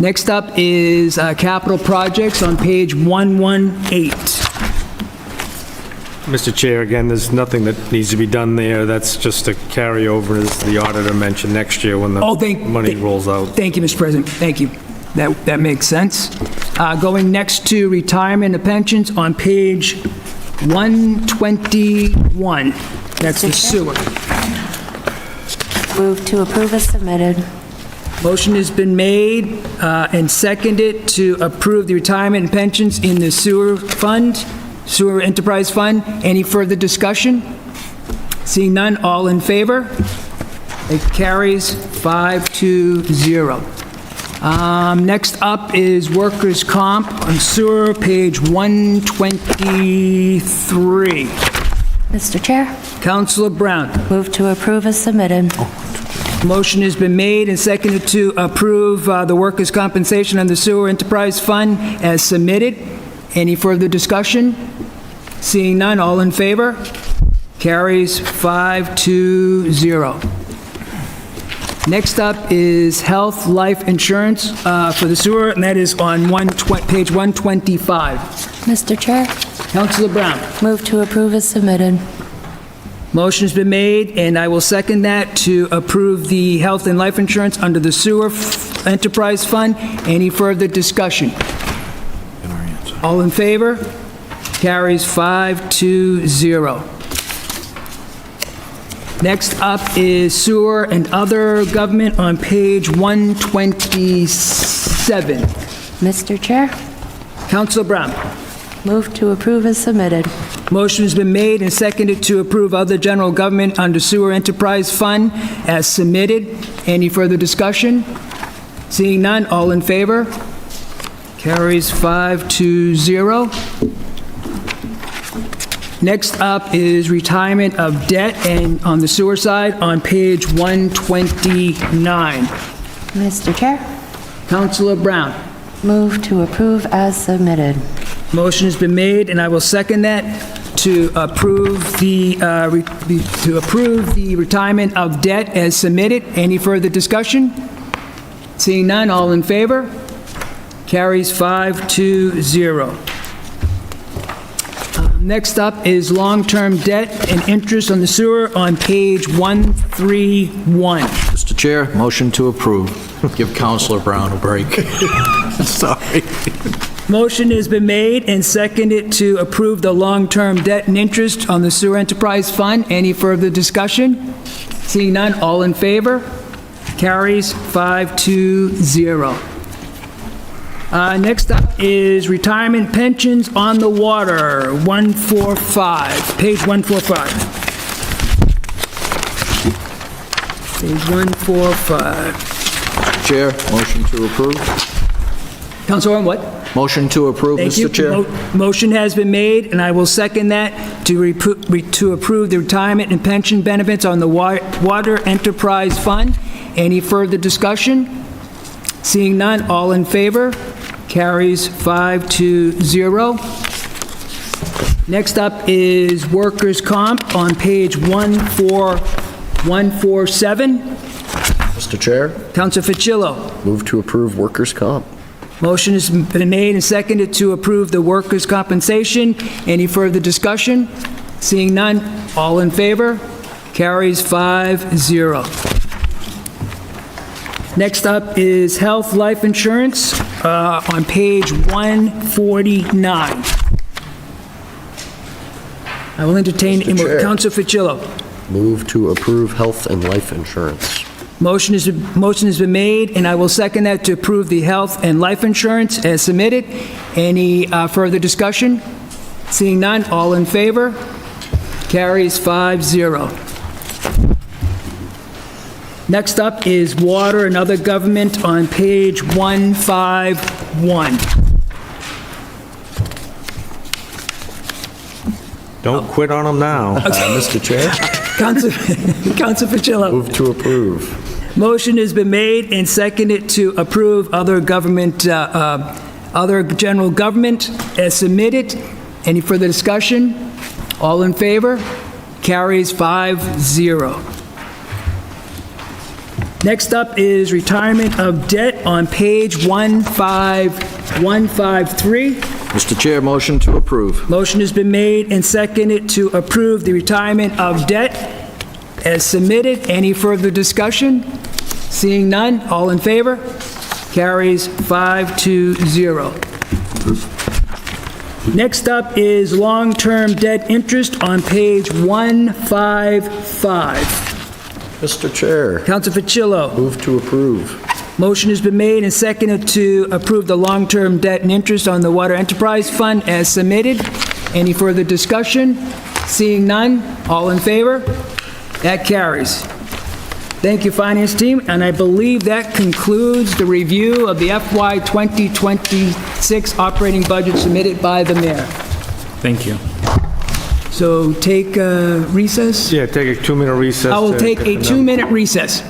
Next up is capital projects on page 118. Mr. Chair, again, there's nothing that needs to be done there. That's just a carryover, as the auditor mentioned, next year when the money rolls out. Thank you, Mr. President. Thank you. That makes sense. Going next to retirement of pensions on page 121. That's the sewer. Move to approve as submitted. Motion has been made and seconded to approve the retirement and pensions in the sewer enterprise fund. Any further discussion? Seeing none, all in favor? It carries 5-0. Next up is workers' comp on sewer, page 123. Mr. Chair, Councilor Brown. move to approve as submitted. Motion has been made and seconded to approve the workers' compensation on the sewer enterprise fund as submitted. Any further discussion? Seeing none, all in favor? Carries 5-0. Next up is health life insurance for the sewer, and that is on page 125. Mr. Chair, Councilor Brown. move to approve as submitted. Motion's been made, and I will second that to approve the health and life insurance under the sewer enterprise fund. Any further discussion? All in favor? Carries 5-0. Next up is sewer and other government on page 127. Mr. Chair, Councilor Brown. move to approve as submitted. Motion has been made and seconded to approve other general government under sewer enterprise fund as submitted. Any further discussion? Seeing none, all in favor? Carries 5-0. Next up is retirement of debt, and on the sewer side, on page 129. Mr. Chair, Councilor Brown. move to approve as submitted. Motion has been made, and I will second that to approve the retirement of debt as submitted. Any further discussion? Seeing none, all in favor? Carries 5-0. Next up is long-term debt and interest on the sewer on page 131. Mr. Chair, motion to approve. Give Counselor Brown a break. Sorry. Motion has been made and seconded to approve the long-term debt and interest on the sewer enterprise fund. Any further discussion? Seeing none, all in favor? Carries 5-0. Next up is retirement pensions on the water, 145, page 145. Page 145. Mr. Chair, motion to approve. Councilor Owen, what? Motion to approve, Thank you. Mr. Chair. Motion has been made, and I will second that to approve the retirement and pension benefits on the Water Enterprise Fund. Any further discussion? Seeing none, all in favor? Carries 5-0. Next up is workers' comp on page 147. Mr. Chair, Councilor Facillo. move to approve workers' comp. Motion has been made and seconded to approve the workers' compensation. Any further discussion? Seeing none, all in favor? Carries 5-0. Next up is health life insurance on page 149. I will entertain, Mr. Chair. Counsel Ficillo. Move to approve health and life insurance. Motion has been made, and I will second that to approve the health and life insurance as submitted. Any further discussion? Seeing none, all in favor? Carries 5-0. Next up is water and other government on page 151. Don't quit on them now. Mr. Chair? Counsel Ficillo. Move to approve. Motion has been made and seconded to approve other government, other general government as submitted. Any further discussion? All in favor? Carries 5-0. Next up is retirement of debt on page 153. Mr. Chair, motion to approve. Motion has been made and seconded to approve the retirement of debt as submitted. Any further discussion? Seeing none, all in favor? Carries 5-0. Next up is long-term debt interest on page 155. Mr. Chair. Counsel Ficillo. Move to approve. Motion has been made and seconded to approve the long-term debt and interest on the Water Enterprise Fund as submitted. Any further discussion? Seeing none, all in favor? That carries. Thank you, Finance Team, and I believe that concludes the review of the FY 2026 operating budget submitted by the mayor. Thank you. So take a recess? Yeah, take a 2-minute recess. I will to take get a the 2-minute recess.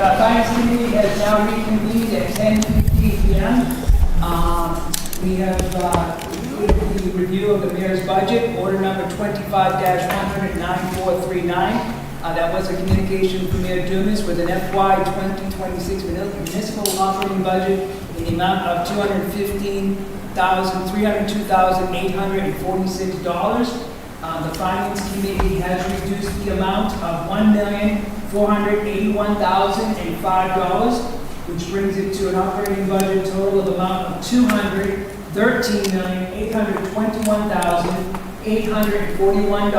Finance Committee has now reconvened at 10:15 p.m. We have completed the review of the mayor's budget, order number 25-100-9439. That was a communication from Mayor Dumas with an FY 2026 municipal operating budget in the amount of $302,846. The Finance Committee has reduced the amount of $1,481,005, which brings it to an operating budget total of amount of $213,821,841,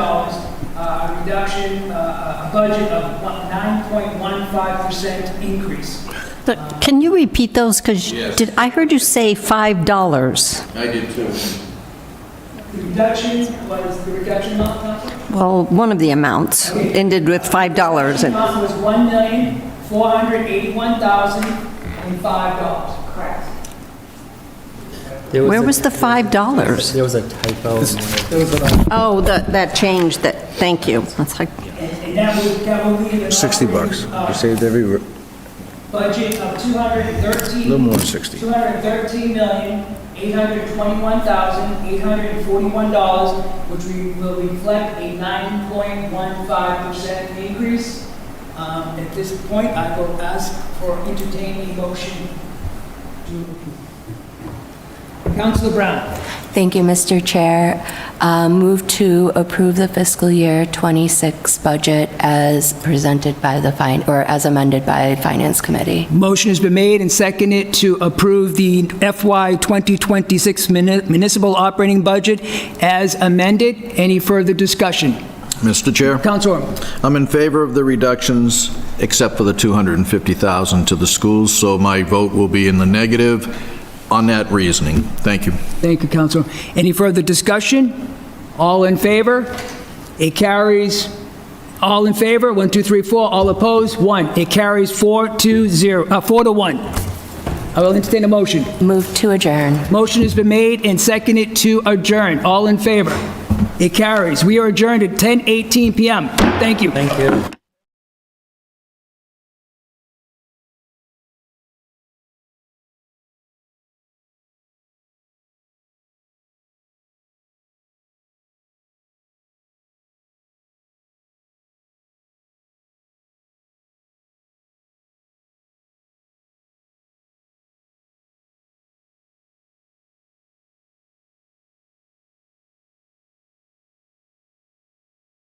a reduction, a budget of 9.15% increase. Can you repeat those? Because I heard you say $5. I did too. The reduction was the reduction amount, Council? Well, one of the amounts ended with $5. The amount was $1,481,005. Correct. Where was the $5? There was a typo. Oh, that change, thank you. That's like, And that will leave an $60. You saved every, budget of $213. a little more than 60. $213,821,841, which will reflect a 9.15% increase. At this point, I will ask for entertaining motion. Councilor Brown. Thank you, Mr. Chair. Move to approve the fiscal year 26 budget as presented by as amended by Finance Committee. Motion has been made and seconded to approve the FY 2026 municipal operating budget as amended. Any further discussion? Mr. Chair? Councilor. I'm in favor of the reductions, except for the $250,000 to the schools, so my vote will be in the negative on that reasoning. Thank you. Thank you, Councilor. Any further discussion? All in favor? It carries. All in favor? 1, 2, 3, 4. All opposed? 1. It carries 4 to 1. I will entertain a motion. Move to adjourn. Motion has been made and seconded to adjourn. All in favor? It carries. We are adjourned at 10:18 p.m. Thank you. Thank you.